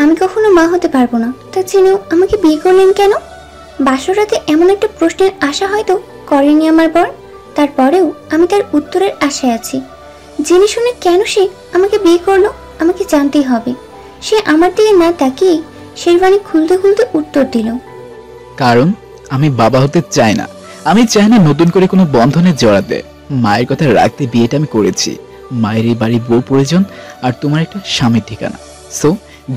আমি কখনো মা হতে পারবো না তা জেনেও আমাকে বিয়ে করলেন কেন? বাসর রাতে এমন একটা প্রশ্নের আশা হয়তো করেনি আমার বর। তারপরেও আমি তার উত্তরের আশায় আছি। জেনে শুনে কেন সে আমাকে বিয়ে করলো আমাকে জানতেই হবে। সে আমার দিকে না তাকিয়ে শেরওয়ানি খুলতে খুলতে উত্তর দিল, কারণ আমি বাবা হতে চাই না। আমি চাই না নতুন করে কোনো বন্ধনে জড়াতে। মায়ের কথা রাখতে বিয়েটা আমি করেছি। মায়ের এই বাড়ি বউ প্রয়োজন, আর তোমার একটা স্বামীর ঠিকানা। সো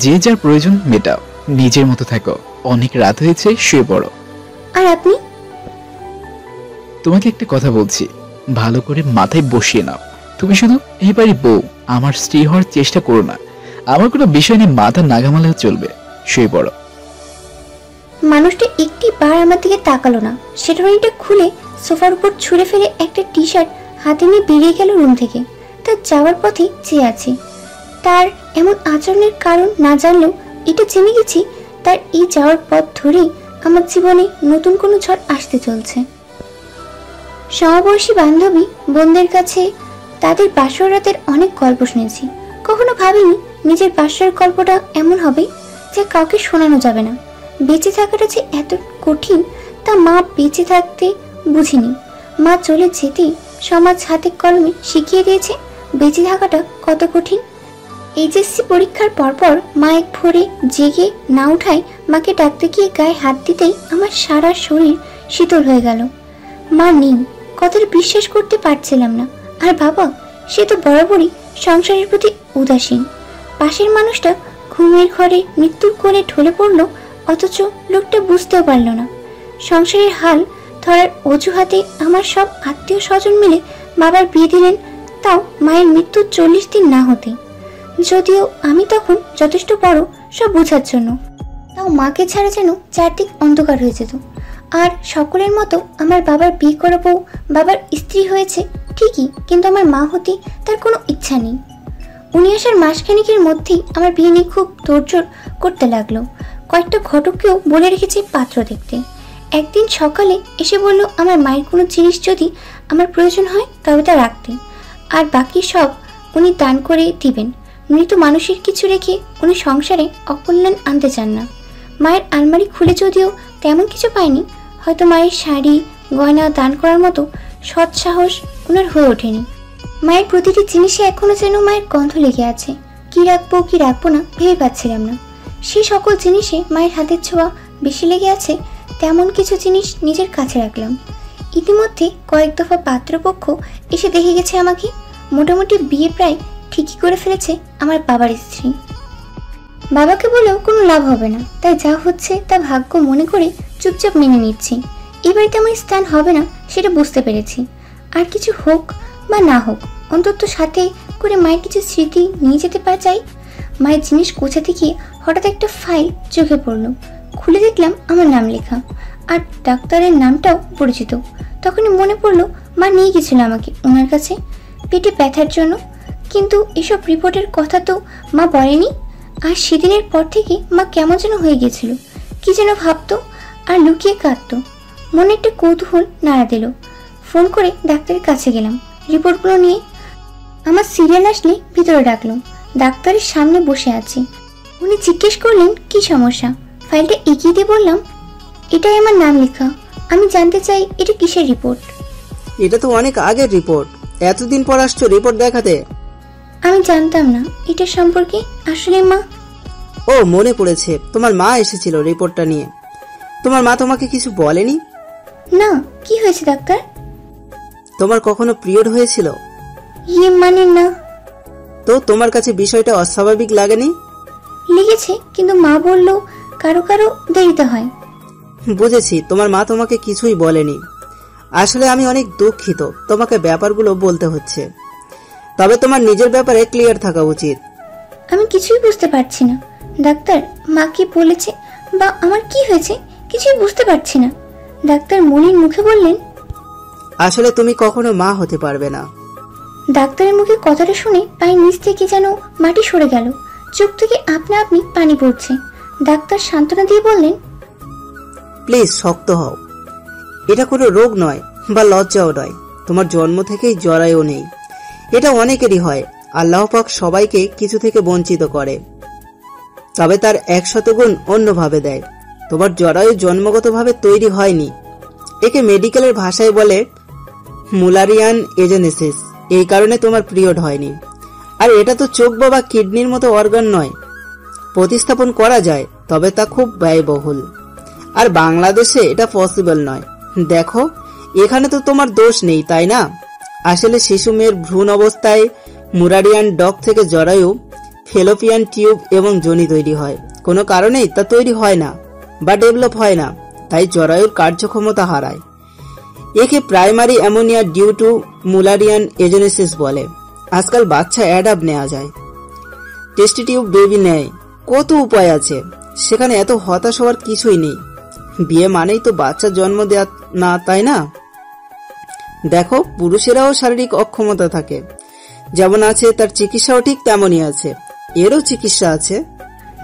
যে যার প্রয়োজন মেটাও, নিজের মতো থাকো। অনেক রাত হয়েছে, শুয়ে পড়ো। আর আপনি? তোমাকে একটা কথা বলছি, ভালো করে মাথায় বসিয়ে নাও। তুমি শুধু এই বাড়ির বউ, আমার স্ত্রী হওয়ার চেষ্টা করো না। আমার কোনো বিষয় নিয়ে মাথা নাগামালেও চলবে। শুয়ে পড়ো। মানুষটা একটি বার আমার দিকে তাকালো না। শেরওয়ানিটা খুলে সোফার উপর ছুঁড়ে ফেলে একটা টি শার্ট হাতে নিয়ে বেরিয়ে গেল রুম থেকে। তার যাওয়ার পথে চেয়ে আছি। তার এমন আচরণের কারণ না জানলেও এটা জেনে গেছি তার এই যাওয়ার পথ ধরেই আমার জীবনে নতুন কোনো ঝড় আসতে চলছে। সমবয়সী বান্ধবী বোনদের কাছে তাদের বাসর রাতের অনেক গল্প শুনেছি। কখনো ভাবিনি নিজের বাসর গল্পটা এমন হবে যে কাউকে শোনানো যাবে না। বেঁচে থাকাটা যে এত কঠিন তা মা বেঁচে থাকতে বুঝিনি। মা চলে যেতেই সমাজ হাতে কলমে শিখিয়ে দিয়েছে বেঁচে থাকাটা কত কঠিন। এইচএসসি পরীক্ষার পরপর মা এক ভোরে জেগে না উঠায় মাকে ডাকতে গিয়ে গায়ে হাত দিতেই আমার সারা শরীর শীতল হয়ে গেল। মা নেই, কথাটা বিশ্বাস করতে পারছিলাম না। আর বাবা, সে তো বরাবরই সংসারের প্রতি উদাসীন। পাশের মানুষটা ঘুমের ঘরে মৃত্যুর কোলে ঢলে পড়লো, অথচ লোকটা বুঝতেও পারল না। সংসারের হাল ধরার অজুহাতে আমার সব আত্মীয় স্বজন মিলে বাবার বিয়ে দিলেন, তাও মায়ের মৃত্যুর 40 দিন না হতে। যদিও আমি তখন যথেষ্ট বড় সব বোঝার জন্য, তাও মাকে ছাড়া যেন চারদিক অন্ধকার হয়ে যেত। আর সকলের মতো আমার বাবার বিয়ে করা বউ বাবার স্ত্রী হয়েছে ঠিকই, কিন্তু আমার মা হতে তার কোনো ইচ্ছা নেই। উনি আসার মাসখানেকের মধ্যেই আমার বিয়ে নিয়ে খুব তোড়জোড় করতে লাগলো। কয়েকটা ঘটককেও বলে রেখেছে পাত্র দেখতে। একদিন সকালে এসে বলল আমার মায়ের কোনো জিনিস যদি আমার প্রয়োজন হয় তবে তা রাখতে, আর বাকি সব উনি দান করে দিবেন। মৃত মানুষের কিছু রেখে উনি সংসারে অকল্যাণ আনতে চান না। মায়ের আলমারি খুলে যদিও তেমন কিছু পায়নি, হয়তো মায়ের শাড়ি গয়না দান করার মতো সৎ সাহস ওনার হয়ে ওঠেনি। মায়ের প্রতিটি জিনিসে এখনো যেন মায়ের গন্ধ লেগে আছে। কি রাখবো কি রাখবো না ভেবে পাচ্ছিলাম না। সেই সকল জিনিসে মায়ের হাতের ছোঁয়া বেশি লেগে আছে, তেমন কিছু জিনিস নিজের কাছে রাখলাম। ইতিমধ্যে কয়েক দফা পাত্রপক্ষ এসে দেখে গেছে আমাকে। মোটামুটি বিয়ে প্রায় ঠিকই করে ফেলেছে আমার বাবার স্ত্রী। বাবাকে বলেও কোনো লাভ হবে না, তাই যা হচ্ছে তা ভাগ্য মনে করে চুপচাপ মেনে নিচ্ছি। এই বাড়িতে আমার স্থান হবে না সেটা বুঝতে পেরেছি। আর কিছু হোক বা না হোক, অন্তত সাথে করে মায়ের কিছু স্মৃতি নিয়ে যেতে চাই। মায়ের জিনিস গোছাতে গিয়ে হঠাৎ একটা ফাইল চোখে পড়লো। খুলে দেখলাম আমার নাম লেখা, আর ডাক্তারের নামটাও পরিচিত। তখনই মনে পড়লো মা নিয়ে গেছিল আমাকে ওনার কাছে পেটে ব্যথার জন্য, কিন্তু এসব রিপোর্টের কথা তো মা বলেনি। আর সেদিনের পর থেকে মা কেমন যেন হয়ে গেছিল, কি যেন ভাবতো আর লুকিয়ে কাঁদতো। মনে একটা কৌতূহল নাড়া দিল। ফোন করে ডাক্তারের কাছে গেলাম রিপোর্টগুলো নিয়ে। আমার সিরিয়াল আসলে ভিতরে ডাকলো। ডাক্তারের সামনে বসে আছি। উনি জিজ্ঞেস করলেন কি সমস্যা। ফাইলটা এগিয়ে দিয়ে বললাম, এটাই আমার নাম লেখা। আমি জানতে চাই এটা কিসের রিপোর্ট। এটা তো অনেক আগের রিপোর্ট, এতদিন পর আসছো রিপোর্ট দেখাতে। আমি জানতাম না এটা সম্পর্কে। আসলে মা, ও মনে পড়েছে, তোমার মা এসেছিল রিপোর্টটা নিয়ে। তোমার মা তোমাকে কিছু বলেনি? না। কি হয়েছে ডাক্তার? তোমার কখনো পিরিয়ড হয়েছিল? ইয়ে মানে না। তো তোমার কাছে বিষয়টা অস্বাভাবিক লাগেনি? লেগেছে, কিন্তু মা বলল কারো কারো দেরিতে হয়। বুঝেছি, তোমার মা তোমাকে কিছুই বলেনি। আসলে আমি অনেক দুঃখিত তোমাকে ব্যাপারগুলো বলতে হচ্ছে, তবে তোমার নিজের ব্যাপারে ক্লিয়ার থাকা উচিত। আমি কিছুই বুঝতে পারছি না ডাক্তার। মা কি বলেছে বা আমার কি হয়েছে কিছুই বুঝতে পারছি না। ডাক্তার মনির মুখে বললেন, আসলে তুমি কখনো মা হতে পারবে না। ডাক্তারের মুখে কথাটা শুনে পায়ের নিচ থেকে যেন মাটি সরে গেল। চোখ থেকে আপনা আপনি পানি পড়ছে। ডাক্তার সান্ত্বনা দিয়ে বললেন, প্লিজ শক্ত হও। এটা কোনো রোগ নয় বা লজ্জাও নয়। তোমার জন্ম থেকেই জরায়ু নেই। এটা অনেকেরই হয়। আল্লাহ পাক সবাইকে কিছু থেকে বঞ্চিত করে। তবে তার 100 গুণ অন্যভাবে দেয়। তোমার জরায়ু জন্মগতভাবে তৈরি হয়নি, একে মেডিকেলের ভাষায় বলে মুলারিয়ান এজেনেসিস। এই কারণে তোমার পিরিয়ড হয়নি। আর এটা তো চোখ বা কিডনির মতো অর্গান নয়, প্রতিস্থাপন করা যায়, তবে তা খুব ব্যয়বহুল। আর বাংলাদেশে এটা পসিবল নয়। দেখো, এখানে তো তোমার দোষ নেই, তাই না? আসলে শিশু মেয়ের ভ্রূণ অবস্থায় মুরারিয়ান ডগ থেকে জরায়ু, ফেলোপিয়ান টিউব এবং যোনি তৈরি হয়। কোনো কারণেই তা তৈরি হয় না বা ডেভেলপ হয় না, তাই জরায়ুর কার্যক্ষমতা হারায়। একে primary amenorrhoea due to mullerian agenesis বলে। আজকাল বাচ্চা অ্যাডাপ নেওয়া যায়, টেস্টি টিউব বেবি নেয়, কত উপায় আছে। সেখানে এত হতাশ হওয়ার কিছুই নেই। বিয়ে মানেই তো বাচ্চা জন্ম দেয়া না, তাই না? দেখো, পুরুষেরাও শারীরিক অক্ষমতা থাকে, যেমন আছে তার চিকিৎসাও ঠিক তেমনই আছে, এরও চিকিৎসা আছে।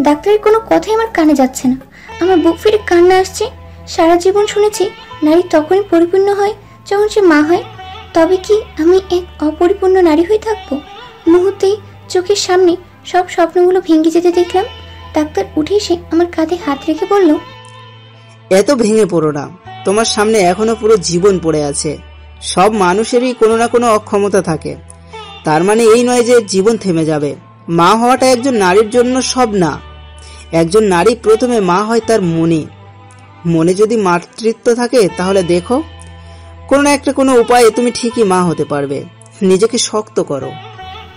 ডাক্তারের কোনো কথাই আমার কানে যাচ্ছে না। আমার বুক ফিরে কান্না আসছে। সারা জীবন শুনেছি নারী তখনই পরিপূর্ণ হয় যখন সে মা হয়। তবে কি আমি এক অপরিপূর্ণ নারী হয়ে থাকবো? মুহূর্তেই চোখের সামনে সব স্বপ্নগুলো ভেঙে যেতে দেখলাম। ডাক্তার উঠে এসে আমার কাঁধে হাত রেখে বলল, এত ভেঙে পড়ো না, তোমার সামনে এখনো পুরো জীবন পড়ে আছে। সব মানুষেরই কোনো না কোনো অক্ষমতা থাকে, তার মানে এই নয় যে জীবন থেমে যাবে। মা হওয়াটা একজন নারীর জন্য সব না। একজন নারী প্রথমে মা হয় তার মনে। মনে যদি মাতৃত্ব থাকে, তাহলে দেখো, কোনো না একটা কোনো উপায়ে তুমি ঠিকই মা হতে পারবে। নিজেকে শক্ত করো।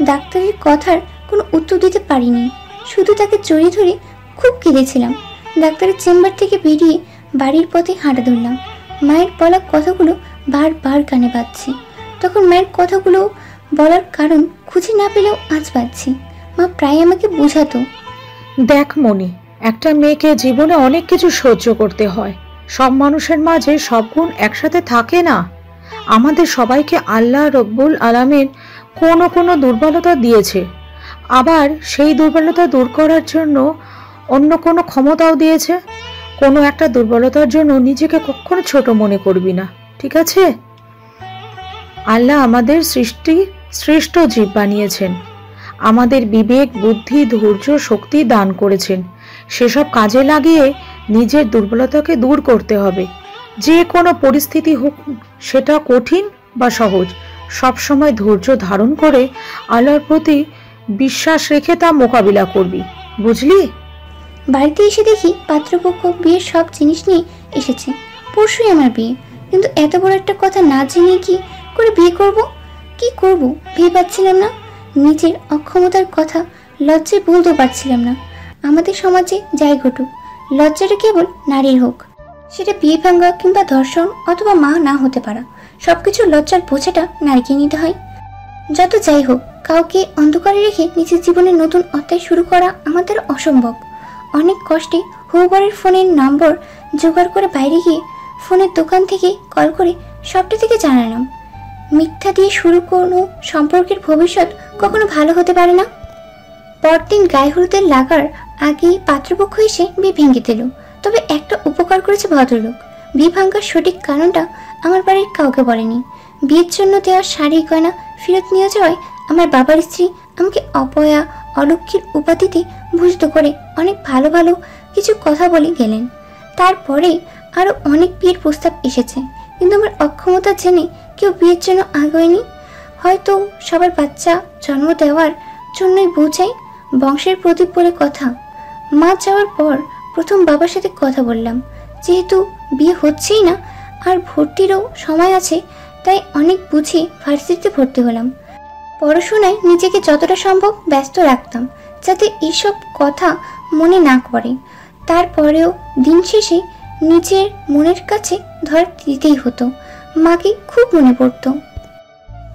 ডাক্তারের কথার কোনো উত্তর দিতে পারিনি, শুধু তাকে জড়িয়ে ধরে খুব কেঁদেছিলাম। ডাক্তারের চেম্বার থেকে বেরিয়ে বাড়ির পথে হাঁটা ধরলাম। মায়ের বলা কথাগুলো বারবার কানে বাজছে। তখন মায়ের কথাগুলো বলার কারণ খুঁজে না পেলেও আজ পাচ্ছি। মা প্রায় আমাকে বোঝাতো, দেখ মনি, একটা মেয়েকে জীবনে অনেক কিছু সহ্য করতে হয়। সব মানুষের মাঝে সব গুণ একসাথে থাকে না। আমাদের সবাইকে আল্লাহ রব্বুল আলামিন কোনো কোনো দুর্বলতা দিয়েছে, আবার সেই দুর্বলতা দূর করার জন্য অন্য কোনো ক্ষমতাও দিয়েছে। কোনো একটা দুর্বলতার জন্য নিজেকে কখনো ছোট মনে করবি না, ঠিক আছে? আল্লাহ আমাদের শ্রেষ্ঠ জীব বানিয়েছেন, আমাদের বিবেক, বুদ্ধি, ধৈর্য, শক্তি দান করেছেন। সেসব কাজে লাগিয়ে নিজের দুর্বলতাকে দূর করতে হবে। যে কোনো পরিস্থিতি হোক, সেটা কঠিন বা সহজ, সবসময় ধৈর্য ধারণ করে আল্লাহর প্রতি বিশ্বাস রেখে তা মোকাবিলা করবি, বুঝলি? বাড়িতে এসে দেখি পাত্রপক্ষ বিয়ের সব জিনিস নিয়ে এসেছে। পরশুই আমার বিয়ে, কিন্তু এত বড় একটা কথা না জেনে কি করে বিয়ে করব? কি করব ভেবে পাচ্ছিলাম না। নিজের অক্ষমতার কথা লজ্জায় বলতেও পারছিলাম না। আমাদের সমাজে যাই ঘটুক, লজ্জাটা কেবল নারীর হোক, সেটা বিয়ে ভাঙা কিংবা ধর্ষণ অথবা মা না হতে পারা, সবকিছু লজ্জার বোঝাটা নারীকে নিতে হয়। যত যাই হোক, কাউকে অন্ধকারে রেখে নিজের জীবনের নতুন অধ্যায় শুরু করা আমাদের অসম্ভব। অনেক কষ্টে হৌবরের ফোনের নম্বর জোগাড় করে বাইরে গিয়ে ফোনের দোকান থেকে কল করে সবটা থেকে জানালাম, মিথ্যা দিয়ে শুরু কোনো সম্পর্কের ভবিষ্যৎ কখনো ভালো হতে পারে না। পরদিন গায়ে হলুদের লাগার আগেই পাত্রপক্ষ এসে বিয়ে ভেঙে দিল। তবে একটা উপকার করেছে ভদ্রলোক, বিয়ে ভাঙার সঠিক কারণটা আমার বাড়ির কাউকে বলেনি। বিয়ের জন্য দেওয়া শাড়ি গয়না ফেরত নিয়ে যাওয়ায় আমার বাবার স্ত্রী আমাকে অপয়া, অলক্ষীর উপাধিতে ভূষিত করে অনেক ভালো ভালো কিছু কথা বলে গেলেন। তারপরে আরো অনেক বিয়ের প্রস্তাব এসেছে, কিন্তু আমার অক্ষমতা জেনে কেউ বিয়ের জন্য আগায়নি। হয়তো সবার বাচ্চা জন্ম দেওয়ার জন্যই বউ চাই, বংশের প্রদীপ বলে কথা। মা যাওয়ার পর প্রথম বাবার সাথে কথা বললাম। যেহেতু বিয়ে হচ্ছেই না আর ভর্তিরও সময় আছে, তাই অনেক বুঝে ভার্সিটিতে ভর্তি হলাম। পড়াশোনায় নিজেকে যতটা সম্ভব ব্যস্ত রাখতাম, যাতে এইসব কথা মনে না পড়ে। তারপরেও দিন শেষে নিজের মনের কাছে ধর দিতেই হতো। মাকে খুব মনে পড়তো।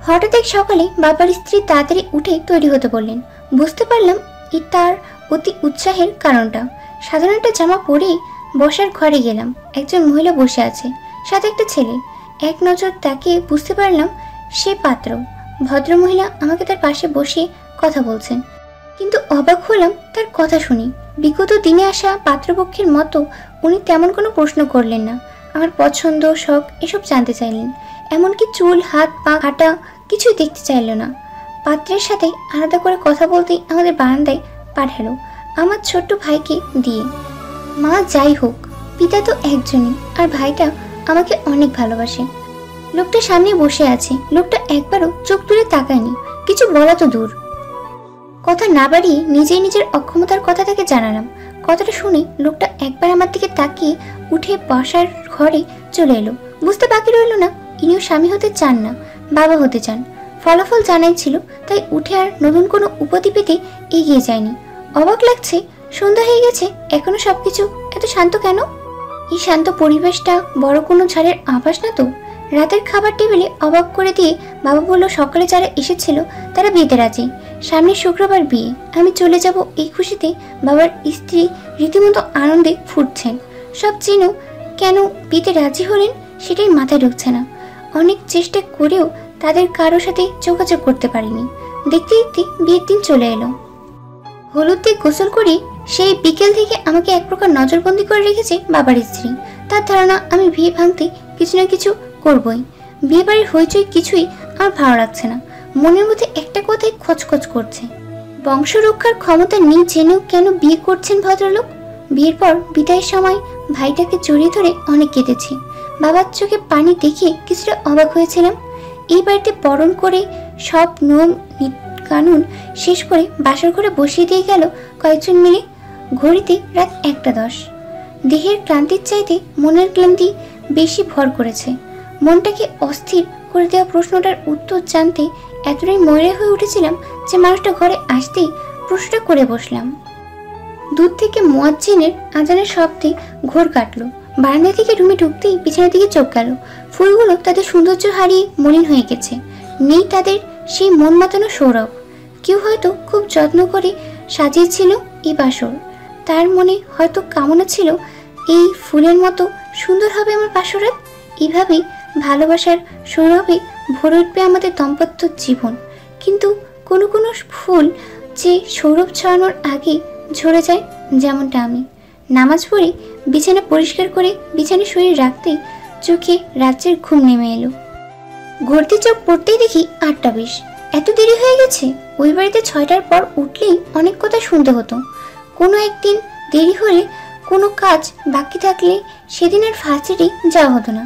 হঠাৎ এক সকালে বাবার স্ত্রী তাড়াতাড়ি উঠে তৈরি হতে বললেন। বুঝতে পারলাম তার অতি উৎসাহের কারণটা। সাধারণ একটা জামা পরেই বসার ঘরে গেলাম। একজন মহিলা বসে আছে, সাথে একটা ছেলে। এক নজর তাকিয়ে বুঝতে পারলাম সে পাত্র। ভদ্রমহিলা আমাকে তার পাশে বসে কথা বলছেন, কিন্তু অবাক হলাম তার কথা শুনি। বিগত দিনে আসা পাত্রপক্ষের মতো উনি তেমন কোনো প্রশ্ন করলেন না। আমার পছন্দ, শখ এসব জানতে চাইলেন। এমনকি চুল, হাত, পা, হাঁটা কিছুই দেখতে চাইল না। পাত্রের সাথে আলাদা করে কথা বলতেই আমাদের বারান্দায় পাঠালো। আমার ছোট্ট ভাইকে দিয়ে। মা যাই হোক, পিতা তো একজনই, আর ভাইটা আমাকে অনেক ভালোবাসে। লোকটা সামনে বসে আছে, লোকটা একবারও চোখ তুলে তাকায়নি, কিছু বলা তো দূর। কথা না বাড়িয়ে নিজেই নিজের অক্ষমতার কথা তাকে জানালাম। কথাটা শুনে লোকটা একবার আমার দিকে তাকিয়ে উঠে বসার ঘরে চলে এলো। বুঝতে বাকি রইল না ইনিও স্বামী হতে চান না, বাবা হতে চান। ফলাফল জানাই ছিল, তাই উঠে আর নতুন কোনো উপাধি পেতে এগিয়ে যায়নি। অবাক লাগছে, সন্ধ্যা হয়ে গেছে, এখনো সবকিছু এত শান্ত কেন? এই শান্ত পরিবেশটা বড় কোনো ঝড়ের আভাস না তো? রাতের খাবার টেবিলে অবাক করে দিয়ে বাবা বলল সকালে যারা এসেছিল তারা বিয়েতে রাজি, সামনে শুক্রবার বিয়ে, আমি চলে যাব এই খুশিতে। বাবার স্ত্রী রীতিমতো আনন্দে ফুটছেন। সব চিনো কেন বিয়েতে রাজি হলেন সেটাই মাথায় ঢুকছে না। অনেক চেষ্টা করেও তাদের কারোর সাথে যোগাযোগ করতে পারিনি। দেখতে দেখতে বিয়ের দিন চলে এলো। হলুদ দিয়ে গোসল করে সেই বিকেল থেকে আমাকে এক প্রকার নজরবন্দি করে রেখেছে বাবার স্ত্রী। তার ধারণা আমি বিয়ে ভাঙতে কিছু না কিছু করবই। বিয়ে বাড়ির হইচই কিছুই আমার ভালো লাগছে না। মনের মধ্যে একটা কথাই খচখচ করছে, বংশ রক্ষার ক্ষমতা নেই জেনেও কেন বিয়ে করছেন ভদ্রলোক? বিয়ের পর বিদায়ের সময় ভাইটাকে জড়িয়ে ধরে অনেক কেঁদেছি। বাবার চোখে পানি দেখে কিছুটা অবাক হয়েছিলাম। এই বাড়িতে বরণ করে সব নিয়ম কানুন শেষ করে বাসর ঘরে বসিয়ে দিয়ে গেল কয়েকজন মিলে। ঘড়িতে রাত 1:10। দেহের ক্লান্তির চাইতে মনের ক্লান্তি বেশি ভর করেছে। মনটাকে অস্থির করে দেওয়া প্রশ্নটার উত্তর জানতে এতটাই মরে হয়ে উঠেছিলাম যে মানুষটা ঘরে আসতেই প্রশ্নটা করে বসলাম। দূর থেকে মুয়াজ্জিনের আজানের শব্দে ঘোর কাটলো। বারান্দা থেকে রুমে ঢুকতেই পিছনের দিকে চোখ গেল। ফুলগুলো তাদের সৌন্দর্য হারিয়ে মলিন হয়ে গেছে। নেই তাদের সেই মন মাতানো সৌরভ। কেউ হয়তো খুব যত্ন করে সাজিয়েছিল এই বাসর। তার মনে হয়তো কামনা ছিল এই ফুলের মতো সুন্দর হবে আমার বাসরাত। এভাবেই ভালোবাসার সৌরভে ভরে উঠবে আমাদের দাম্পত্য জীবন। কিন্তু কোনো কোনো ফুল যে সৌরভ ছড়ানোর আগে ঝরে যায়, যেমনটা আমি। নামাজ পড়ে বিছানা পরিষ্কার করে বিছানায় শরীর রাখতেই চোখে রাজ্যের ঘুম নেমে এলো। ঘড়িতে চোখ পড়তেই দেখি 8:20। এত দেরি হয়ে গেছে? ওই বাড়িতে 6টার পর উঠলেই অনেক কথা শুনতে হতো। কোনো একদিন দেরি হলে, কোনো কাজ বাকি থাকলে সেদিন আর ফার্স্টেই যাওয়া হতো না।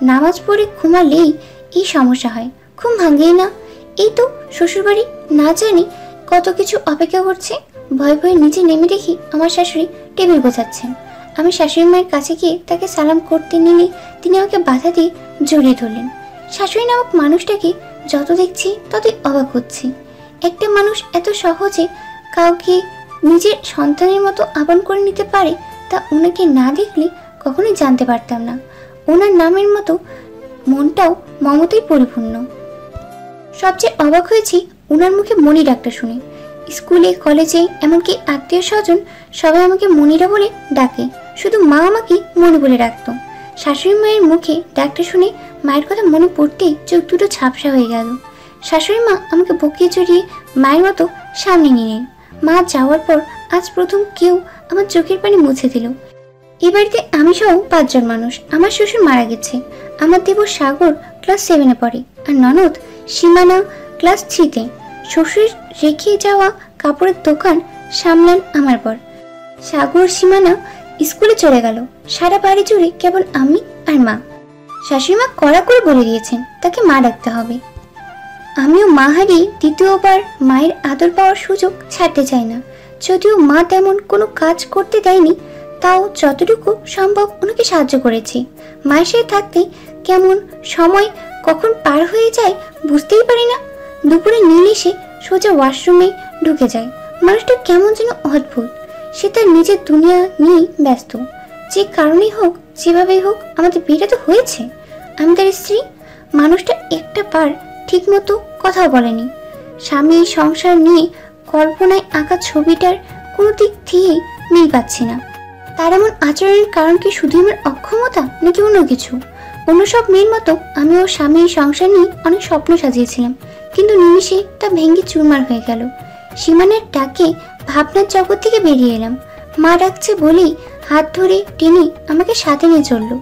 নামাজ পড়ে ঘুমালেই এই সমস্যা হয়, ঘুম ভাঙেই না। এই তো শ্বশুরবাড়ি, না জানি কত কিছু অপেক্ষা করছে। ভয় ভয়ে নিচে নেমে দেখি আমার শাশুড়ি টেবিল গোছাচ্ছেন। আমি শাশুড়ি মায়ের কাছে গিয়ে তাকে সালাম করতে নিলে তিনি আমাকে বাধা দিয়ে জড়িয়ে ধরলেন। শাশুড়ি নামক মানুষটাকে যত দেখছি ততই অবাক হচ্ছি। একটা মানুষ এত সহজে কাউকে নিজের সন্তানের মতো আপন করে নিতে পারে তা ওনাকে না দেখলে কখনোই জানতে পারতাম না। ওনার নামের মতো মনটাও মমতায় পরিপূর্ণ। সবচেয়ে অবাক হয়েছি ওনার মুখে মনি ডাকটা শুনে। স্কুলে, কলেজে, এমনকি আত্মীয় স্বজন সবাই আমাকে মনিরা বলে ডাকে, শুধু মা আমাকে মনি বলে ডাকত। শাশুড়ি মায়ের মুখে ডাকটা শুনে মায়ের কথা মনে পড়তেই চোখ দুটো ঝাপসা হয়ে গেল। শাশুড়ি মা আমাকে বকিয়ে জড়িয়ে মায়ের মতো সামনে নিলেন। মা যাওয়ার পর আজ প্রথম কেউ আমার চোখের পানি মুছে দিল। এ বাড়িতে আমি সহ 5 জন মানুষ। আমার শ্বশুর মারা গেছে, আমার দেবর সাগর ক্লাস 7-এ পড়ে, আর ননদ সীমানা ক্লাস 3-তে। শ্বশুর রেখে যাওয়া কাপড়ের দোকান সামলান আমার পর। সাগর সীমানা স্কুলে চলে গেল। সারা বাড়ি জুড়ে কেবল আমি আর মা। শাশুড়িমা কড়া করে বলে দিয়েছেন তাকে মা ডাকতে হবে। আমিও মা হারিয়ে দ্বিতীয়বার মায়ের আদর পাওয়ার সুযোগ ছাড়তে চাই না। যদিও মা তেমন কোনো কাজ করতে দেয়নি, তাও যতটুকু সম্ভব ওনাকে সাহায্য করেছি। মায়ের সাথে থাকতে কেমন সময় কখন পার হয়ে যায় বুঝতেই পারি না। দুপুরে নীল এসে সোজা ওয়াশরুমে ঢুকে যায়। মানুষটা কেমন যেন অদ্ভুত। সে তার নিজের দুনিয়া নিয়েই ব্যস্ত। যে কারণেই হোক, যেভাবেই হোক, আমাদের বিয়েটা তো হয়েছে। আমি তার স্ত্রী। মানুষটা একটা বার ঠিক মতো কথাও বলেনি। স্বামী সংসার নিয়ে কল্পনায় আঁকা ছবিটার কোনো দিক দিয়েই মিল পাচ্ছি না। তার এমন আচরণের কারণ কি শুধু আমার অক্ষমতা, নাকি অন্য কিছু? অন্য সব মেয়ের মতো আমিও স্বামী সংসার নিয়ে অনেক স্বপ্ন সাজিয়েছিলাম, কিন্তু নিমিষে তা ভেঙে চুরমার হয়ে গেল। সীমানার ডাকে ভাবনার জগৎ থেকে বেরিয়ে এলাম। মা ডাকছে বলেই হাত ধরে টেনে আমাকে সাথে নিয়ে চললো।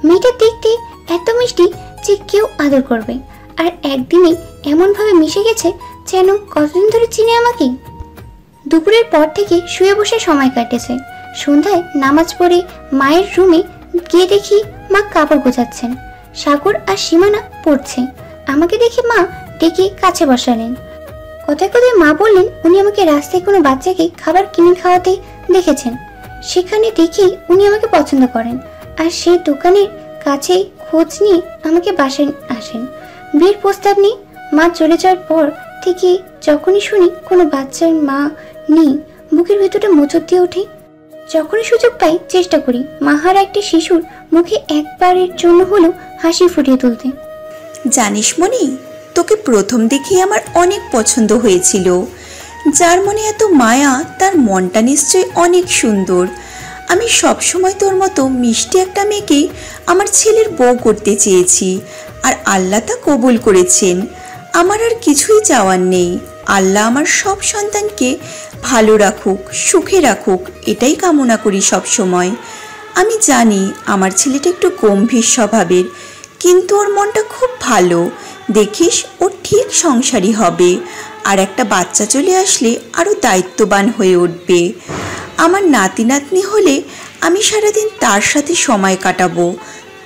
মেয়েটা দেখতে এত মিষ্টি যে কেউ আদর করবে, আর একদিনে এমন ভাবে মিশে গেছে যেন কতদিন ধরে চিনে আমাকে। দুপুরের পর থেকে শুয়ে বসে সময় কাটেছে। সন্ধ্যায় নামাজ পড়ে মায়ের রুমে গিয়ে দেখি মা কাপড় গোছাচ্ছেন, সাগর আর সীমানা পড়ছে। আমাকে দেখে মা ডেকে কাছে বসালেন। কথায় কথায় মা বললেন উনি আমাকে রাস্তায় কোনো বাচ্চাকে খাবার কিনে খাওয়াতে দেখেছেন, সেখানে দেখে উনি আমাকে পছন্দ করেন আর সেই দোকানের কাছে খোঁজ নিয়ে আমাকে বাসায় আসেন। বিয়ের প্রস্তাব নিয়ে মা চলে যাওয়ার পর থেকে যখনই শুনি কোনো বাচ্চার মা নেই, বুকের ভেতরটা মোচড় দিয়ে ওঠে। যখনই সুযোগ পাই চেষ্টা করি মাহারা একটি শিশুর মুখে একবারের জন্য হলেও হাসি ফুটিয়ে তুলতে। জানিস মনি, তোকে প্রথম দেখেই আমার অনেক পছন্দ হয়েছিল। যার মনে এত মায়া তার মনটা নিশ্চয়ই অনেক সুন্দর। আমি সবসময় তোর মতো মিষ্টি একটা মেয়েকে আমার ছেলের বউ করতে চেয়েছি, আর আল্লাহ তা কবুল করেছেন। আমার আর কিছুই চাওয়ার নেই। আল্লাহ আমার সব সন্তানকে ভালো রাখুক, সুখে রাখুক, এটাই কামনা করি সব সময়। আমি জানি আমার ছেলেটা একটু গম্ভীর স্বভাবের, কিন্তু ওর মনটা খুব ভালো। দেখিস ও ঠিক সংসারী হবে, আর একটা বাচ্চা চলে আসলে আরও দায়িত্ববান হয়ে উঠবে। আমার নাতি নাতনি হলে আমি সারাদিন তার সাথে সময় কাটাবো।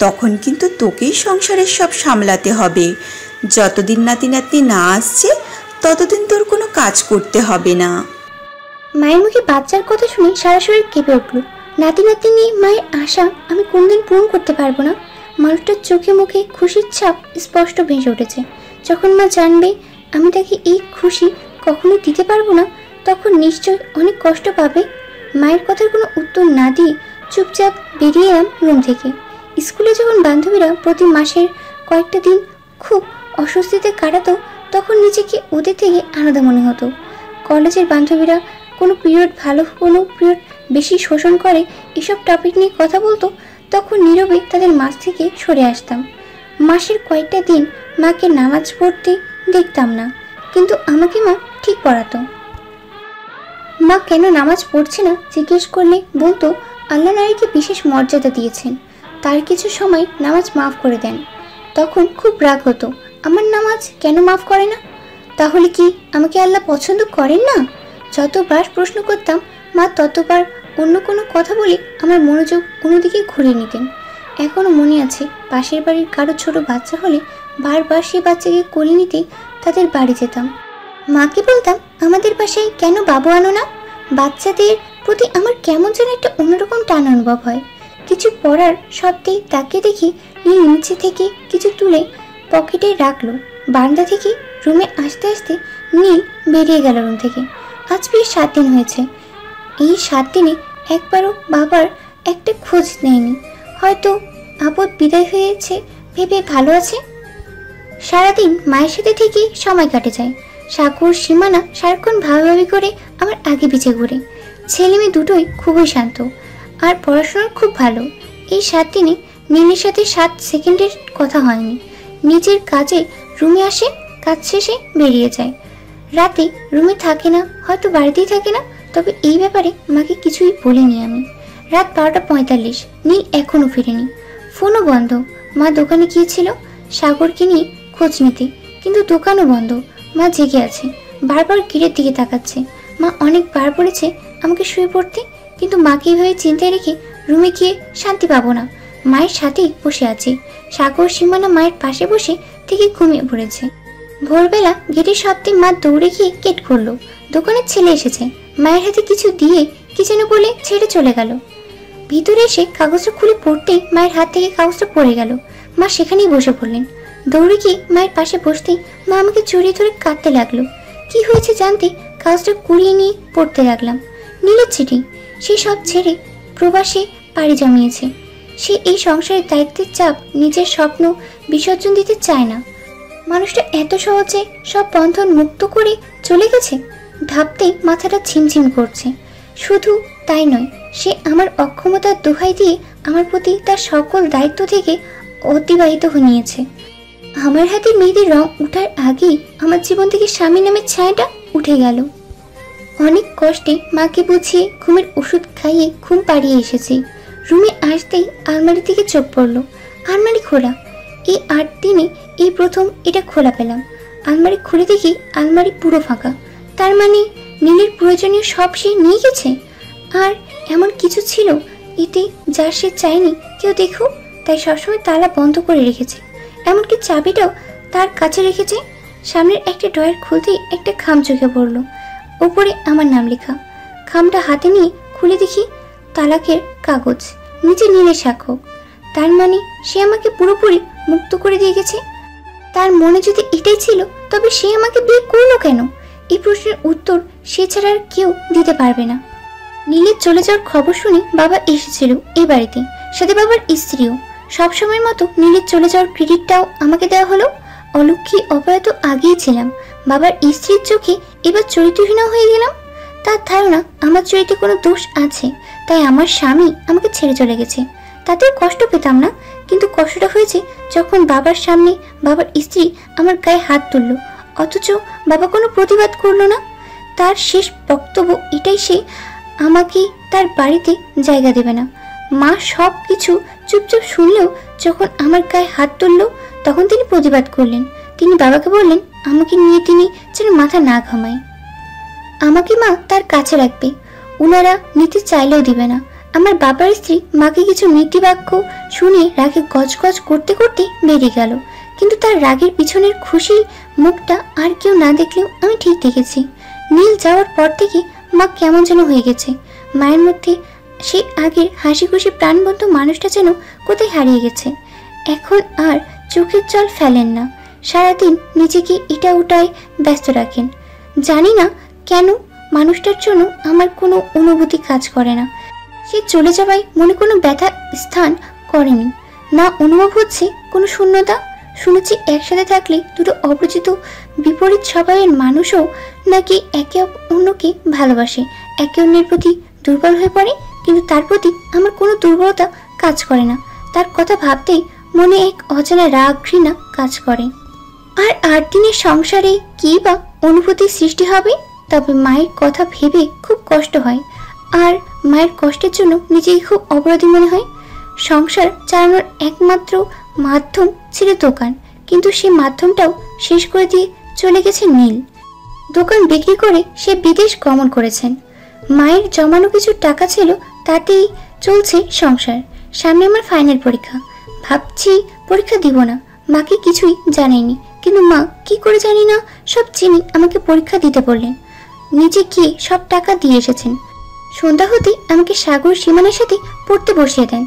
তখন কিন্তু তোকেই সংসারের সব সামলাতে হবে। যতদিন নাতি নাতনি না আসছে ততদিন তোর কোনো কাজ করতে হবে না। মায়ের মুখে বাচ্চার কথা শুনে সারা শরীর কেঁপে উঠল। নাতি নাতনি নিয়ে মায়ের আশা আমি কোনদিন পূরণ করতে পারবো না। মানুষটার চোখে মুখে খুশির ছাপ স্পষ্ট ভেসে উঠেছে। যখন মা জানবে আমি তাকে এই খুশি কখনোই দিতে পারবো না, তখন নিশ্চয় অনেক কষ্ট পাবে। মায়ের কথার কোনো উত্তর না দিয়ে চুপচাপ বেরিয়ে এলাম রুম থেকে। স্কুলে যখন বান্ধবীরা প্রতি মাসের কয়েকটা দিন খুব অস্বস্তিতে কাটাতো, তখন নিজেকে ওদের থেকে আলাদা মনে হতো। কলেজের বান্ধবীরা কোনো পিরিয়ড ভালো, কোনো পিরিয়ড বেশি শোষণ করে, এসব টপিক নিয়ে কথা বলতো, তখন নীরবে তাদের মাঝ থেকে সরে আসতাম। মাসের কয়েকটা দিন মাকে নামাজ পড়তে দেখতাম না, কিন্তু আমাকে মা ঠিক পড়াতো। মা কেন নামাজ পড়ছে না জিজ্ঞেস করলে বলতো আল্লাহ নারীকে বিশেষ মর্যাদা দিয়েছেন, তার কিছু সময় নামাজ মাফ করে দেন। তখন খুব রাগ হতো, আমার নামাজ কেন মাফ করে না? তাহলে কি আমাকে আল্লাহ পছন্দ করেন না? যতবার প্রশ্ন করতাম মা ততবার অন্য কোনো কথা বলে আমার মনোযোগ অন্যদিকে ঘুরিয়ে নিতেন। এখনও মনে আছে, পাশের বাড়ির কারো ছোট বাচ্চা হলে বারবার সেই বাচ্চাকে কোলে নিতে তাদের বাড়ি যেতাম। মাকে বলতাম আমাদের বাসায় কেন বাবু আনো না? বাচ্চাদের প্রতি আমার কেমন যেন একটা অন্যরকম টান অনুভব হয়। কিছু পড়ার শব্দে তাকে দেখি নীল নিচে থেকে কিছু তুলে পকেটে রাখলো। বারান্দা থেকে রুমে আসতে আসতে নীল বেরিয়ে গেল রুম থেকে। আজ প্রায় 7 দিন হয়েছে। এই 7 দিনে একবারও বাবার একটা খোঁজ নেয়নি। হয়তো আপদ বিদায় হয়েছে ভেবে ভালো আছে। সারাদিন মায়ের সাথে থেকে সময় কাটে যায়। সাগর সীমানা সারাক্ষণ ভাবাভাবি করে আমার আগে পিছে ঘুরে। ছেলে মেয়ে দুটোই খুবই শান্ত আর পড়াশোনার খুব ভালো। এই 7 দিনে নীলের সাথে 7 সেকেন্ডের কথা হয়নি। নিজের কাজে রুমে আসে, কাজ শেষে বেরিয়ে যায়। রাতে রুমে থাকে না, হয়তো বাড়িতেই থাকে না, তবে এই ব্যাপারে মাকে কিছুই বলিনি আমি। রাত 12:45, নীল এখনও ফিরেনি। ফোনও বন্ধ। মা দোকানে গিয়েছিল সাগরকে নিয়ে খোঁজ নিতে, কিন্তু দোকানও বন্ধ। মা জেগে আছে, বারবার গেটের দিকে তাকাচ্ছে। মা অনেকবার বলেছে আমাকে শুয়ে পড়তে, কিন্তু মাকে এইভাবে চিন্তায় রেখে রুমে গিয়ে শান্তি পাবো না। মায়ের সাথেই বসে আছে। সাগর সীমানা মায়ের পাশে বসে থেকে ঘুমিয়ে পড়েছে। ভোরবেলা গেটের শব্দে মা দৌড়ে গিয়ে গেট খুললো। দোকানের ছেলে এসেছে। মায়ের হাতে কিছু দিয়ে কি যেন বলে ছেড়ে চলে গেল। ভিতরে এসে কাগজটা খুলে পড়তেই মায়ের হাত থেকে কাগজটা পড়ে গেল। মা সেখানেই বসে পড়লেন। দৌড়ে গিয়ে মায়ের পাশে বসতেই মা আমাকে জড়িয়ে ধরে কাঁদতে লাগলো। কি হয়েছে জানতে কাগজটা কুড়িয়ে নিয়ে পড়তে লাগলাম। নীলের চিঠি। সে সব ছেড়ে প্রবাসে পাড়ি জমিয়েছে। সে এই সংসারের দায়িত্বের চাপ, নিজের স্বপ্ন বিসর্জন দিতে চায় না। মানুষটা এত সহজে সব বন্ধন মুক্ত করে চলে গেছে ভাবতেই মাথাটা ঝিমঝিম করছে। শুধু তাই নয়, সে আমার অক্ষমতার দোহাই দিয়ে আমার প্রতি তার সকল দায়িত্ব থেকে অতিবাহিত নিয়েছে। আমার হাতে মেয়েদের রং উঠার আগেই আমার জীবন থেকে স্বামী নামের ছায়াটা উঠে গেল। অনেক কষ্টে মাকে বুঝিয়ে ঘুমের ওষুধ খাইয়ে ঘুম পাড়িয়ে এসেছি। রুমে আসতেই আলমারি থেকে চোখ পড়ল। আলমারি খোলা। এই 8 দিনে এই প্রথম এটা খোলা পেলাম। আলমারি খুলে দেখি আলমারি পুরো ফাঁকা। তার মানে নীলের প্রয়োজনীয় সব সে নিয়ে গেছে। আর এমন কিছু ছিল এতে যা সে চায়নি কেউ দেখুক, তাই সবসময় তালা বন্ধ করে রেখেছে। এমনকি চাবিটাও তার কাছে রেখেছে। সামনের একটা ড্রয়ার খুলতেই একটা খাম চোখে পড়ল, ওপরে আমার নাম লেখা। খামটা হাতে নিয়ে খুলে দেখি তালাকের কাগজ, নিচে নীলের স্বাক্ষর। তার মানে সে আমাকে পুরোপুরি মুক্ত করে দিয়ে গেছে। তার মনে যদি এটাই ছিল তবে সে আমাকে বিয়ে করলো কেন? এই প্রশ্নের উত্তর সে ছাড়া আর কেউ দিতে পারবে না। নীলের চলে যাওয়ার খবর শুনে বাবা এসেছিল এই বাড়িতে, সাথে বাবার স্ত্রীও। সবসময়ের মতো নীলের চলে যাওয়ার ক্রেডিটটাও আমাকে দেওয়া হলো। অলক্ষী অপরাধ আগেই ছিলাম, বাবার স্ত্রীর চোখে এবার চরিত্রহীন হয়ে গেলাম। তার ধারণা আমার চরিত্রে কোনো দোষ আছে, তাই আমার স্বামী আমাকে ছেড়ে চলে গেছে। তাতে কষ্ট পেতাম না, কিন্তু কষ্টটা হয়েছে যখন বাবার সামনে বাবার স্ত্রী আমার গায়ে হাত তুলল, অথচ বাবা কোনো প্রতিবাদ করলো না। তার শেষ বক্তব্য এটাই, সে আমাকে তার বাড়িতে জায়গা দেবে না। মা সব কিছু চুপচাপ শুনলেও যখন আমার গায়ে হাত তুলল তখন তিনি প্রতিবাদ করলেন। তিনি বাবাকে বললেন আমাকে নিয়ে তিনি যেন মাথা না ঘামায়, আমাকে মা তার কাছে রাখবে, ওনারা নিতে চাইলেও দিবে না। আমার বাবার স্ত্রী মাকে কিছু নীতি বাক্য শুনে রাগে গজগজ করতে করতে বেরিয়ে গেল, কিন্তু তার রাগের পিছনের খুশি মুখটা আর কেউ না দেখলেও আমি ঠিক দেখেছি। নীল যাওয়ার পর থেকে মা কেমন যেন হয়ে গেছে। মায়ের মধ্যে সেই আগের হাসি খুশি প্রাণবন্ত মানুষটা যেন কোথায় হারিয়ে গেছে। এখন আর চোখের জল ফেলেন না, সারাদিন নিজেকে এটা ওটায় ব্যস্ত রাখেন। জানি না কেন মানুষটার জন্য আমার কোনো অনুভূতি কাজ করে না। সে চলে যাওয়ায় মনে কোনো ব্যথা স্থান করেনি, না অনুভব হচ্ছে কোনো শূন্যতা। শুনেছি একসাথে থাকলে দুটো অপরিচিত বিপরীত স্বভাবের মানুষও নাকি একে অন্যকে ভালোবাসে, একে অন্যের প্রতি দুর্বল হয়ে পড়ে, কিন্তু তার প্রতি আমার কোনো দুর্বলতা কাজ করে না। তার কথা ভাবতেই মনে এক অজানা রাগ ঘৃণা কাজ করে। আর 8 দিনের সংসারে কি বা অনুভূতির সৃষ্টি হবে? তবে মায়ের কথা ভেবে খুব কষ্ট হয়, আর মায়ের কষ্টের জন্য নিজেকে খুব অপরাধী মনে হয়। সংসার চালানোর একমাত্র মাধ্যম ছিল দোকান, কিন্তু সে মাধ্যমটাও শেষ করে দিয়ে চলে গেছে নীল। দোকান বিক্রি করে সে বিদেশ গমন করেছেন। মায়ের জমানো কিছু টাকা ছিল, তাতেই চলছে সংসার। সামনে আমার ফাইনাল পরীক্ষা, ভাবছি পরীক্ষা দিব না, মাকে কিছুই জানাইনি, কিন্তু মা কি করে জানি না সব চিনি আমাকে পরীক্ষা দিতে বললেন। নিজে গিয়ে সব টাকা দিয়ে এসেছেন। সন্ধ্যা হতে আমাকে সাগর সীমানার সাথে পড়তে বসিয়ে দেন।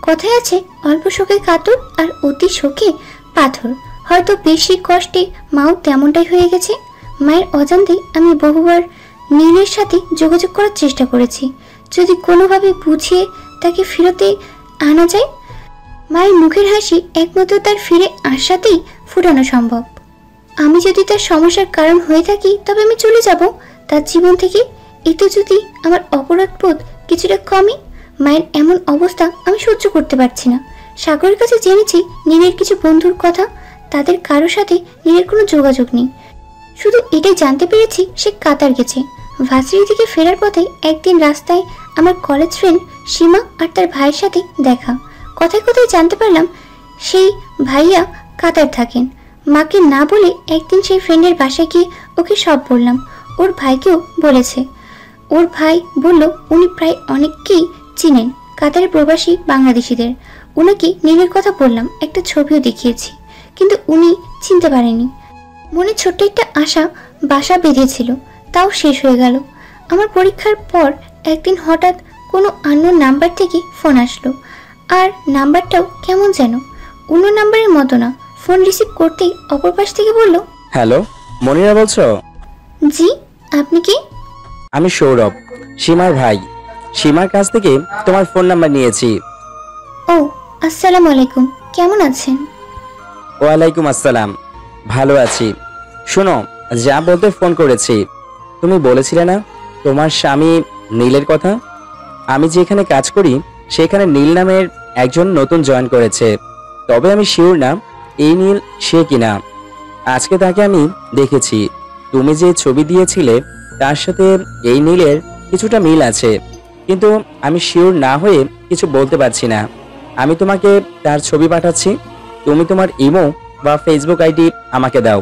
কথায় আছে অল্প শোকে কাতর আর অতি শোকে পাথর। হয়তো বেশি কষ্টে মাও তেমনটাই হয়ে গেছে। মায়ের অজান্তেই আমি বহুবার নীলের সাথে যোগাযোগ করার চেষ্টা করেছি, যদি কোনোভাবে বুঝিয়ে তাকে ফিরতে আনা যায়। মায়ের মুখের হাসি একমাত্র তার ফিরে আসাতেই ফুটানো সম্ভব। আমি যদি তার সমস্যার কারণ হয়ে থাকি তবে আমি চলে যাব তার জীবন থেকে। এতে যদি আমার অপরাধবোধ কিছুটা কমে। মায়ের এমন অবস্থা আমি সহ্য করতে পারছি না। সাগরের কাছে জেনেছি নীলের কিছু বন্ধুর কথা, তাদের কারোর সাথে নীলের কোনো যোগাযোগ নেই। শুধু এটাই জানতে পেরেছি সে কাতার গেছে। ভার্সিটি থেকে ফেরার পথে একদিন রাস্তায় আমার কলেজ ফ্রেন্ড সীমা আর তার ভাইয়ের সাথে দেখা। কথায় কথায় জানতে পারলাম সেই ভাইয়া কাতার থাকেন। মাকে না বলে একদিন সেই ফ্রেন্ডের বাসায় গিয়ে ওকে সব বললাম। ওর ভাইকেও বলেছে। ওর ভাই বলল উনি প্রায় অনেককেই চিনেন কাতারের প্রবাসী বাংলাদেশিদের। উনাকে নীলের কথা বললাম, একটা ছবিও দেখিয়েছি, কিন্তু উনি চিনতে পারেনি। মনে ছোট্ট একটা আশা বাসা বেঁধেছিল, তাও শেষ হয়ে গেল। আমার পরীক্ষার পর একদিন হঠাৎ কোনো আননোন নাম্বার থেকে ফোন আসলো, আর নাম্বারটাও কেমন যেন অন্য নাম্বারের মতো না। ফোন রিসিভ করতেই অপর পাশ থেকে বলল, হ্যালো, মনিরা বলছো? জি, আপনি কি? আমি সৌরভ, সীমার ভাই। সীমার কাছ থেকে তোমার ফোন নাম্বার নিয়েছি। ও, আসসালামু আলাইকুম, কেমন আছেন? ওয়ালাইকুম আসসালাম, ভালো আছি। শোনো, যা বলতে ফোন করেছি, তুমি বলেছিলে না তোমার স্বামী নীলের কথা? আমি যেখানে কাজ করি সেখানে নীল নামের একজন নতুন জয়েন করেছে, তবে আমি শিওর না এই নীল সে কিনা। আজকে তাকে আমি দেখেছি। তুমি যে ছবি দিয়েছিলে তার সাথে এই নীলের কিছুটা মিল আছে, কিন্তু আমি শিওর না হয়ে কিছু বলতে পারছি না। আমি তোমাকে তার ছবি পাঠাচ্ছি, তুমি তোমার ইমো বা ফেসবুক আইডি আমাকে দাও।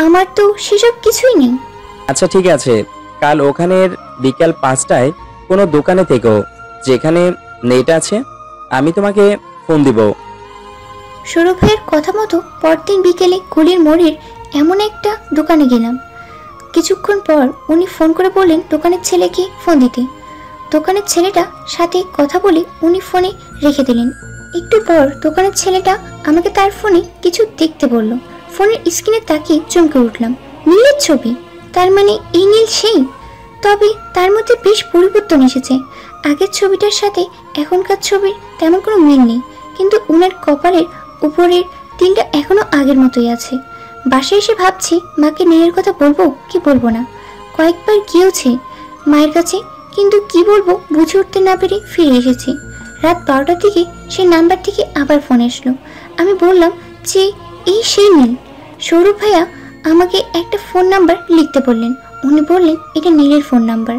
আমার তো সেসব কিছুই নেই। আচ্ছা ঠিক আছে, কাল ওখানের বিকাল 5টায় কোনো দোকানে থেকো যেখানে নেট আছে, আমি তোমাকে ফোন দিব। সৌরভ ভাইয়ের কথা মতো পরদিন বিকেলে গলির মোড়ের এমন একটা দোকানে গেলাম। কিছুক্ষণ পর উনি ফোন করে বললেন দোকানের ছেলেকে ফোন দিতে। দোকানের ছেলেটা সাথে কথা বলে উনি ফোনে রেখে দিলেন। একটু পর দোকানের ছেলেটা আমাকে তার ফোনে কিছু দেখতে বলল। ফোনের স্ক্রিনে তাকিয়ে চমকে উঠলাম। নীলের ছবি, তার মানে এই নীল সেই। তবে তার মধ্যে বেশ পরিবর্তন এসেছে। আগের ছবিটার সাথে এখনকার ছবির তেমন কোনো মিল নেই, কিন্তু উনার কপালের উপরের তিলটা এখনো আগের মতোই আছে। বাসায় এসে ভাবছি মাকে নীলের কথা বলবো কি বলবো না। কয়েকবার গিয়েওছে মায়ের কাছে, কিন্তু কি বলবো বুঝে উঠতে না পেরে ফিরে এসেছি। রাত 12টার দিকে সেই নাম্বার থেকে আবার ফোন আসলো। আমি বললাম যে এই সেই নীল। সৌরভ ভাইয়া আমাকে একটা ফোন নাম্বার লিখতে বললেন। উনি বললেন এটা নীলের ফোন নাম্বার।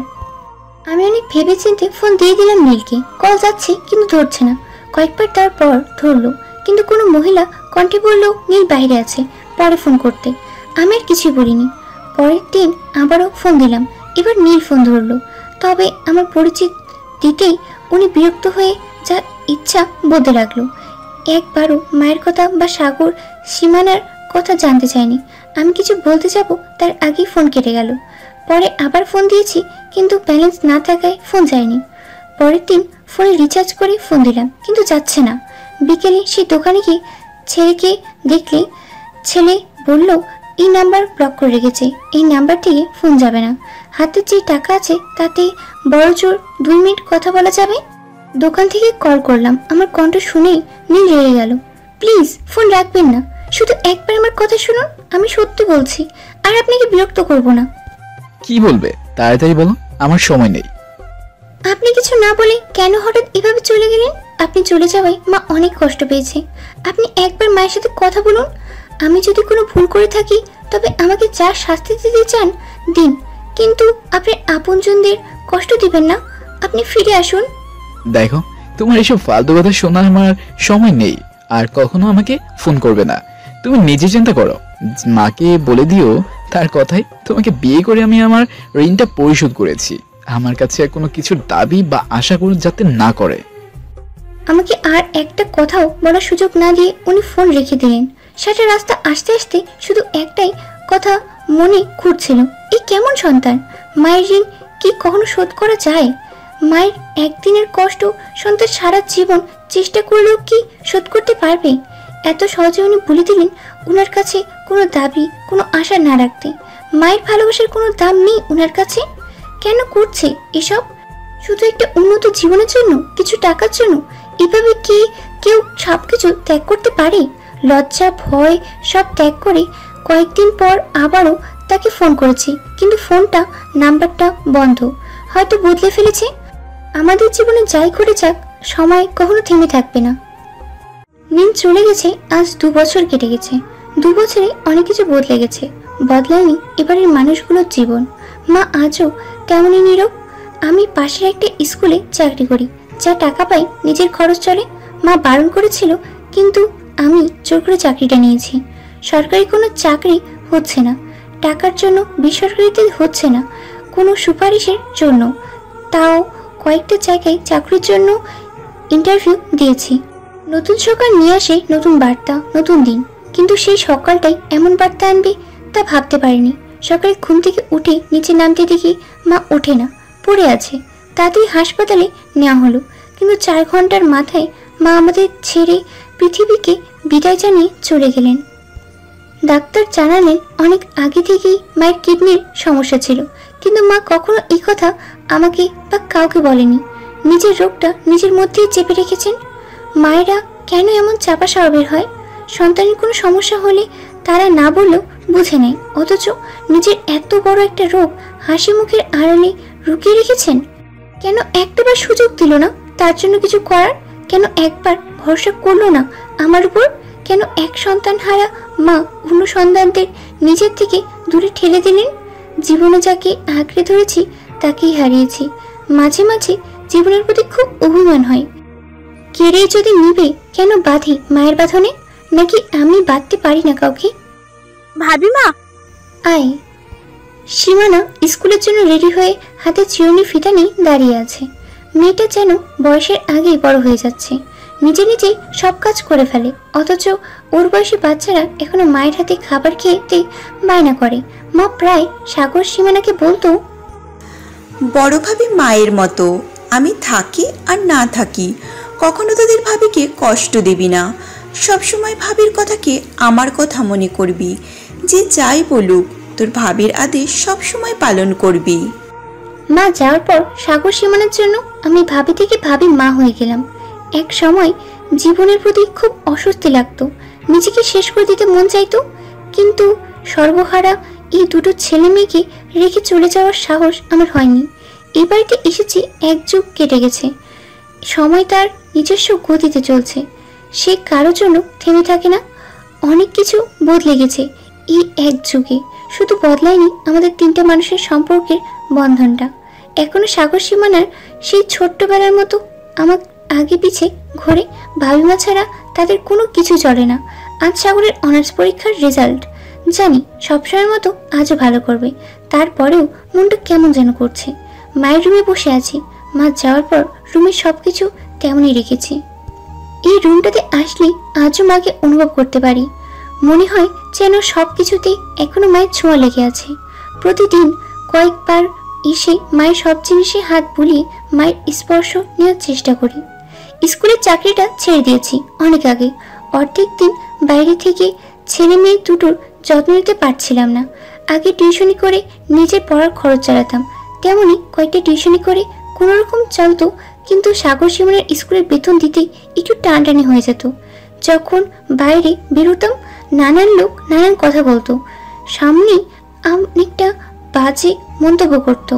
আমি অনেক ভেবে চিন্তে ফোন দিয়ে দিলাম নীলকে। কল যাচ্ছে কিন্তু ধরছে না। কয়েকবার তারপর ধরলো, কিন্তু কোনো মহিলা কণ্ঠে বলল নীল বাইরে আছে, পরে ফোন করতে। আমি আর কিছুই বলিনি। পরের দিন আবারও ফোন দিলাম। এবার নীল ফোন ধরলো, তবে আমার পরিচিত দিতেই উনি বিরক্ত হয়ে যা ইচ্ছা বলতে লাগলো। একবারও মায়ের কথা বা সাগর সীমানার কথা জানতে চাইনি। আমি কিছু বলতে যাব তার আগেই ফোন কেটে গেল। পরে আবার ফোন দিয়েছি, কিন্তু ব্যালেন্স না থাকায় ফোন যায়নি। পরের দিন ফোনে রিচার্জ করে ফোন দিলাম, কিন্তু যাচ্ছে না। বিকেলে সেই দোকানে গিয়ে ছেলেকে দেখলে ছেলে বলল এই নাম্বার ব্লক করে রেখেছে, এই নাম্বার থেকে ফোন যাবে না। হাতে যে টাকা আছে তাতে বড় জোর 2 মিনিট কথা বলা যাবে। দোকান থেকে কল করলাম। আমার কণ্ঠ শুনেই নীল রেগে গেল। প্লিজ ফোন রাখবেন না, শুধু একবার আমার কথা শুনুন। আমি সত্যি বলছি, আর আপনাকে বিরক্ত করব না। কি বলবে তাড়াতাড়ি বলো, আমার সময় নেই। আপনি কিছু না বলে কেন হঠাৎ এভাবে চলে গেলেন? আপনি চলে যাওয়ায় মা অনেক কষ্ট পেয়েছে। আপনি একবার মায়ের সাথে কথা বলুন। আমি যদি কোনো ভুল করে থাকি তবে আমাকে যা শাস্তি দিতে চান দিন, কিন্তু আপনার আপনজনদের কষ্ট দিবেন না। আপনি ফিরে আসুন। দেখো, তোমার এসব ফালতু কথা শোনার আমার সময় নেই, আর কখনো আমাকে ফোন করবে না। তুমি নিজে চিন্তা করো। মাকে বলে দিও তার কথাই তোমাকে বিয়ে করে আমি আমার ঋণটা পরিশোধ করেছি। আমার কাছে আর কোনো কিছুর দাবি বা আশা করে যাতে না করে। আমাকে আর একটা কথাও বলার সুযোগ না দিয়ে উনি ফোন রেখে দিলেন। সেটা রাস্তা আসতে আসতে শুধু একটাই কথা মনে ঘুরছিল, এই কেমন সন্তান। মায়ের ঋণ কি কখনো শোধ করা যায়? মায়ের একদিনের কষ্ট সন্তান সারা জীবন চেষ্টা করলেও কি শোধ করতে পারবে? এত সহজে উনি বলে দিলেন উনার কাছে কোনো দাবি কোনো আশা না রাখতে। মায়ের ভালোবাসার কোনো দাম নেই উনার কাছে। কেন করছে এসব? শুধু একটা উন্নত জীবনের জন্য, কিছু টাকার জন্য? এভাবে কি কেউ সব কিছু ত্যাগ করতে পারে? লজ্জা ভয় সব ত্যাগ করে কয়েকদিন পর আবারও তাকে ফোন করেছি, কিন্তু ফোনটা নাম্বারটা বন্ধ। হয়তো বদলে ফেলেছে। আমাদের জীবনে যাই করে যাক, সময় কখনো থেমে থাকবে না। নীল চলে গেছে আজ 2 বছর কেটে গেছে। 2 বছরে অনেক কিছু বদলে গেছে। বদলায়নি এবারের মানুষগুলোর জীবন। মা আজও তেমনই নীরব। আমি পাশের একটা স্কুলে চাকরি করি, যা টাকা পাই নিজের খরচ চলে। মা বারণ করেছিল, কিন্তু আমি জোর করে চাকরিটা নিয়েছি। সরকারি কোনো চাকরি হচ্ছে না, টাকার জন্য বেসরকারিতে হচ্ছে না, কোনো সুপারিশের জন্য। তাও কয়েকটা জায়গায় চাকরির জন্য ইন্টারভিউ দিয়েছি। নতুন সকাল নিয়ে আসে নতুন বার্তা, নতুন দিন, কিন্তু সেই সকালটাই এমন বার্তা আনবে তা ভাবতে পারিনি। সকালে ঘুম থেকে উঠে নিচে নামতে দেখি মা ওঠে না, পড়ে আছে। তাতেই হাসপাতালে নেওয়া হলো, কিন্তু 4 ঘন্টার মাথায় মা আমাদের ছেড়ে পৃথিবীকে বিদায় জানিয়ে চলে গেলেন। ডাক্তার জানালেন অনেক আগে থেকেই মায়ের কিডনির সমস্যা ছিল, কিন্তু মা কখনো এই কথা আমাকে বা কাউকে বলেনি। নিজের রোগটা নিজের মধ্যেই চেপে রেখেছেন। মায়েরা কেন এমন চাপা স্বভাবের হয়? সন্তানের কোনো সমস্যা হলে তারা না বললেও বুঝে নেয়, অথচ নিজের এত বড় একটা রোগ হাসি মুখের আড়ালে লুকিয়ে রেখেছেন। কেন একটাবার সুযোগ দিল না তার জন্য কিছু করার? কেন একবার ভরসা করলো না আমার উপর? কেন এক সন্তান হারা মা অন্য সন্তানদের নিজের থেকে দূরে ঠেলে দিলেন? জীবনে যাকে আঁকড়ে ধরেছি তাকেই হারিয়েছি। মাঝে মাঝে জীবনের প্রতি খুব অভিমান হয়। কেড়ে যদি নিবে কেন বাঁধি মায়ের বাঁধনে? নাকি আমি বাঁধতে পারি না কাউকে? ভাবিমা, আয়। সীমানা স্কুলের জন্য রেডি হয়ে হাতে চিরুনি ফিতা নিয়ে দাঁড়িয়ে আছে। মেয়েটা যেন বয়সের আগেই বড় হয়ে যাচ্ছে, নিজে নিজেই সব কাজ করে ফেলে, অথচ ওর বয়সী বাচ্চারা এখনো মায়ের হাতে খাবার খেতে বায়না করে। মা প্রায় সাগর সীমানাকে বলতো, বড় ভাবি মায়ের মতো, আমি থাকি আর না থাকি কখনো তোদের ভাবিকে কষ্ট দিবি না, সবসময় ভাবির কথাকে আমার কথা মনে করবি, যে যাই বলুক তোর ভাবির আদেশ সবসময় পালন করবি। মা যাওয়ার পর সাগর সীমানার জন্য আমি ভাবি থেকে ভাবি মা হয়ে গেলাম। এক সময় জীবনের প্রতি খুব অস্বস্তি লাগতো, নিজেকে শেষ করে দিতে মন চাইতো, কিন্তু সর্বহারা এই দুটো ছেলে মেয়েকে রেখে চলে যাওয়ার সাহস আমার হয়নি। এই বাড়িতে এসেছি, এক যুগ কেটে গেছে, সময় তার নিজস্ব গতিতে চলছে, সে কারোর জন্য থেমে থাকে না। অনেক কিছু বদলে গেছে এই এক যুগে, শুধু বদলায়নি আমাদের তিনটে মানুষের সম্পর্কের বন্ধনটা। এখনো সাগর সীমানার সেই ছোট্টবেলার মতো আমার আগে পিছে ঘোরে ভাবিমা ছাড়া তাদের কোনো কিছু চলে না। আজ সাগরের অনার্স পরীক্ষার রেজাল্ট, জানি সবসময়ের মতো আজও ভালো করবে, তারপরেও মনটা কেমন যেন করছে। মায়ের রুমে বসে আছি, মা যাওয়ার পর রুমের সবকিছু তেমনই রেখেছি। এই রুমটাতে আসলে আজও মাকে অনুভব করতে পারি, মনে হয় যেন সব কিছুতেই এখনো মায়ের ছোঁয়া লেগে আছে। প্রতিদিন কয়েকবার এসে মায়ের সব জিনিসে হাত বুলিয়ে মায়ের স্পর্শ নেওয়ার চেষ্টা করি। স্কুলের চাকরিটা ছেড়ে দিয়েছি অনেক আগে, অর্ধেক দিন বাইরে থেকে ছেলে মেয়ে দুটোর যত্ন নিতে পারছিলাম না। আগে টিউশনি করে নিজের পড়ার খরচ চালাতাম, তেমনি কয়েকটা টিউশনি করে কোনো রকম চলতো, কিন্তু সাগর সীমানার স্কুলের বেতন দিতেই একটু টানটানি হয়ে যেত। যখন বাইরে বেরোতাম নানান লোক নানান কথা বলতো, সামনে অনেকটা বাজে মন্তব্য করতো,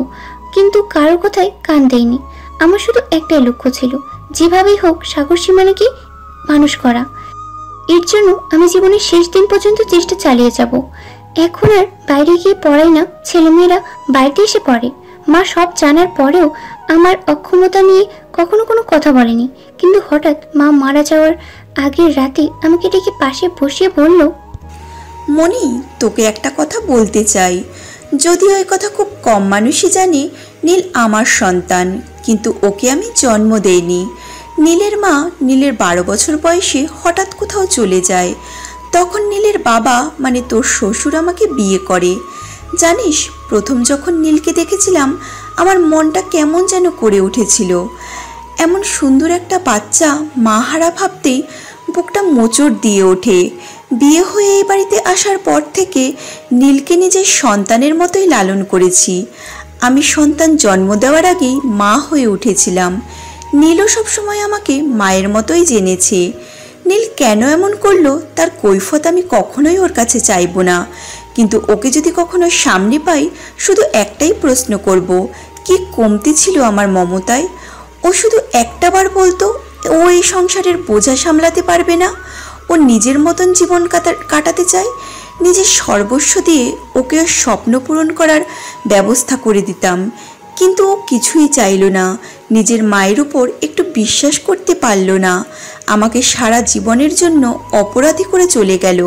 কিন্তু কারোর কথায় কান দেয়নি। আমার শুধু একটাই লক্ষ্য ছিল, যেভাবেই হোক সাগর সীমানাকে মানুষ করা। এর জন্য আমি জীবনের শেষ দিন পর্যন্ত চেষ্টা চালিয়ে যাব। এখন আর বাইরে গিয়ে পড়াই না, ছেলেমেয়েরা বাড়িতে এসে পড়ে। মা সব জানার পরেও আমার অক্ষমতা নিয়ে কখনো কোনো কথা বলেনি, কিন্তু হঠাৎ মা মারা যাওয়ার আগের রাতে আমাকে ডেকে পাশে বসিয়ে বলল, মনি, তোকে একটা কথা বলতে চাই, যদিও এই কথা খুব কম মানুষই জানে। নীল আমার সন্তান, কিন্তু ওকে আমি জন্ম দেইনি। নীলের মা নীলের 12 বছর বয়সে হঠাৎ কোথাও চলে যায়, তখন নীলের বাবা মানে তোর শ্বশুর আমাকে বিয়ে করে। জানিস, প্রথম যখন নীলকে দেখেছিলাম আমার মনটা কেমন যেন করে উঠেছিল। এমন সুন্দর একটা বাচ্চা মা হারা ভাবতেই বুকটা মোচড় দিয়ে ওঠে। বিয়ে হয়ে এই বাড়িতে আসার পর থেকে নীলকে নিজের সন্তানের মতোই লালন করেছি। আমি সন্তান জন্ম দেওয়ার আগেই মা হয়ে উঠেছিলাম। নীলও সবসময় আমাকে মায়ের মতোই জেনেছে। নীল কেন এমন করলো তার কৈফিয়ত আমি কখনোই ওর কাছে চাইব না, কিন্তু ওকে যদি কখনো সামনে পাই শুধু একটাই প্রশ্ন করব, কি কমতি ছিল আমার মমতায়? ও শুধু একটাবার বলতো ও এই সংসারের বোঝা সামলাতে পারবে না, ও নিজের মতন জীবন কাটাতে চায়। নিজের সর্বস্ব দিয়ে ওকে স্বপ্ন পূরণ করার ব্যবস্থা করে দিতাম, কিন্তু ও কিছুই চাইল না। নিজের মায়ের উপর একটু বিশ্বাস করতে পারল না, আমাকে সারা জীবনের জন্য অপরাধী করে চলে গেল।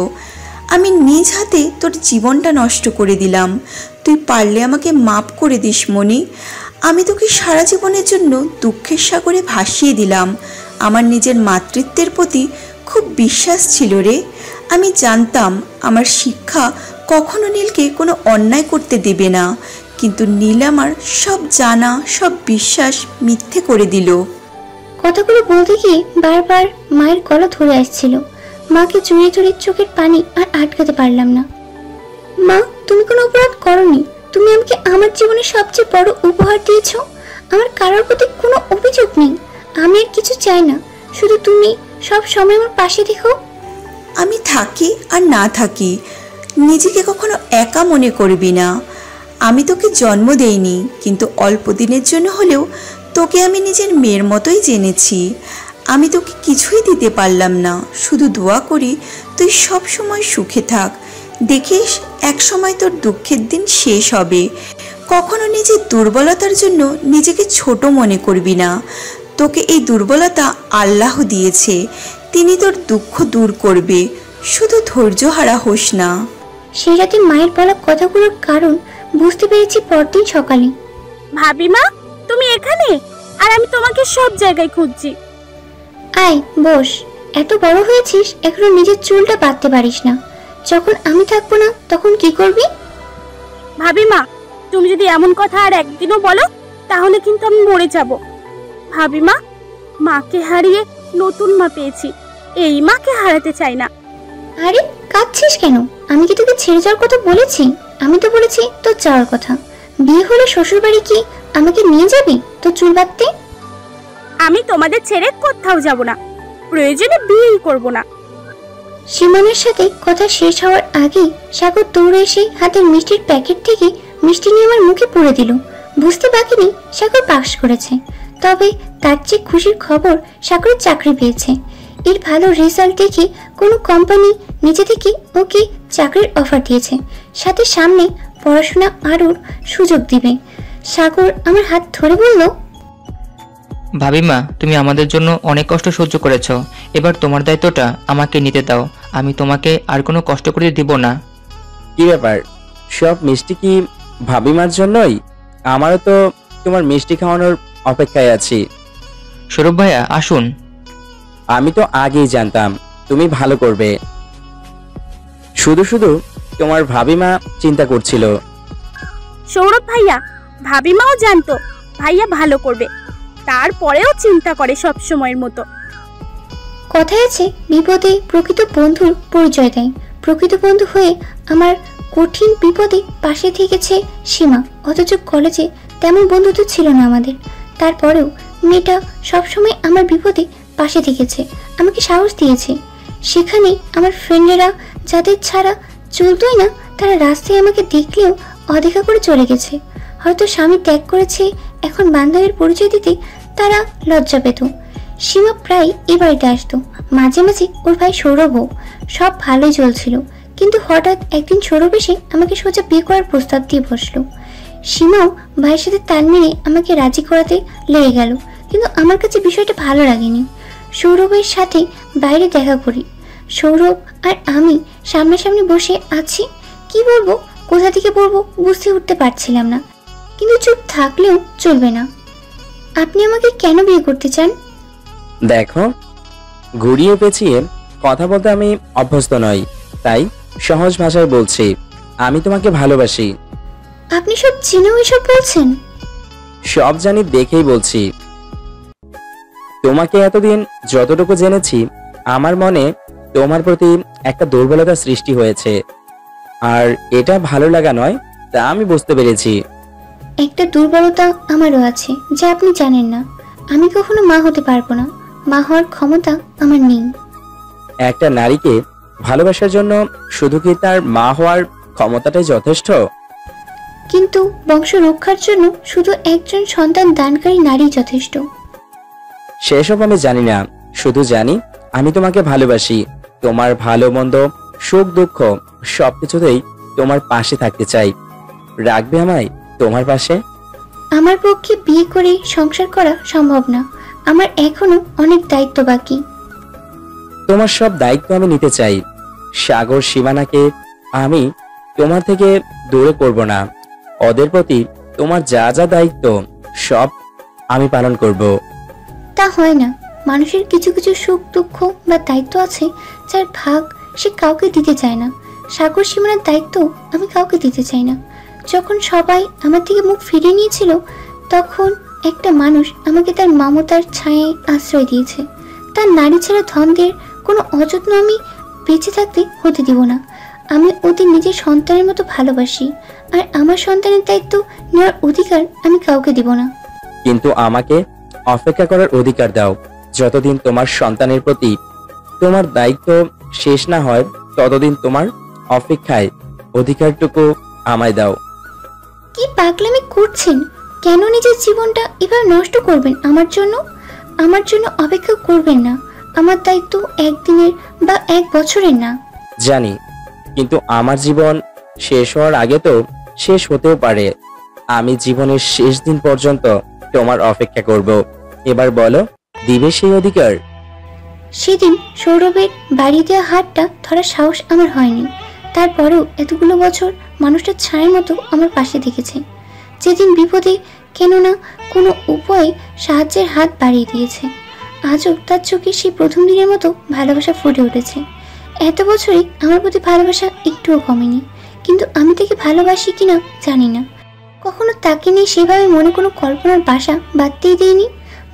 আমি নিজ হাতে তোর জীবনটা নষ্ট করে দিলাম, তুই পারলে আমাকে মাপ করে দিস মনি। আমি তোকে সারা জীবনের জন্য দুঃখের সাগরে ভাসিয়ে দিলাম। আমার নিজের মাতৃত্বের প্রতি খুব বিশ্বাস ছিল রে। আমি জানতাম আমার শিক্ষা কখনো নীলকে কোনো অন্যায় করতে দেবে না, কিন্তু নীল আমার সব জানা সব বিশ্বাস মিথ্যে করে দিল। কথাগুলো বলতে গিয়ে বারবার মায়ের গলা ধরে আসছিল। মাকে জড়িয়ে ধরে চোখের পানি আর আটকাতে পারলাম না। মা, তুমি কোনো অপরাধ করনি, তুমি আমাকে আমার জীবনের সবচেয়ে বড় উপহার দিয়েছ। আমার কারোর প্রতি কোনো অভিযোগ নেই, আমি আর কিছু চাই না, শুধু তুমি সব সময় আমার পাশে দেখো। আমি থাকি আর না থাকি নিজেকে কখনো একা মনে করবি না। আমি তোকে জন্ম দেইনি, কিন্তু অল্প দিনের জন্য হলেও তোকে আমি নিজের মেয়ের মতোই জেনেছি। আমি তোকে কিছুই দিতে পারলাম না, শুধু দোয়া করি তুই সব সময় সুখে থাক। দেখিস এক সময় তোর দুঃখের দিন শেষ হবে। কখনো নিজের দুর্বলতার জন্য নিজেকে ছোট মনে করবি না। তোকে এই দুর্বলতা আল্লাহ দিয়েছে, তিনি তোর দুঃখ দূর করবে, শুধু ধৈর্য হারা হোস না। সেই রাতে মায়ের বলা কথাগুলোর কারণ বুঝতে পেরেছি পরদিন সকালে। ভাবিমা, তুমি এখানে? আর আমি তোমাকে সব জায়গায় খুঁজছি। আয় বস। এত বড় হয়েছিস, এখনো নিজের চুলটা বাঁধতে পারিস না। যখন আমি থাকবো না তখন কি করবি? ভাবিমা, তুমি যদি এমন কথা আর একদিনও বলো তাহলে কিন্তু আমি মরে যাব। ভাবিমা, মাকে হারিয়ে নতুন মা পেয়েছি, এই মাকে হারাতে চাই না। আরে কাঁদছিস কেন? আমি কি তোকে ছেড়ে যাওয়ার কথা বলেছি? আমি তো বলেছি তোর যাওয়ার কথা। বিয়ে হলে শ্বশুর বাড়ি কি আমাকে নিয়ে যাবি তোর চুল বাঁধতে? আমি তোমাদের ছেড়ে কোথাও যাব না, প্রয়োজনে বিয়েই করব না। সীমানের সাথে কথা শেষ হওয়ার আগেই সাগর দৌড়ে এসে হাতের মিষ্টির প্যাকেট থেকে মিষ্টি নিয়ে আমার মুখে পুরে দিল। বুঝতে বাকিনি সাগর পাস করেছে, তবে তার চেয়ে খুশির খবর সাগরের চাকরি পেয়েছে। এর ভালো রেজাল্ট দেখে কোনো কোম্পানি নিজে থেকে ওকে চাকরির অফার দিয়েছে, সাথে সামনে পড়াশোনা আরও সুযোগ দিবে। সাগর আমার হাত ধরে বলল, ভাবিমা, তুমি আমাদের জন্য অনেক কষ্ট সহ্য করেছো, এবার তোমার দায়িত্বটা আমাকে নিতে দাও। আমি তোমাকে আর কোনো কষ্ট করে দিব না। কি ব্যাপার, সব মিষ্টি কি ভাবিমার জন্যই? আমারও তো তোমার মিষ্টি খাওয়ানোর অপেক্ষায় আছি। সৌরভ ভাইয়া আসুন। আমি তো আগেই জানতাম তুমি ভালো করবে, শুধু শুধু তোমার ভাবিমা চিন্তা করছিল। সৌরভ ভাইয়া, ভাবিমাও জানতো ভাইয়া ভালো করবে, তারপরেও চিন্তা করে সব সময়ের মতো। কথায় আছে বিপদে প্রকৃত বন্ধুর পরিচয় দেয়। প্রকৃত বন্ধু হয়ে আমার কঠিন বিপদে পাশে থেকেছে সীমা, অথচ কলেজে তেমন বন্ধু তো ছিল না আমাদের। তারপরেও মেয়েটা সবসময় আমার বিপদে পাশে থেকেছে, আমাকে সাহস দিয়েছে। সেখানে আমার ফ্রেন্ডেরা যাদের ছাড়া চলতোই না, তারা রাস্তায় আমাকে দেখলেও অদেখা করে চলে গেছে। হয়তো স্বামী ত্যাগ করেছে, এখন বান্ধবীর পরিচয় দিতে তারা লজ্জা পেত। সীমা প্রায় এ বাড়িতে আসতো, মাঝে মাঝে ওর ভাই সৌরভও। সব ভালোই চলছিল, কিন্তু হঠাৎ একদিন সৌরভ এসে আমাকে সোজা বিয়ে করার প্রস্তাব দিয়ে বসলো। সীমাও ভাইয়ের সাথে তাল মিলে আমাকে রাজি করাতে লেগে গেল, কিন্তু আমার কাছে বিষয়টা ভালো লাগেনি। সৌরভের সাথে বাইরে দেখা করি, সৌরভ আর আমি সামনাসামনি বসে আছি। কি বলবো, কোথা থেকে বলবো বুঝতে উঠতে পারছিলাম না, কিন্তু চুপ থাকলেও চলবে না। আপনি আমাকে কেন বিয়ে করতে চান? দেখো, ঘুরিয়ে পেঁচিয়ে কথা বলতে আমি অভ্যস্ত নই, তাই সহজ ভাষায় বলছি, আমি তোমাকে ভালোবাসি। আপনি সব জেনেও এসব বলছেন? সব জানি দেখেই বলছি। তোমাকে এতদিন যতটুকু জেনেছি, আমার মনে তোমার প্রতি একটা দুর্বলতা সৃষ্টি হয়েছে, আর এটা ভালো লাগা নয় তা আমি বুঝতে পেরেছি। একটা দুর্বলতা আমারও আছে যা আপনি জানেন না। আমি কখনো মা হতে পারবো না, মা হওয়ার ক্ষমতা আমার নেই। একটা নারীকে ভালোবাসার জন্য শুধু কি তার মা হওয়ার ক্ষমতাটাই যথেষ্ট? কিন্তু বংশ রক্ষার জন্য শুধু একজন সন্তান দানকারী নারী যথেষ্ট। সেসব আমি জানি না, শুধু জানি আমি তোমাকে ভালোবাসি। তোমার ভালো মন্দ, সুখ দুঃখ সবকিছুতেই তোমার পাশে থাকতে চাই। রাখবে আমায় তোমার পাশে? আমার পক্ষে বিয়ে করে সংসার করা সম্ভব না, আমার এখনো অনেক দায়িত্ব বাকি। তোমার সব দায়িত্ব আমি নিতে চাই। সাগর সীমানাকে আমি তোমার থেকে দূরে করব না। ওদের প্রতি তোমার যা যা দায়িত্ব সব আমি পালন করব। তা হয় না, মানুষের কিছু কিছু সুখ দুঃখ বা দায়িত্ব আছে যার ভাগ সে কাউকে দিতে চায় না। সাগর সীমানার দায়িত্ব আমি কাউকে দিতে চাই না। যখন সবাই আমার থেকে মুখ ফিরিয়ে নিয়েছিল, তখন একটা মানুষ আমাকে তার মমতার ছায়ায় আশ্রয় দিয়েছে। তার নারী ছাড়া ধনদের কোনো অযত্ন আমি বেঁচে থাকতে হতে দিব না। আমি ওদের নিজের সন্তানের মতো ভালোবাসি, আর আমার সন্তানের দায়িত্ব নেওয়ার অধিকার আমি কাউকে দিব না। কিন্তু আমাকে অপেক্ষা করার অধিকার দাও। যতদিন তোমার সন্তানের প্রতি তোমার দায়িত্ব শেষ না হয়, ততদিন তোমার অপেক্ষায় অধিকারটুকু আমায় দাও। কি পাগলামি করছেন? কেন নিজের জীবনটা এভাবে নষ্ট করবেন আমার জন্য? আমার জন্য অপেক্ষা করবেন না। আমার দায়িত্ব একদিনের বা এক বছরের না। জানি, কিন্তু আমার জীবন শেষ হওয়ার আগে তো শেষ হতেও পারে। আমি জীবনের শেষ দিন পর্যন্ত তোমার অপেক্ষা করব। এবার বলো, দিবে সেই অধিকার? সেদিন সৌরভের বাড়ি দেওয়া হাতটা ধরার সাহস আমার হয়নি, তারপরেও এতগুলো বছর মানুষটা ছায়ের মতো আমার পাশে থেকেছে। যেদিন বিপদে কেননা কোনো উপায়ে সাহায্যের হাত বাড়িয়ে দিয়েছে। আজও তার চোখে সেই প্রথম দিনের মতো ভালোবাসা ফুটে উঠেছে। এত বছরে আমার প্রতি ভালোবাসা একটুও কমেনি, কিন্তু আমি তাকে ভালোবাসি কিনা জানি না। কখনো তাকে নিয়ে সেভাবে মনে কোনো কল্পনার বাসা বাঁধতেই দিইনি।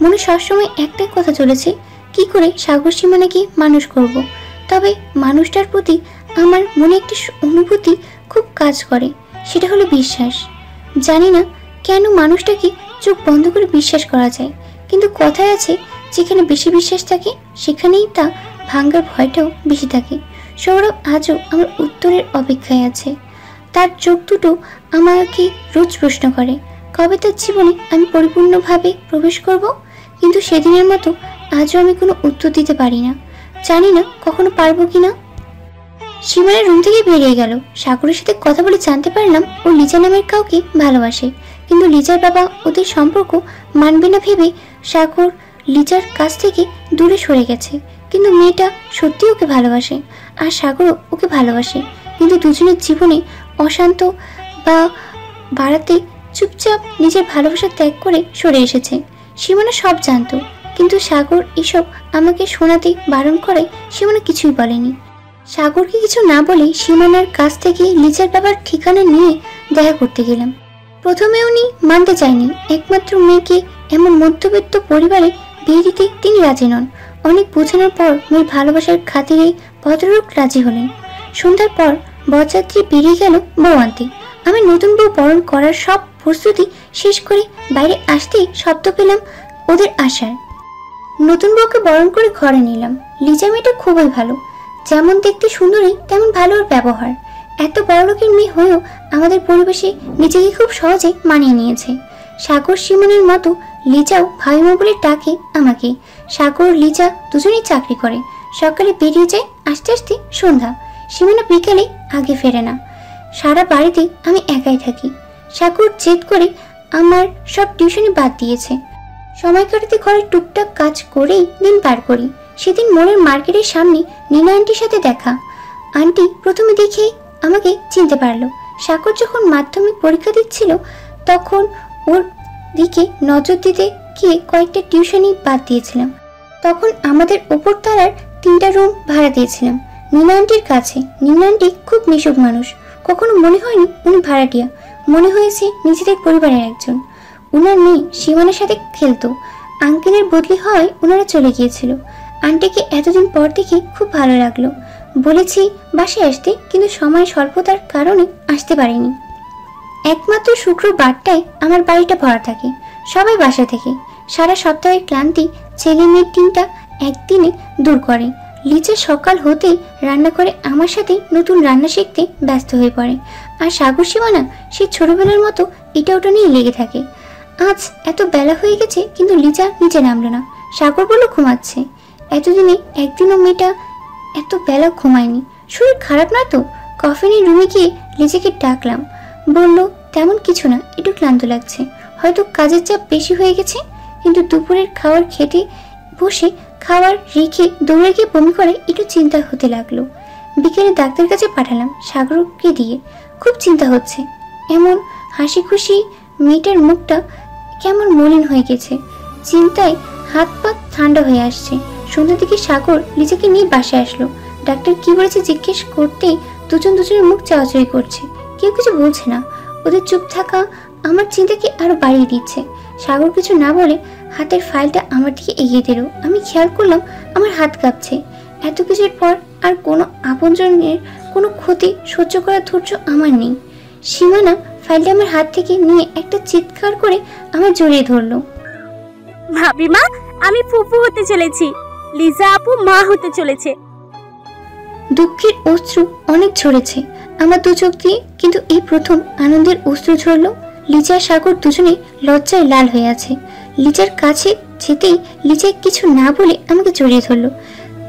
মনে সবসময় একটাই কথা চলেছে, কি করে সাগর সীমানাকে মানুষ করব। তবে মানুষটার প্রতি আমার মনে একটি অনুভূতি খুব কাজ করে, সেটা হলো বিশ্বাস। জানি না কেন মানুষটাকে চোখ বন্ধ করে বিশ্বাস করা যায়, কিন্তু কথায় আছে যেখানে বেশি বিশ্বাস থাকে সেখানেই তা ভাঙ্গার ভয়টাও বেশি থাকে। সৌরভ আজও আমার উত্তরের অপেক্ষায় আছে। তার চোখ দুটো আমাকে রোজ প্রশ্ন করে কবে তার জীবনে আমি পরিপূর্ণভাবে প্রবেশ করব, কিন্তু সেদিনের মতো আজও আমি কোনো উত্তর দিতে পারি না। জানি না কখনো পারবো কিনা। সীমানা রুম থেকে বেরিয়ে গেল। সাগরের সাথে কথা বলে জানতে পারলাম ও লিজা নামের কাউকে ভালোবাসে, কিন্তু লিজার বাবা ওদের সম্পর্ক মানবে না ভেবে সাগর লিজার কাছ থেকে দূরে সরে গেছে। কিন্তু মেয়েটা সত্যি ওকে ভালোবাসে আর সাগরও ওকে ভালোবাসে, কিন্তু দুজনের জীবনে অশান্ত বা বাড়াতে চুপচাপ নিজের ভালোবাসা ত্যাগ করে সরে এসেছে। সীমানা সব জানতো, কিন্তু সাগর এসব আমাকে শোনাতে বারণ করে সীমানা কিছুই বলেনি। সাগরকে কিছু না বলে সীমানার কাছ থেকে লিজার বাবার ঠিকানা নিয়ে দেখা করতে গেলাম। প্রথমে উনি মানতে চায়নি, একমাত্র মেয়েকে এমন মধ্যবিত্ত পরিবারে বিয়ে দিতে তিনি রাজি নন। অনেক বোঝানোর পর মেয়ের ভালোবাসার খাতিরে ভদ্রলোক রাজি হলেন। সন্ধ্যার পর বরযাত্রী বেরিয়ে গেল বউ আনতে। আমি নতুন বউ বরণ করার সব প্রস্তুতি শেষ করে বাইরে আসতেই শব্দ পেলাম ওদের আসার। নতুন বউকে বরণ করে ঘরে নিলাম। লিজা মেয়েটা খুবই ভালো, যেমন দেখতে সুন্দরী তেমন ভালো ওর ব্যবহার। এত বড় লোকের মেয়ে হয়েও আমাদের পরিবেশে নিজেকে খুব সহজে মানিয়ে নিয়েছে। সাগর সীমানের মতো লিজাও ভাইমা বলে ডাকে আমাকে। সাগর লিজা দুজনেই চাকরি করে, সকালে বেরিয়ে যায়, আসতে আসতে সন্ধ্যা। সীমানা বিকালে আগে ফেরে না। সারা বাড়িতে আমি একাই থাকি। সাগর জেদ করে আমার সব টিউশনি বাদ দিয়েছে। সময় কাটাতে ঘরে টুকটাক কাজ করেই দিন পার করি। সেদিন মোড়ের মার্কেটের সামনে নীনা আন্টির সাথে দেখা। আন্টি প্রথমে দেখে আমাকে চিনতে পারলো। সাগর যখন মাধ্যমিক পরীক্ষা দিচ্ছিল তখন ওর দিকে নজর দিতে গিয়ে কয়েকটা টিউশনি বাদ দিয়েছিলাম। তখন আমাদের ওপর তলার 3টা রুম ভাড়া দিয়েছিলাম নীনা আন্টির কাছে। নীনা আন্টি খুব মিশুক মানুষ, কখনো মনে হয়নি উনি ভাড়াটিয়া, মনে হয়েছে নিজেদের পরিবারের একজন। উনার মেয়ে সীমানার সাথে খেলতো। আঙ্কেলের বদলি হয় ওনারা চলে গিয়েছিল। আন্টিকে এতদিন পর দেখে খুব ভালো লাগলো। বলেছি বাসায় আসতে, কিন্তু সময় স্বল্পতার কারণে আসতে পারিনি। একমাত্র শুক্রবারটায় আমার বাড়িটা ভরা থাকে, সবাই বাসা থেকে। সারা সপ্তাহের ক্লান্তি ছেলে মেয়ের দিনটা একদিনে দূর করে। লিজা সকাল হতেই রান্না করে আমার সাথে নতুন রান্না শিখতে ব্যস্ত হয়ে পড়ে। আর সাগর সীমানা সে ছোটবেলার মতো এটা ওটা নিয়ে লেগে থাকে। আজ এত বেলা হয়ে গেছে কিন্তু লিজা নিচে নামলো না। সাগর বলল ঘুমাচ্ছে। এতদিনে একদিনও মেয়েটা এত বেলা ঘুমায়নি। শরীর খারাপ না তো? কফি নিয়ে রুমে গিয়ে লিজাকে ডাকলাম। বলল তেমন কিছু না, একটু ক্লান্ত লাগছে, হয়তো কাজের চাপ বেশি হয়ে গেছে। কিন্তু দুপুরের খাবার খেতে বসে খাবার রেখে দৌড়ে গিয়ে বমি করে একটু চিন্তা হতে লাগলো। বিকেলে ডাক্তার কাছে পাঠালাম সাগরকে দিয়ে। খুব চিন্তা হচ্ছে। এমন হাসি খুশি মেয়েটার মুখটা কেমন মলিন হয়ে গেছে। চিন্তায় হাত পা ঠান্ডা হয়ে আসছে। সন্ধ্যা থেকে সাগর লিজাকে নিয়ে বাসায় আসলো। ডাক্তার কি বলেছে জিজ্ঞেস করতেই দুজনের মুখ চাওয়াচাই করছে, কেউ কিছু বলছে না। ওদের চুপ থাকা আমার চিন্তাকে আরো বাড়িয়ে দিচ্ছে। সাগর কিছু না বলে হাতের ফাইলটা আমার দিকে এগিয়ে দিল। আমি খেয়াল করলাম আমার হাত কাঁপছে। এত কিছুর পর আর কোনো আপনজনের কোনো ক্ষতি সহ্য করার ধৈর্য আমার নেই। সীমানা ফাইলটা আমার হাত থেকে নিয়ে একটা চিৎকার করে আমার জড়িয়ে ধরলো। ভাবিমা, আমি ফুফু হতে চলেছি, লিজা আপু মা হতে চলেছে। দুঃখের অশ্রু অনেক ঝরেছে আমার দু চোখ দিয়ে, কিন্তু এই প্রথম আনন্দের অশ্রু ঝরলো। লিজা সাগর দুজনে লজ্জায় লাল হয়ে আছে। লিজার কাছে যেতেই লিজা কিছু না বলে আমাকে জড়িয়ে ধরলো।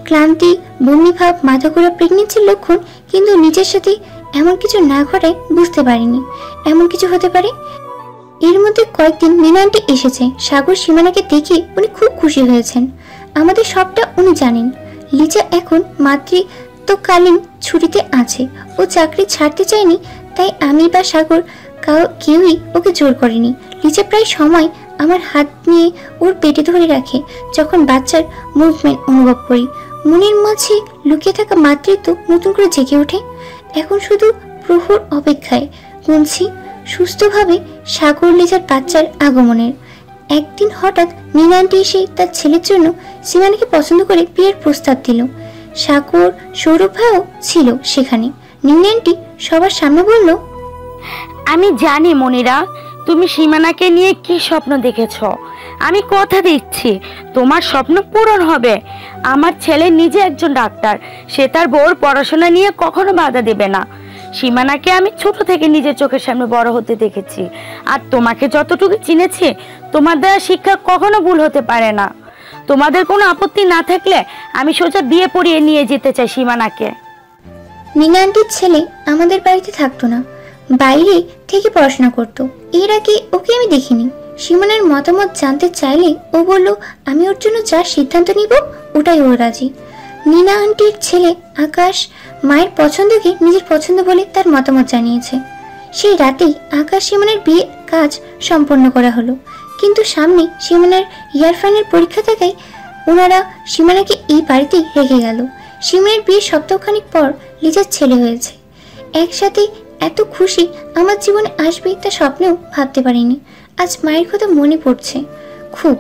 ক্লান্তি, বমি ভাব, মাথা ঘোরা প্রেগনেন্সির লক্ষণ, কিন্তু নিজের সাথে এমন কিছু না ঘটায় বুঝতে পারিনি এমন কিছু হতে পারে। এর মধ্যে কয়েকদিন নীনা আন্টি এসেছে। সাগর সীমানাকে দেখে উনি খুব খুশি হয়েছেন। আমাদের সবটা উনি জানেন। লিজা এখন তো কালীন ছুটিতে আছে, ও চাকরি ছাড়তে চায়নি, তাই আমি বা সাগর কেউই ওকে জোর করেনি। লিজা প্রায় সময় আমার হাত নিয়ে ওর পেটে ধরে রাখে। যখন বাচ্চার মুভমেন্ট অনুভব করি, মনের মাঝে লুকিয়ে থাকা মাতৃত্ব নতুন করে জেগে ওঠে। এখন শুধু প্রহর অপেক্ষায় গুনছি সুস্থভাবে সাগর লিজার বাচ্চার আগমনের। একদিন হঠাৎ নীনা আন্টি এসে তার ছেলের জন্য সীমানাকে পছন্দ করে বিয়ের প্রস্তাব দিল। সাগর, সৌরভ ভাইও ছিল সেখানে। নীনা আন্টি সবার সামনে বলল, আমি জানি মনিরা, তুমি সীমানাকে নিয়ে কি স্বপ্ন দেখেছ। আমি কথা দিচ্ছি তোমার স্বপ্ন পূরণ হবে। আমার ছেলে নিজে একজন ডাক্তার, সে তার বউর পড়াশোনা নিয়ে কখনো বাধা দেবে না। সীমানাকে আমি ছোট থেকে নিজের চোখের সামনে বড় হতে দেখেছি, আর তোমাকে যতটুকু চিনেছি, তোমার দেওয়া শিক্ষা কখনো ভুল হতে পারে না। তোমাদের কোনো আপত্তি না থাকলে আমি সোজা বিয়ে পড়িয়ে নিয়ে যেতে চাই সীমানাকে। নীনা আন্টির ছেলে আমাদের বাড়িতে থাকতো না, বাইরে থেকে পড়াশোনা করতো। এর আগে ওকে আমি দেখিনি। সীমানার মতামত জানতে চাইলে ও বলল, আমি ওর জন্য যা সিদ্ধান্ত নিব ওটাই ও রাজি। নীনা আন্টির ছেলে আকাশ মায়ের পছন্দকে নিজের পছন্দ বলে তার মতামত জানিয়েছে। সেই রাতেই আকাশ সীমানার বিয়ে কাজ সম্পন্ন করা হলো, কিন্তু সামনে সীমানার ইয়ারফানের পরীক্ষা থাকায় ওনারা সীমানাকে এই বাড়িতেই রেখে গেল। সীমানার বিয়ে সপ্তাহখানিক পর লিজার ছেলে হয়েছে। একসাথে এত খুশি আমার জীবনে আসবে তা স্বপ্নেও ভাবতে পারিনি। আজ মায়ের কথা মনে পড়ছে খুব।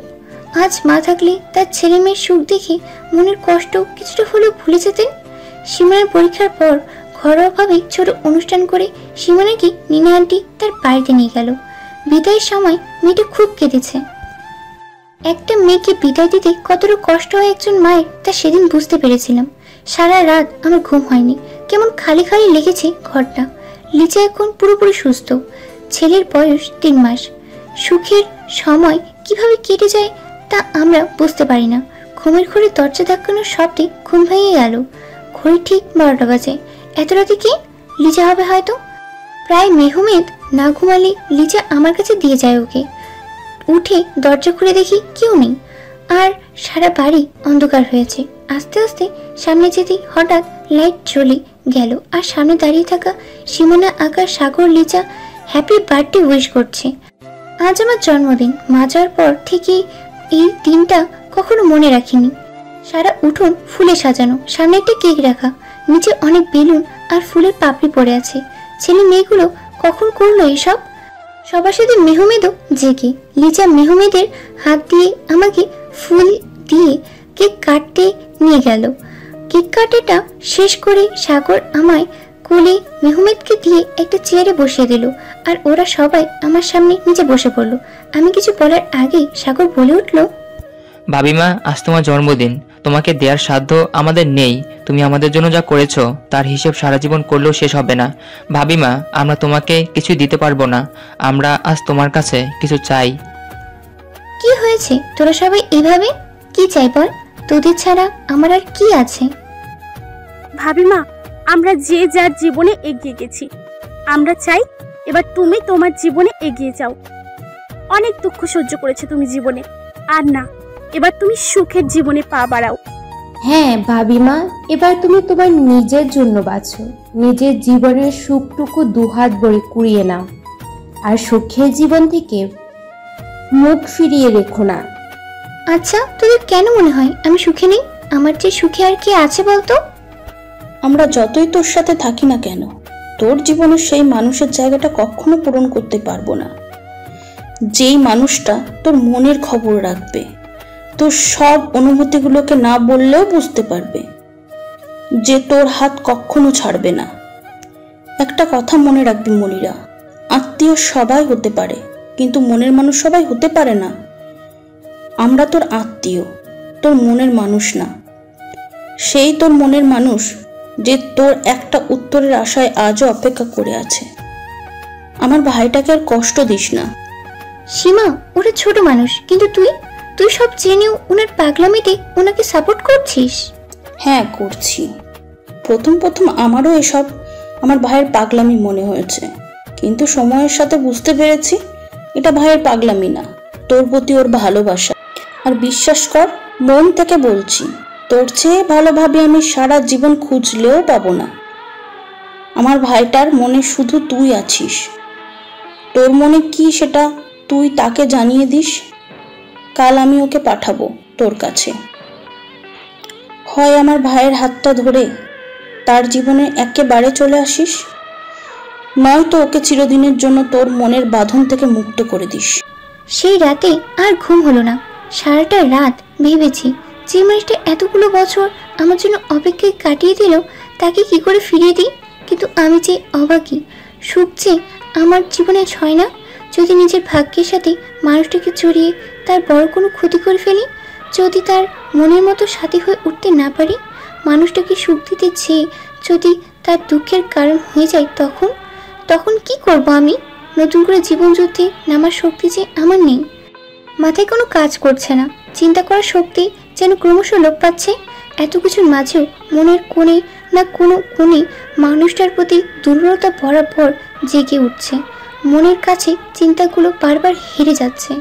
আজ মা থাকলে তার ছেলে মেয়ের সুখ দেখে মনের কষ্ট কিছুটা হলেও ভুলে যেতেন। সীমানার পরীক্ষার পর ঘরোয়াভাবে ছোট অনুষ্ঠান করে সীমানাকে নীনা আন্টি তার বাড়িতে নিয়ে গেল। বিদায়ের সময় মেয়েটা খুব কেঁদেছে। একটা মেয়েকে বিদায় দিতে কতটা কষ্ট হয় একজন মায়ের, তা সেদিন বুঝতে পেরেছিলাম। সারা রাত আমার ঘুম হয়নি, কেমন খালি খালি লেগেছে ঘরটা। লিজা এখন পুরোপুরি সুস্থ, ছেলের বয়স 3 মাস। সুখের সময় কিভাবে কেটে যায় তা আমরা বুঝতে পারি না। ঘুমের ঘরে দরজা ধাক্কানোর শব্দে ঘুম ভেঙে গেল। ঘড়ি ঠিক 12টা বাজে। এত রাতে কি? লিজা হবে হয়তো। প্রায় মেহমেদ না ঘুমালে লিজা আমার কাছে দিয়ে যায় ওকে। উঠে দরজা খুলে দেখি কেউ নেই, আর সারা বাড়ি অন্ধকার হয়েছে। আস্তে আস্তে সামনে যেতেই হঠাৎ লাইট জ্বলে গেল, আর সামনে দাঁড়িয়ে থাকা সীমানা, আকাশ, সাগর লিজা হ্যাপি বার্থডে উইশ করছে। আজ আমার জন্মদিন। মা যাওয়ার পর থেকে এই দিনটা কখনো মনে রাখিনি। সারা উঠোন ফুলে সাজানো, সামনে একটা কেক রাখা, নিচে অনেক বেলুন আর ফুলের পাপড়ি পড়ে আছে। ছেলে মেয়েগুলো কখন করলো এসব? সবার সাথে মেহমেদও জেগে। লিজা মেহমেদের হাত দিয়ে আমাকে ফুল দিয়ে কেক কাটতে নিয়ে গেল। কেক কাটাটা শেষ করে সাগর আমায় কোলে মেহমেদকে দিয়ে একটা চেয়ারে বসিয়ে দিল, আর ওরা সবাই আমার সামনে নিচে বসে পড়লো। আমি কিছু বলার আগেই সাগর বলে উঠল, ভাবিমা, আজ তোমার জন্মদিন, তোমাকে দেওয়ার সাধ্য আমাদের নেই। তুমি আমাদের জন্য যা করেছো তার হিসেব সারা জীবন করলেও শেষ হবে না। ভাবিমা, আমরা তোমাকে কিছু দিতে পারবো না, আমরা আজ তোমার কাছে কিছু চাই। কি হয়েছে তোরা সবাই এভাবে? কি চাই বল? তোদের ছাড়া আমার আর কি আছে? ভাবিমা, আমরা যে যার জীবনে এগিয়ে গেছি, আমরা চাই এবার তুমি তোমার জীবনে এগিয়ে যাও। অনেক দুঃখ সহ্য করেছো তুমি জীবনে, আর না, এবার তুমি সুখের জীবনে পা বাড়াও। হ্যাঁ ভাবিমা, এবার তুমি তোমার নিজের জন্য বাঁচো, নিজের জীবনের সুখটুকু দুহাত ভরে কুড়িয়ে নাও, আর সুখের জীবন থেকে মুখ ফিরিয়ে রেখো না। আচ্ছা, তোদের কেন মনে হয় আমি সুখে নেই? আমার যে সুখে আর কি আছে বলতো? আমরা যতই তোর সাথে থাকি না কেন, তোর জীবনের সেই মানুষের জায়গাটা কখনো পূরণ করতে পারবো না। যেই মানুষটা তোর মনের খবর রাখবে, তোর সব অনুভূতিগুলোকে না বললেও বুঝতে পারবে, যে তোর হাত কখনো ছাড়বে না। একটা কথা মনে রাখবি মনিরা, আত্মীয় সবাই হতে পারে, কিন্তু মনের মানুষ সবাই হতে পারে না। আমরা তোর আত্মীয়, তোর মনের মানুষ না। সেই তোর মনের মানুষ যে তোর একটা উত্তরের আশায় আজও অপেক্ষা করে আছে। আমার ভাইটাকে আর কষ্ট দিস না। সীমা, ওরা ছোট মানুষ, কিন্তু তুই সব জেনেও ওনার পাগলামিতে ওনাকে সাপোর্ট করছিস। হ্যাঁ করছি। প্রথম আমারও এসব আমার ভাইয়ের পাগলামি মনে হয়েছে, কিন্তু সময়ের সাথে বুঝতে পেরেছি এটা ভাইয়ের পাগলামি না, তোর প্রতি ওর ভালোবাসা। আর বিশ্বাস কর, মন থেকে বলছি, তোর চেয়ে ভালোভাবে আমি সারা জীবন খুঁজলেও পাবো না। আমার ভাইটার মনে শুধু তুই আছিস। তোর মনে কি সেটা তুই তাকে জানিয়ে দিস। কাল আমি ওকে পাঠাবো তোর কাছে। হয় আমার ভাইয়ের হাতটা ধরে তার জীবনে একেবারে চলে আসিস, নয়তো ওকে চিরদিনের জন্য তোর মনের বাঁধন থেকে মুক্ত করে দিস। সেই রাতে আর ঘুম হলো না। সারাটা রাত ভেবেছি যে মানুষটা এতগুলো বছর আমার জন্য অপেক্ষায় কাটিয়ে দিল তাকে কি করে ফিরিয়ে দিই। কিন্তু আমি যে অবাকি, সুখ যে আমার জীবনে হয় না যদি নিজের ভাগ্যের সাথে মানুষটাকে জড়িয়ে তার বড় কোনো ক্ষতি করে ফেলি, যদি তার মনের মতো সাথী হয়ে উঠতে না পারি, মানুষটাকে সুখ দিতে চেয়ে যদি তার দুঃখের কারণ হয়ে যায়, তখন কি করব আমি? নতুন করে জীবন যুদ্ধে নামার শক্তি যে আমার নেই। মাথায় কোনো কাজ করছে না, চিন্তা করার শক্তি যেন ক্রমশ লোপ পাচ্ছে। এত কিছুর মাঝেও মনের কোণে না কোনো কোণে মানুষটার প্রতি দুর্বলতা বরাবর জেগে উঠছে। মনের কাছে চিন্তাগুলো বারবার হেরে যাচ্ছে।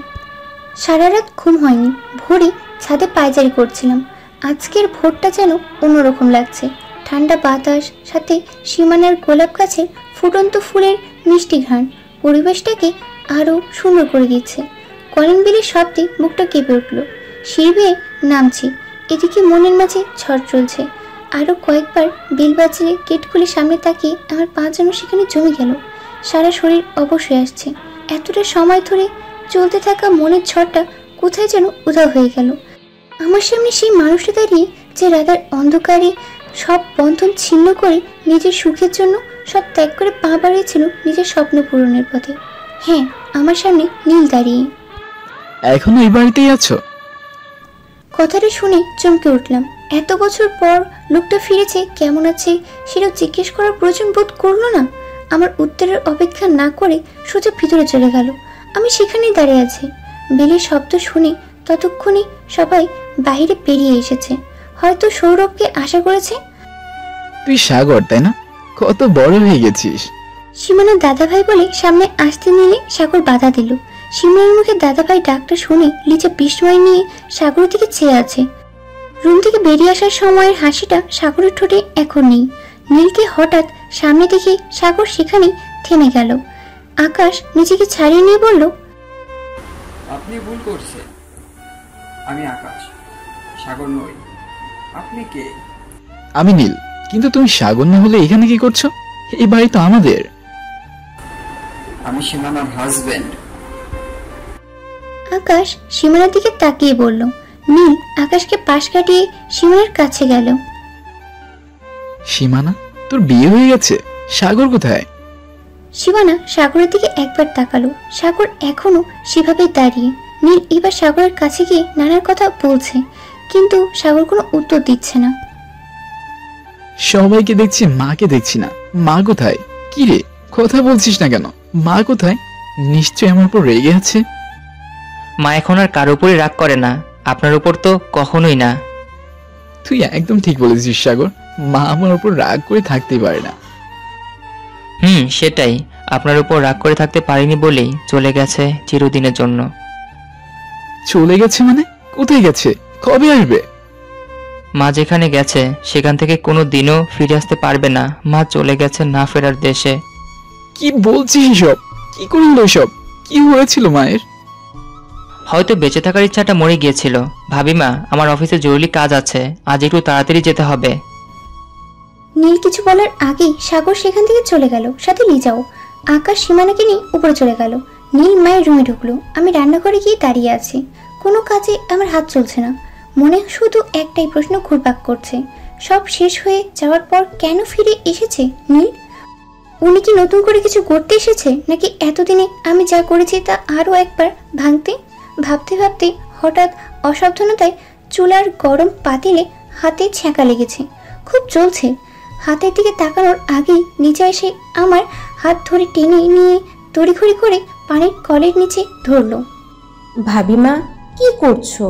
সারা রাত ঘুম হয়নি। ভোরে ছাদে পায়চারি করছিলাম। আজকের ভোরটা যেন অন্যরকম লাগছে। ঠান্ডা বাতাস, সাথে সীমানার গোলাপ গাছের ফুটন্ত ফুলের মিষ্টি ঘ্রাণ পরিবেশটাকে আরও সুন্দর করে দিচ্ছে। কলিং বেলের শব্দে মুখটা কেঁপে উঠল। সিঁড়ি বেয়ে নামছি, এদিকে মনের মাঝে ঝড় চলছে। আরও কয়েকবার বেল বাজলে গেট খুলে সামনে তাকিয়ে আমার পা যেন সেখানে জমে গেল। সারা শরীর অবশ হয়ে আসছে। এতটা সময় ধরে চলতে থাকা মনের ঝড়টা কোথায় যেন উধাও হয়ে গেল। আমার সামনে সেই মানুষটা দাঁড়িয়ে যে রাতের অন্ধকারে সব বন্ধন ছিন্ন করে নিজের সুখের জন্য সব ত্যাগ করে পা বাড়িয়েছিল নিজের স্বপ্ন পূরণের পথে। হ্যাঁ, আমার সামনে নীল দাঁড়িয়ে। এখনো এই বাড়িতেই আছো? কথাটা শুনে চমকে উঠলাম। এত বছর পর লোকটা ফিরেছে, কেমন আছে সেটা জিজ্ঞেস করার প্রয়োজন বোধ করলো না। আমার উত্তরের অপেক্ষা না করে সোজা ভিতরে চলে গেল। আমি সেখানেই দাঁড়িয়ে আছি। বেলের শব্দ শুনে ততক্ষণে সবাই বাইরে বেরিয়ে এসেছে। হয়তো সৌরভকে আশা করেছে। তুই সাগর, তাই না? কত বড় হয়ে গেছিস। সীমানার দাদাভাই বলে সামনে আসতে নিলে সাগর বাধা দিল। সীমানার মুখে দাদাভাই ডাকটা শুনে লিচা বিস্ময় নিয়ে সাগরের দিকে চেয়ে আছে। রুম থেকে বেরিয়ে আসার সময়ের হাসিটা সাগরের ঠোঁটে এখন নেই। নীলকে হঠাৎ সামনে দেখে সাগর সেখানেই থেমে গেল। আকাশ নিজেকে ছাড়িয়ে নিয়ে বলল, আপনি ভুল করছেন। আমি আকাশ, সাগর নই। আপনি কে? আমি নীল। কিন্তু তুমি সাগর না হলে এখানে কি করছো? এই বাড়ি তো আমাদের। আমি সীমানার হাজবেন্ড। আকাশ সীমানার দিকে তাকিয়ে বলল। নীল আকাশকে পাশ কাটিয়ে সীমানার কাছে গেল। সীমানা, তোর বিয়ে হয়ে গেছে? সাগর কোথায়? সীমানা সাগরের দিকে একবার তাকালো। সাগর এখনো সেভাবে দাঁড়িয়ে। নীল এবার সাগরের কাছে গিয়ে নানার কথা বলছে, কিন্তু সাগর কোনো উত্তর দিচ্ছে না। সবাইকে দেখছি, মাকে দেখছি না। মা কোথায়? কি রে, কথা বলছিস না কেন? মা কোথায়? নিশ্চয় আমার উপর রেগে আছে। মা এখন আর কারো উপরই রাগ করে না, আপনার উপর তো কখনোই না। তুই একদম ঠিক বলেছিস সাগর। মা আমার উপর রাগ করে থাকতেই পারে না। সেটাই, আপনার উপর রাগ করে থাকতে পারিনি বলেই চলে গেছে চিরদিনের জন্য। চলে গেছে মানে? কোথায় গেছে? কবে আসবে? মা যেখানে গেছে সেখান থেকে কোনো দিনও ফিরে আসতে পারবে না। মা চলে গেছে না ফেরার দেশে। কি বলছিস এসব? কি করল এসব? কি হয়েছিল মায়ের? হয়তো বেঁচে থাকার ইচ্ছাটা মরে গিয়েছিল। ভাবিমা, আমার অফিসে জরুরি কাজ আছে, আজ একটু তাড়াতাড়ি যেতে হবে। নীল কিছু বলার আগেই সাগর সেখান থেকে চলে গেল, সাথে লিজাও। আকাশ সীমানাকে নিয়ে উপরে চলে গেল। নীল মায়ের রুমে ঢুকলো। আমি রান্নাঘরে গিয়ে দাঁড়িয়ে আছি। কোনো কাজে আমার হাত চলছে না। মনে শুধু একটাই প্রশ্ন ঘুরপাক করছে, সব শেষ হয়ে যাওয়ার পর কেন ফিরে এসেছে নীল? উনি কি নতুন করে কিছু করতে এসেছে, নাকি এতদিনে আমি যা করেছি তা আরও একবার ভাঙতে? ভাবতে ভাবতে হঠাৎ অসাবধানতায় চুলার গরম পাতিলে হাতে ছ্যাঁকা লেগেছে। খুব জ্বলছে। হাতের দিকে তাকানোর আগেই নিচে এসে আমার হাত ধরে টেনে নিয়ে তড়িঘড়ি করে পানির কলের নিচে ধরলো। ভাবিমা, কি করছো?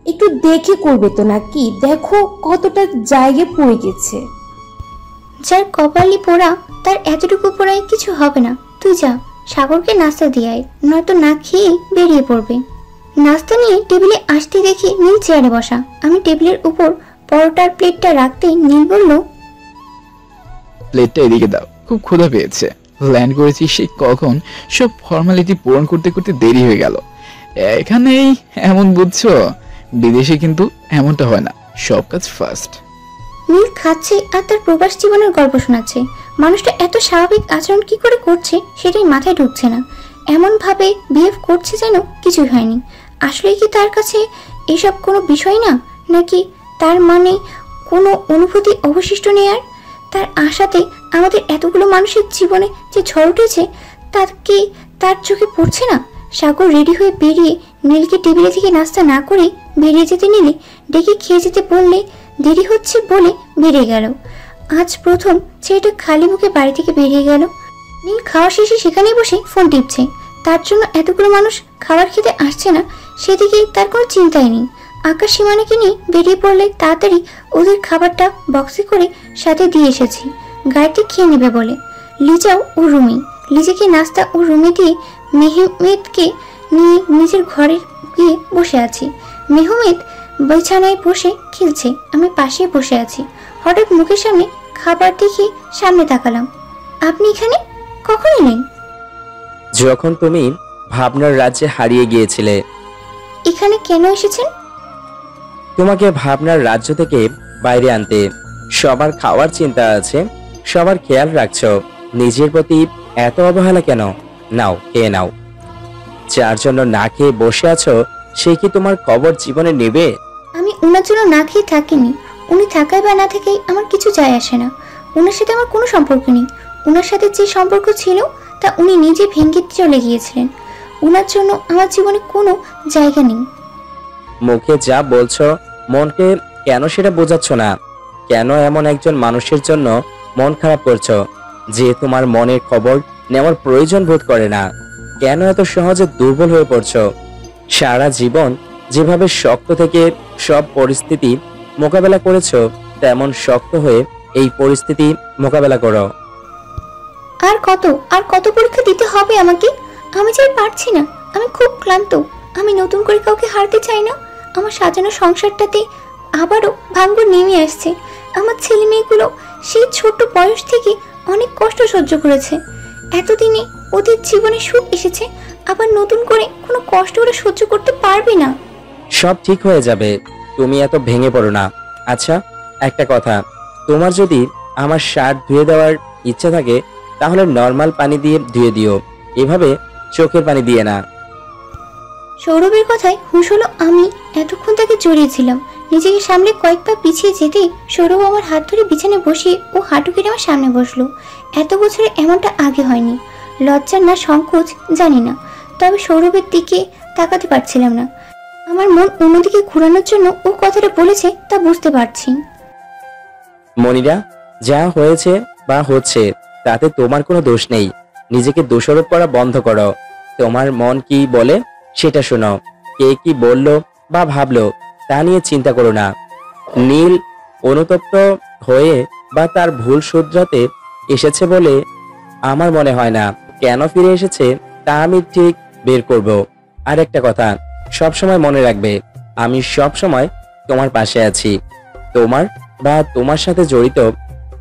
একটু দেখে করবে তো নাকি? দেখো কতটা জায়গায় পড়ে গেছে। যার কপালি পোড়া তার এতটুকু পোড়ায় কিছু হবে না। তুই যা, সাগরকে নাস্তা দিয়ে আয়, নয়তো না খেয়ে বেরিয়ে পড়বে। নাস্তা নিয়ে টেবিলে আসতে দেখি নীল চেয়ারে বসা। আমি টেবিলের উপর পরোটার প্লেটটা রাখতেই নীল বলল, প্লেটটা এদিকে দাও, খুব ক্ষুধা পেয়েছে। ল্যান্ড করেছি সেই কখন, সব ফর্মালিটি পূরণ করতে করতে দেরি হয়ে গেল। এখানেই এমন বুঝছো, বিদেশে কিন্তু এমনটা হয় না, সব কাজ ফার্স্ট। নীল খাচ্ছে আর তার প্রবাস জীবনের গল্প শোনাচ্ছে। মানুষটা এত স্বাভাবিক আচরণ কি করে করছে সেটাই মাথায় ঢুকছে না। এমন ভাবে বিহেভ করছে যেন কিছুই হয়নি। আসলে কি তার কাছে এসব কোনো বিষয় না, নাকি তার মানে কোনো অনুভূতি অবশিষ্ট নেই আর? তার আশাতে আমাদের এতগুলো মানুষের জীবনে যে ঝড় উঠেছে তার কি তার চোখে পড়ছে না? সাগর রেডি হয়ে বেরিয়ে নীলকে টেবিলে থেকে নাস্তা না করে বেরিয়ে যেতে নিলে ডেকে খেয়ে যেতে বললে দেরি হচ্ছে বলে বেরিয়ে গেল। আজ প্রথম ছেলেটা খালি মুখে বাড়ি থেকে বেরিয়ে গেল। নীল খাওয়া শেষে সেখানেই বসে ফোন টিপছে। তার জন্য এতগুলো মানুষ খাবার খেতে আসছে না সেদিকে তার কোনো চিন্তাই নেই। আকাশ সীমানাকে নিয়ে বেরিয়ে পড়লে তাড়াতাড়ি ওদের খাবারটা বক্সে করে সাথে দিয়ে এসেছি, গাড়িতে খেয়ে নেবে বলে। লিজাও ও রুমে, লিজাকে নাস্তা ও রুমে দিয়ে মেহমেদকে নিয়ে নিজের ঘরে গিয়ে বসে আছি। মেহমেদ বিছানায় বসে খেলছে, আমি পাশে বসে আছি। হঠাৎ মুখের সামনে খাবার দেখে সামনে তাকালাম। আপনি এখানে কখন এলেন? যখন তুমি ভাবনার রাজ্যে হারিয়ে গিয়েছিলে। এখানে কেন এসেছেন? তোমাকে ভাবনার রাজ্য থেকে বাইরে আনতে। সবার খাওয়ার চিন্তা আছে, সবার খেয়াল রাখছো, নিজের প্রতি এত অবহেলা কেন? নাও, খেয়ে নাও। যার জন্য না খেয়ে বসে আছো সে কি তোমার কবর জীবনে নেবে? আমি ওনার জন্য না খেয়ে থাকিনি। উনি থাকায় বা না থাকায় আমার কিছু যায় আসে না। ওনার সাথে আমার কোনো সম্পর্ক নেই। ওনার সাথে যে সম্পর্ক ছিল তা উনি নিজে ভেঙে চলে গিয়েছিলেন। ওনার জন্য আমার জীবনে কোনো জায়গা নেই। মুখে যা বলছো মনকে কেন সেটা বোঝাচ্ছ না? কেন এমন একজন মানুষের জন্য মন খারাপ করছো যে তোমার মনের খবর নেওয়ার প্রয়োজন বোধ করে না? কেন এত সহজে দুর্বল হয়ে পড়ছো? সারা জীবন যেভাবে শক্ত থেকে সব পরিস্থিতি মোকাবেলা করেছো তেমন শক্ত হয়ে এই পরিস্থিতি মোকাবেলা করো। আর কত পরীক্ষা দিতে হবে আমাকে? আমি যে পারছি না, আমি খুব ক্লান্ত। আমি নতুন করে কাউকে হারতে চাই না। আমার সাজানো সংসারটাতে আবারও ভাঙন নেমে আসছে। আমার ছেলে মেয়েগুলো সেই ছোট্ট বয়স থেকে অনেক কষ্ট সহ্য করেছে। এতদিনে ওদের জীবনে সুখ এসেছে, আবার নতুন করে কোনো কষ্ট ওরা সহ্য করতে পারবে না। সব ঠিক হয়ে যাবে, তুমি এত ভেঙে পড়ো না। আচ্ছা একটা কথা, তোমার যদি আমার শার্ট ধুয়ে দেওয়ার ইচ্ছা থাকে তাহলে নর্মাল পানি দিয়ে ধুয়ে দিও, এভাবে চোখের পানি দিয়ে না। সৌরভের কথায় হুঁশ হলো। আমি এতক্ষণ তাকে জড়িয়েছিলাম। নিজেকে সামলে কয়েক পা পিছিয়ে যেতেই সৌরভ আমার হাত ধরে বিছানায় বসিয়ে ও হাঁটু কেটে আমার সামনে বসলো। এত বছরে এমনটা আগে হয়নি। লজ্জার না সংকোচ জানি না, তবে সৌরভের দিকে তাকাতে পারছিলাম না। আমার মন অন্যদিকে ঘোরানোর জন্য ও কথাটা বলেছে তা বুঝতে পারছি। মনিরা, যা হয়েছে বা হচ্ছে তাতে তোমার কোনো দোষ নেই। নিজেকে দোষারোপ করা বন্ধ করো। তোমার মন কি বলে সেটা শোনো। কে কি বললো বা ভাবলো তা নিয়ে চিন্তা করো না। নীল অনুতপ্ত হয়ে বা তার ভুল শুধরাতে এসেছে বলে আমার মনে হয় না। কেন ফিরে এসেছে তা আমি ঠিক বের করব। আর একটা কথা সবসময় মনে রাখবে, আমি সবসময় তোমার পাশে আছি। তোমার বা তোমার সাথে জড়িত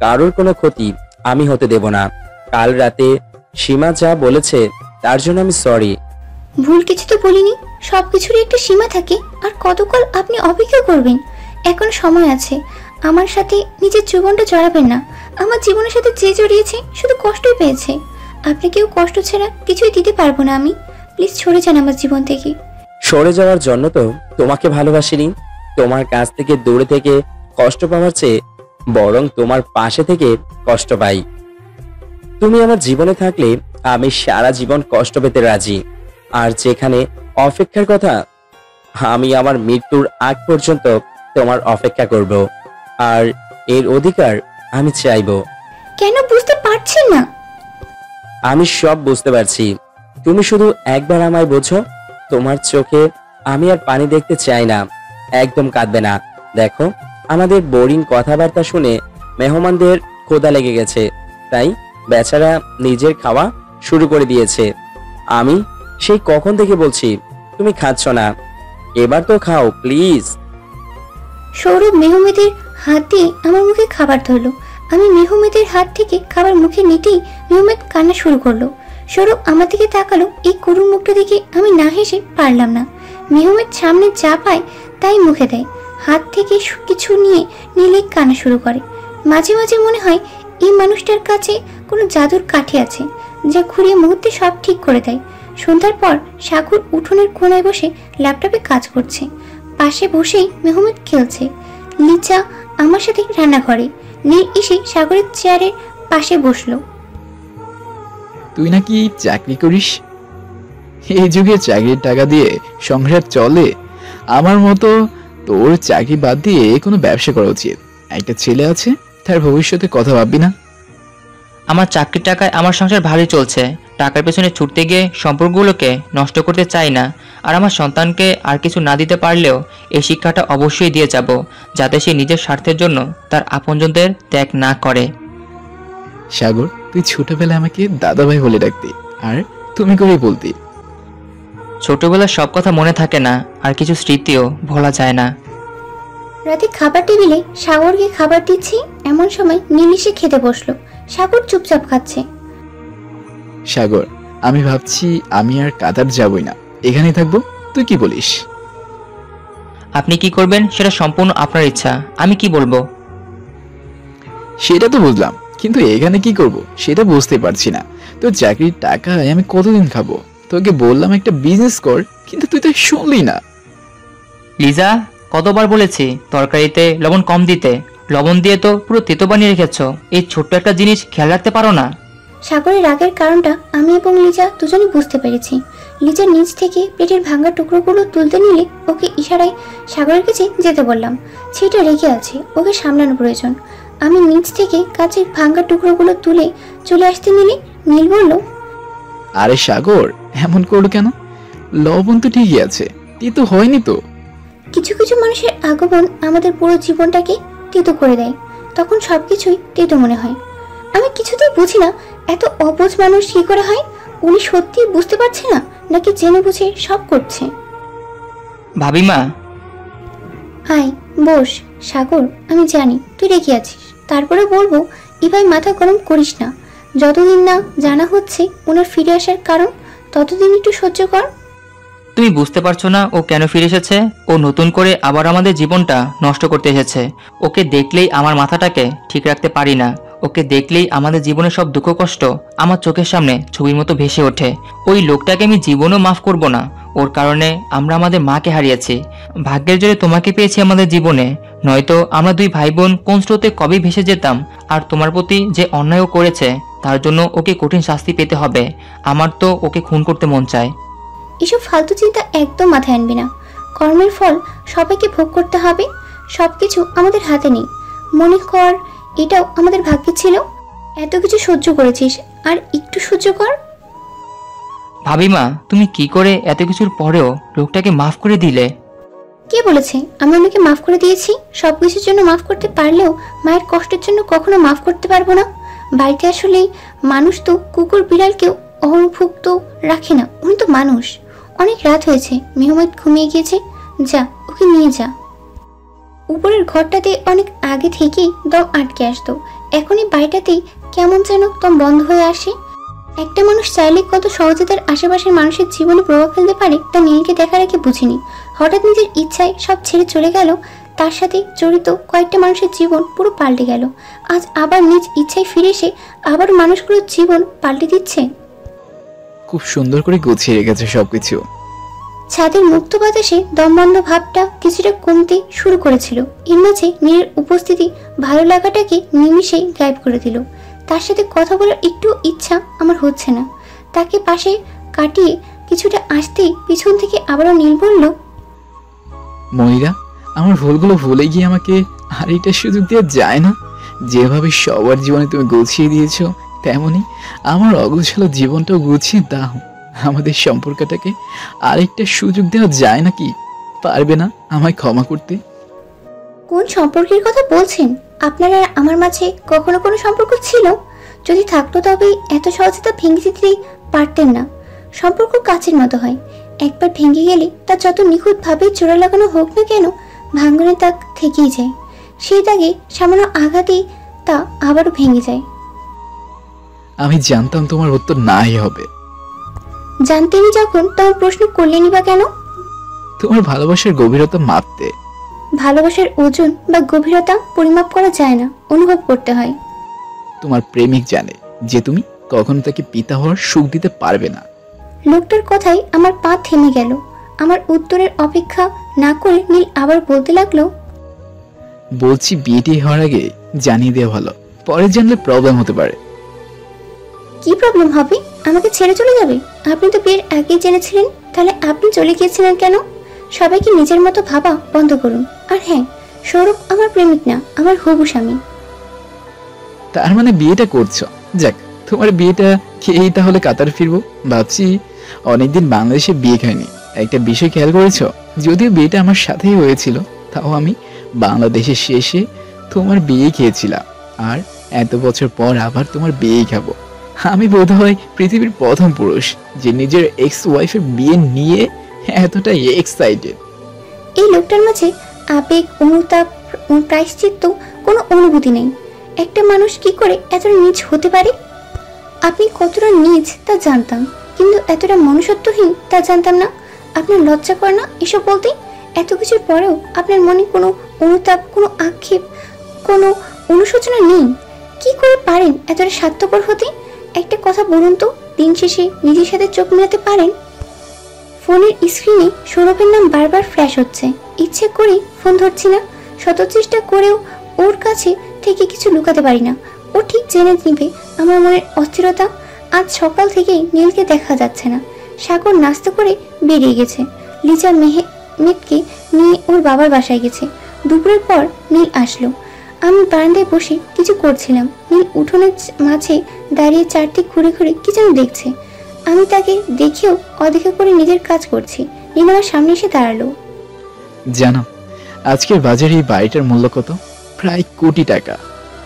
কারোর কোনো ক্ষতি আমি হতে দেব না। কাল রাতে সীমা যা বলেছে তার জন্য আমি সরি। ভুল কিছু তো বলিনি। সবকিছুরই একটা সীমা থাকে। আর কতকাল আপনি অপেক্ষা করবেন? এখন সময় আছে। আমার সাথে নিজের জীবনটা জড়াবেন না। আমার জীবনের সাথে যে জড়িয়েছে শুধু কষ্টই পেয়েছে। আপনাকেও কষ্ট ছাড়া কিছুই দিতে পারবো না আমি। প্লিজ সরে যান আমার জীবন থেকে। সরে যাওয়ার জন্য তো তোমাকে ভালোবাসিনি। তোমার কাছ থেকে দূরে থেকে কষ্ট পাওয়ার চেয়ে বরং তোমার পাশে থেকে কষ্ট পাই। তুমি আমার জীবনে থাকলে আমি সারা জীবন কষ্ট পেতে রাজি। আর যেখানে অপেক্ষার কথা, আমি আমার মৃত্যুর আগ পর্যন্ত তোমার অপেক্ষা করব। আর এর অধিকার আমি চাইব। কেন বুঝতে পারছেন না? আমি সব বুঝতে পারছি। তুমি শুধু একবার আমায় বোঝো। তোমার চোখে আমি আর পানি দেখতে চাই না। একদম কাঁদবে না। দেখো, আমাদের বোরিং কথাবার্তা শুনে মেহমানদের ক্ষুধা লেগে গেছে, তাই বেচারা নিজের খাওয়া শুরু করে দিয়েছে। আমি সেই কখন থেকে বলছি তুমি খাচ্ছ না, এবার তো খাও প্লিজ। সৌরভ মেহমেদের হাত দিয়ে আমার মুখে খাবার ধরলো। আমি মেহমেদের হাত থেকে খাবার মুখে নিতেই মেহমেদ কান্না শুরু করলো। সৌরভ আমার দিকে তাকালো। এই করুণ মুখটা দেখে আমি না হেসে পারলাম না। মেহমেদ সামনে যা পায় তাই মুখে দেয়। হাত থেকে কিছু নিয়ে নিলেই কান্না শুরু করে। মাঝে মাঝে মনে হয় এই মানুষটার কাছে কোনো জাদুর কাঠি আছে যা ঘুরিয়ে মুহূর্তে সব ঠিক করে দেয়। সন্ধ্যার পর সাগর উঠোনের কোণায় বসে ল্যাপটপে কাজ করছে। পাশে বসেই মেহমেদ খেলছে। লিচা আমার সাথে রান্না করে। নীল এসে সাগরের চেয়ারের পাশে বসলো। তুই নাকি চাকরি করিস? এই যুগে চাকরির টাকা দিয়ে সংসার চলে? আমার মতো তোর চাকরি বাদ দিয়ে কোনো ব্যবসা করা উচিত। একটা ছেলে আছে, তার ভবিষ্যতে কথা ভাববি না? আমার চাকরির টাকায় আমার সংসার ভালোই চলছে। টাকার পেছনে ছুটতে গিয়ে সম্পর্কগুলোকে নষ্ট করতে চাই না। আর আমার সন্তানকে আর কিছু না দিতে পারলেও এই শিক্ষাটা অবশ্যই দিয়ে যাব, যাতে সে নিজের স্বার্থের জন্য তার আপনজনদের ত্যাগ না করে। সাগর, তুই ছোটবেলায় আমাকে দাদাভাই বলে ডাকতি আর তুমি করেই বলতি। ছোটবেলার সব কথা মনে থাকে না, আর কিছু স্মৃতিও ভোলা যায় না। রাতে খাবার টেবিলে সাগরকে খাবার দিচ্ছি, এমন সময় নীল এসে খেতে বসলো। সাগর চুপচাপ খাচ্ছে। সাগর, আমি ভাবছি আমি আর কাতার যাবই না, এখানেই থাকবো। তুই কি বলিস? আপনি কি করবেন সেটা সম্পূর্ণ আপনার ইচ্ছা, আমি কি বলবো? সেটা তো বুঝলাম, কিন্তু এখানে কি করব সেটা বুঝতে পারছি না। তোর চাকরির টাকায় আমি কতদিন খাবো? তোকে বললাম একটা বিজনেস কর, কিন্তু তুই তো শুনলি না। লিজা, কতবার বলেছি তরকারিতে লবণ কম দিতে? লবণ দিয়ে তো পুরো তেতো বানিয়ে রেখেছো। এই ছোট্ট একটা জিনিস খেয়াল রাখতে পারো না? সাগরের রাগের কারণটা আমি এবং লিজা দুজনে বুঝতে পেরেছি। লিজা নিচ থেকে প্লেটের ভাঙা টুকরোগুলো তুলতে নিলে ওকে ইশারায় সাগরের কাছে যেতে বললাম। সেটা রেগে আছে, ওকে সামলানো প্রয়োজন। আমি নিচ থেকে কাচের ভাঙা টুকরোগুলো তুলে চলে আসতে নিলে নীল বলল, আরে সাগর, এমন করলো কেন? লবণ তো ঠিকই আছে, তেতো হয়নি তো। কিছু কিছু মানুষের আগমন আমাদের পুরো জীবনটাকে তেতো করে দেয়, তখন সবকিছুই তেতো মনে হয়। আমি কিছুতেই বুঝি না এত অবুঝ মানুষ কি করে হয়। উনি সত্যি বুঝতে পারছে না নাকি জেনে বুঝে সব করছে? ভাবিমা, আয় বস। সাগর, আমি জানি তুই রেগে আছিস, তারপরে বলবো এভাবে মাথা গরম করিস না। যতদিন না জানা হচ্ছে ওনার ফিরে আসার কারণ, ততদিন একটু সহ্য কর। তুমি বুঝতে পারছো না ও কেন ফিরে এসেছে? ও নতুন করে আবার আমাদের জীবনটা নষ্ট করতে এসেছে। ওকে দেখলেই আমার মাথাটাকে ঠিক রাখতে পারি না। ওকে দেখলেই আমাদের জীবনের সব দুঃখ কষ্ট আমার চোখের সামনে ছবির মতো ভেসে ওঠে। ওই লোকটাকে আমি জীবনেও মাফ করব না। ওর কারণে আমরা আমাদের মাকে হারিয়েছি। ভাগ্যের জোরে তোমাকে পেয়েছি আমাদের জীবনে, নয়তো আমরা দুই ভাই বোন কোন স্রোতে কবে ভেসে যেতাম। আর তোমার প্রতি যে অন্যায়ও করেছে তার জন্য ওকে কঠিন শাস্তি পেতে হবে। আমার তো ওকে খুন করতে মন চায়। এসব ফালতু চিন্তা একদম মাথায় আনবি না। কর্মের ফল সবাইকে ভোগ করতে হবে। সবকিছু আমাদের হাতে নেই। মনে কর এটাও আমাদের ভাগ্যে ছিল। এত কিছু সহ্য করেছিস, আর একটু সহ্য কর। ভাবিমা, তুমি কি করে এত কিছুর পরেও লোকটাকে মাফ করে দিলে? কে বলেছে আমি ওনাকে মাফ করে দিয়েছি? সবকিছুর জন্য মাফ করতে পারলেও মায়ের কষ্টের জন্য কখনো মাফ করতে পারবো না। বাড়িতে আসলে মানুষ তো কুকুর বিড়ালকেও অভুক্ত রাখে না। উনি তো মানুষ। অনেক রাত হয়েছে, মেহমেদ ঘুমিয়ে গিয়েছে। যা, ওকে নিয়ে যা। উপরের ঘরটাতে অনেক আগে থেকেই দম আটকে আসতো, এখনই বাড়িটাতেই কেমন যেন দম বন্ধ হয়ে আসে। একটা মানুষ চাইলে কত সহজে তার আশেপাশের মানুষের জীবনে প্রভাব ফেলতে পারে তা নীলকে দেখার আগে বুঝিনি। হঠাৎ নিজের ইচ্ছায় সব ছেড়ে চলে গেল। তার সাথে জড়িত কয়েকটা মানুষের জীবন পুরো পাল্টে গেল। আজ আবার নিজ ইচ্ছায় ফিরে এসে আবার মানুষগুলোর জীবন পাল্টে দিচ্ছে। খুব সুন্দর করে গুছিয়ে রেখেছে সবকিছু। ছাদের মুক্ত বাতাসে দমবন্ধ ভাবটা কিছুটা কমতে শুরু করেছিল। এর মাঝে নীলের উপস্থিতি ভালো লাগাটাকে নিমিষেই গায়েব করে দিল। তার সাথে কথা বলার একটু ইচ্ছা আমার হচ্ছে না। তাকে পাশে কাটিয়ে কিছুটা আসতেই পিছন থেকে আবারও নীল বলল, মনিরা, আমার ভুলগুলো ভুলে গিয়ে আমাকে আর এটা সুযোগ দেওয়া যায় না? যেভাবে সবার জীবনে তুমি গুছিয়ে দিয়েছো, তেমনি আমার অগোছালো জীবনটাও গুছিয়ে দাও। আমাদের সম্পর্কটাকে আরেকটা সুযোগ দেওয়া যায় নাকি? পারবে না আমায় ক্ষমা করতে? কোন সম্পর্কের কথা বলছেন? আপনার আর আমার মাঝে কখনো কোনো সম্পর্ক ছিল? যদি থাকতো তবে এত সহজে তা ভেঙে দিতেই পারতেন না। সম্পর্ক কাচের মতো হয়, একবার ভেঙে গেলে তা যত নিখুঁতভাবে জোড়া লাগানো হোক না কেন, ভাঙনের দাগ থেকেই যায়। সেই দাগে সামান্য আঘাতেই তা আবারও ভেঙে যায়। আমি জানতাম তোমার উত্তর নাই হবে। জানতেনি যখন তোমার প্রশ্ন করলেনি বা কেন? তোমার ভালোবাসার গভীরতা মাপতে। ভালোবাসার ওজন বা গভীরতা পরিমাপ করা যায় না, অনুভব করতে হয়। তোমার প্রেমিক জানে যে তুমি কখনো তাকে পিতা হওয়ার সুখ দিতে পারবে না। লোকটার কথাই আমার পা থেমে গেল। আমার উত্তরের অপেক্ষা না করে নীল আবার বলতে লাগলো, বলছি বিয়েটি হওয়ার আগে জানিয়ে দেওয়া ভালো, পরে জানলে প্রবলেম হতে পারে। কি প্রবলেম হবে? আমাকে ছেড়ে চলে যাবে? আপনি তো বিয়ের আগেই জেনেছিলেন, তাহলে আপনি চলে গিয়েছিলেন কেন? সবাইকে নিজের মতো ভাবা বন্ধ করুন। আর হ্যাঁ, সৌরভ আমার প্রেমিক না, আমার হবু স্বামী। তার মানে বিয়েটা করছো? যাক, তোমার বিয়েটা খেয়েই তাহলে কাতার ফিরবো ভাবছি। অনেকদিন বাংলাদেশে বিয়ে খাইনি। একটা বিষয় খেয়াল করেছো? যদিও বিয়েটা আমার সাথেই হয়েছিল, তাও আমি বাংলাদেশে শেষে তোমার বিয়ে খেয়েছিলাম, আর এত বছর পর আবার তোমার বিয়েই খাবো। আমি বোধহয় পৃথিবীর প্রথম পুরুষ যে নিজের এক্স ওয়াইফের বিয়ে নিয়ে এতটা এক্সাইটেড। এই লোকটার মাঝে আবেগ, অনুতাপ, প্রায়শ্চিত্ত কোনো অনুভূতি নেই। একটা মানুষ কি করে এতটা নীচ হতে পারে? আপনি কতটা নীচ তা জানতাম, কিন্তু এতটা মনুষ্যত্বহীন তা জানতাম না। আপনার লজ্জা করে না এসব বলতে? এত কিছুর পরেও আপনার মনে কোনো অনুতাপ, কোনো আক্ষেপ, কোনো অনুশোচনা নেই? কি করে পারেন এতটা স্বার্থপর হতে? একটা কথা বলুন তো, দিন শেষে নিজের সাথে চোখ মেলাতে পারেন? ফোনের স্ক্রিনে সৌরভের নাম বারবার ফ্ল্যাশ হচ্ছে। ইচ্ছে করে ফোন ধরছি না, শত চেষ্টা করেও ওর কাছে থেকে কিছু লুকাতে পারি না। ও ঠিক জেনে নিবে আমার মনের অস্থিরতা। আজ সকাল থেকেই নীলকে দেখা যাচ্ছে না। সাগর নাস্তা করে বেরিয়ে গেছে। লিজা মেহেদকে নিয়ে ওর বাবার বাসায় গেছে। দুপুরের পর নীল আসলো। আমি বারান্দায় বসে কিছু করছিলাম। নীল উঠোনের মাঝে দাঁড়িয়ে চারদিক ঘুরে ঘুরে কি যেন দেখছে। আমি তাকে দেখেও অদেখা করে নিজের কাজ করছি। নীল আমার সামনে এসে দাঁড়ালো। জানো আজকের বাজারে এই বাড়িটার মূল্য কত? প্রায় কোটি টাকা।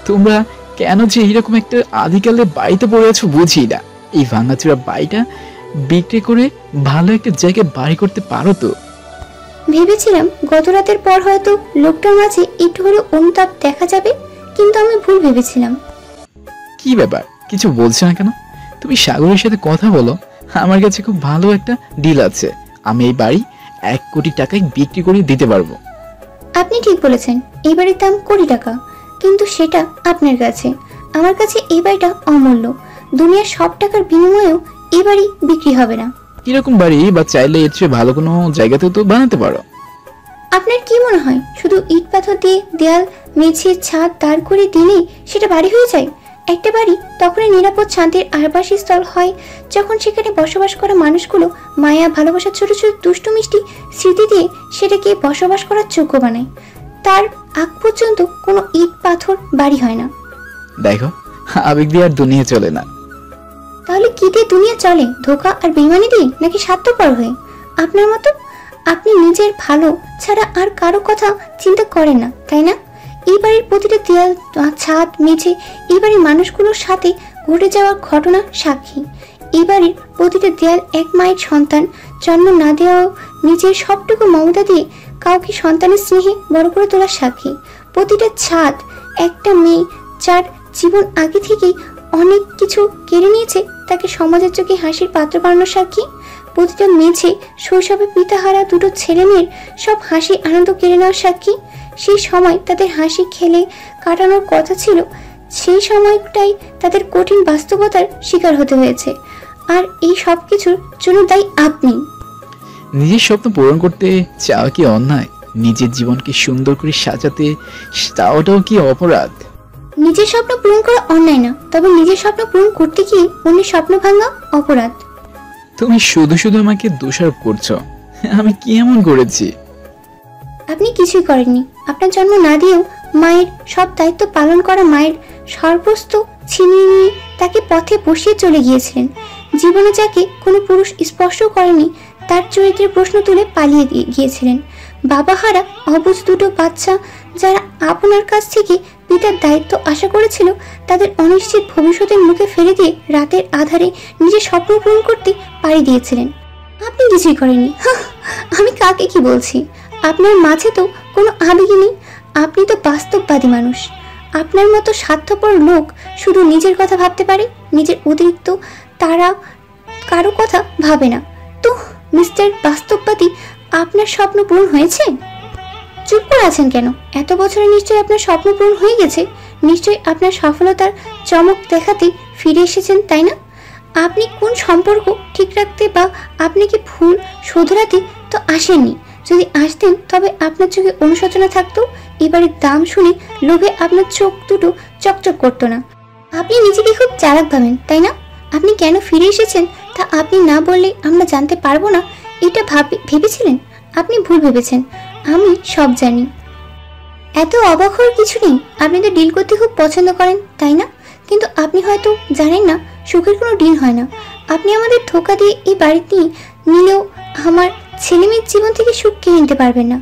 তোমরা কেন যে এইরকম একটা আদিকালে বাড়িতে পড়ে আছো বুঝি না। এই ভাঙাচোরা বাড়িটা বিক্রি করে ভালো একটা জায়গায় বাড়ি করতে পারো তো। ভেবেছিলাম গত রাতের পর হয়তো লোকটার মাঝে একটু হলেও অনুতাপ দেখা যাবে, কিন্তু আমি ভুল ভেবেছিলাম। কি ব্যাপার, কিছু বলছো না কেন? তুমি সাগরের সাথে কথা বলো। আমার কাছে খুব ভালো একটা ডিল আছে। আমি এই বাড়ি 1 কোটি টাকায় বিক্রি করে দিতে পারবো। আপনি ঠিক বলেছেন, এই বাড়ির দাম কোটি টাকা, কিন্তু সেটা আপনার কাছে। আমার কাছে এই বাড়িটা অমূল্য। দুনিয়ার সব টাকার বিনিময়েও এই বাড়ি বিক্রি হবে না। কিরকম বাড়ি? বা চাইলে এর চেয়ে ভালো কোনো জায়গাতেও তো বানাতে পারো। আপনার কি মনে হয় শুধু ইট পাথর দিয়ে দেয়াল, মেঝে, ছাদ দাঁড় করে দিলেই সেটা বাড়ি হয়ে যায়? একটা বাড়ি তখনই নিরাপদ শান্তির আবাসিক স্থল হয় যখন সেখানে বসবাস করা মানুষগুলো মায়া, ভালোবাসার ছোট ছোট দুষ্টু মিষ্টি স্মৃতি দিয়ে সেটাকে বসবাস করার যোগ্য বানায়। তার আগ পর্যন্ত কোনো ইট পাথর বাড়ি হয় না। দেখো, আবেগ দিয়ে আর দুনিয়া চলে না। তাহলে কি দিয়ে দুনিয়া চলে? ধোঁকা আর বেইমানি দিয়ে, নাকি স্বার্থপর হয়ে? আপনার মতো আপনি নিজের ভালো ছাড়া আর কারো কথা চিন্তা করেন না, তাই না? এই বাড়ির প্রতিটা দেয়াল, ছাদ, মেঝে এই বাড়ির মানুষগুলোর সাথে ঘটে যাওয়া ঘটনা সাক্ষী। এই বাড়ির প্রতিটা দেয়াল এক মায়ের সন্তান জন্ম না দেওয়াও নিজের সবটুকু মমতা দিয়ে কাউকে সন্তানের স্নেহে বড় করে তোলার সাক্ষী। প্রতিটা ছাদ একটা মেয়ে যার জীবন আগে থেকেই অনেক কিছু কেড়ে নিয়েছে তাকে সমাজের চোখে হাসির পাত্র বানানোর সাক্ষী। প্রতিটা মেঝে শৈশবে পিতাহারা দুটো ছেলে মেয়ের সব হাসি আনন্দ কেড়ে নেওয়ার সাক্ষী। সেই সময় তাদের হাসি খেলে কাটানোর কথা ছিল, সেই সময়টাই তাদের কঠিন বাস্তবতার শিকার হতে হয়েছে। আর এই সব কিছুর জন্য দায়ী আপনি। নিজের স্বপ্ন পূরণ করতে চাওয়া কি অন্যায়? নিজের জীবনকে সুন্দর করে সাজাতে চাওয়াটাও কি অপরাধ? নিজের স্বপ্ন পূরণ করা অন্যায় না, তবে নিজের স্বপ্ন পূরণ করতে গিয়ে অন্যের স্বপ্ন ভাঙা অপরাধ। তুমি শুধু শুধু আমাকে দোষারোপ করছো। আমি কি এমন করেছি? আপনি কিছুই করেননি। আপনার জন্ম না দিয়েও মায়ের সব দায়িত্ব পালন করা মায়ের সর্বস্ব ছিনিয়ে নিয়ে তাকে পথে বসিয়ে চলে গিয়েছিলেন। জীবনে যাকে কোনো পুরুষ স্পর্শ করেনি তার চরিত্রের প্রশ্ন তুলে পালিয়ে গিয়েছিলেন। বাবাহারা অবুঝ দুটো বাচ্চা যারা আপনার কাছ থেকে পিতার দায়িত্ব আশা করেছিল তাদের অনিশ্চিত ভবিষ্যতের মুখে ফেলে দিয়ে রাতের আধারে নিজের স্বপ্ন পূরণ করতে পাড়ি দিয়েছিলেন। আপনি কিছুই করেননি। আমি কাকে কি বলছি? আপনার মাঝে তো কোনো আবেগই নেই। আপনি তো বাস্তববাদী মানুষ। আপনার মতো স্বার্থপর লোক শুধু নিজের কথা ভাবতে পারে, নিজের অতিরিক্ত তারা কারো কথা ভাবে না। তো মিস্টার বাস্তববাদী, আপনার স্বপ্ন পূরণ হয়েছে? চুপ করে আছেন কেন? এত বছরে নিশ্চয়ই আপনার স্বপ্ন পূরণ হয়ে গেছে। নিশ্চয়ই আপনার সফলতার চমক দেখাতে ফিরে এসেছেন, তাই না? আপনি কোন সম্পর্ক ঠিক রাখতে বা আপনাকে ভুল শোধরাতে তো আসেননি। যদি আসতেন তবে আপনার চোখে অনুশোচনা থাকতো। এবারের দাম শুনে লোভে আপনার চোখ দুটো চকচক করতো না। আপনি নিজেকে খুব চালাক ভাবেন, তাই না? আপনি কেন ফিরে এসেছেন তা আপনি না বললে আমরা জানতে পারবো না, এটা ভেবেছিলেন? আপনি ভুল ভেবেছেন, আমি সব জানি। এত অবাক হওয়ার কিছু নেই। আপনি তো ডিল করতে খুব পছন্দ করেন, তাই না? কিন্তু আপনি হয়তো জানেন না, সুখের কোনো ডিল হয় না। আপনি আমাদের ধোঁকা দিয়ে এই বাড়িতে নিলেও আমার ছেলেমেয়ের জীবন থেকে সুখ কিনে নিতে পারবেন না।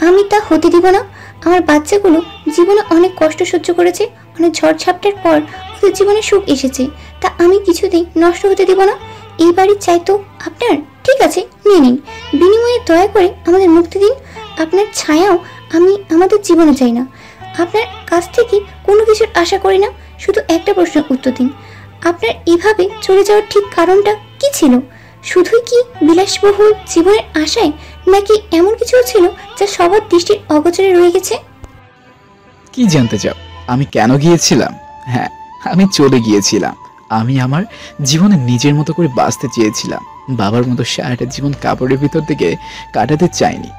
আমি তা হতে দিব না। আমার বাচ্চাগুলো জীবনে অনেক কষ্ট সহ্য করেছে, অনেক ঝড়ঝাপটার পর ওদের জীবনে সুখ এসেছে, তা আমি কিছুতেই নষ্ট হতে দিব না। এই বাড়ির চাইতো আপনার, ঠিক আছে নিয়ে নিন, বিনিময়ে দয়া করে আমাদের মুক্তি দিন। আপনার ছায়াও আমি আমাদের জীবনে চাই না। আপনার কাছ থেকে কোনো কিছুর আশা করি না। শুধু একটা প্রশ্নের উত্তর দিন, আপনার এভাবে চলে যাওয়ার ঠিক কারণটা কি ছিল? শুধুই কি বিলাসবহুল জীবনের আশায়, নাকি এমন কিছু ছিল যা সবার দৃষ্টির অগোচরে রয়ে গেছে? কি জানতে চাও আমি কেন গিয়েছিলাম? হ্যাঁ, আমি চলে গিয়েছিলাম। আমি আমার জীবনে নিজের মতো করে বাঁচতে চেয়েছিলাম। বাবার মতো সারাটা জীবন কাপড়ের ভিতর থেকে কাটাতে চাইনি।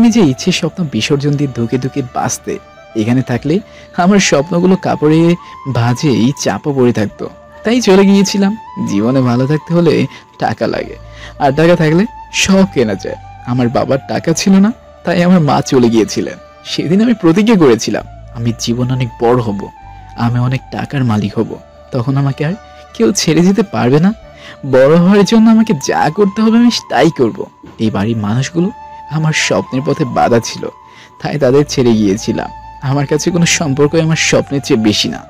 নিজের ইচ্ছে স্বপ্ন বিসর্জন দিয়ে ধুকে ধুকে বাঁচতে। এখানে থাকলে আমার স্বপ্নগুলো কাপড়ে ভাঁজেই চাপা পড়ে থাকতো। তাই চলে গিয়েছিলাম। জীবনে ভালো থাকতে হলে টাকা লাগে, আর টাকা থাকলে সব কেনা যায়। আমার বাবার টাকা ছিল না, তাই আমার মা চলে গিয়েছিলেন। সেদিন আমি প্রতিজ্ঞা করেছিলাম, আমি জীবন অনেক বড় হব, আমি অনেক টাকার মালিক হব। তখন আমাকে আর কেউ ছেড়ে যেতে পারবে না। বড় হওয়ার জন্য আমাকে যা করতে হবে আমি তাই করব। এই বাড়ির মানুষগুলো আমার স্বপ্নের পথে বাধা ছিল, তাই তাদের ছেড়ে গিয়েছিলাম। আমার কাছে কোনো সম্পর্কই আমার স্বপ্নের চেয়ে বেশি না।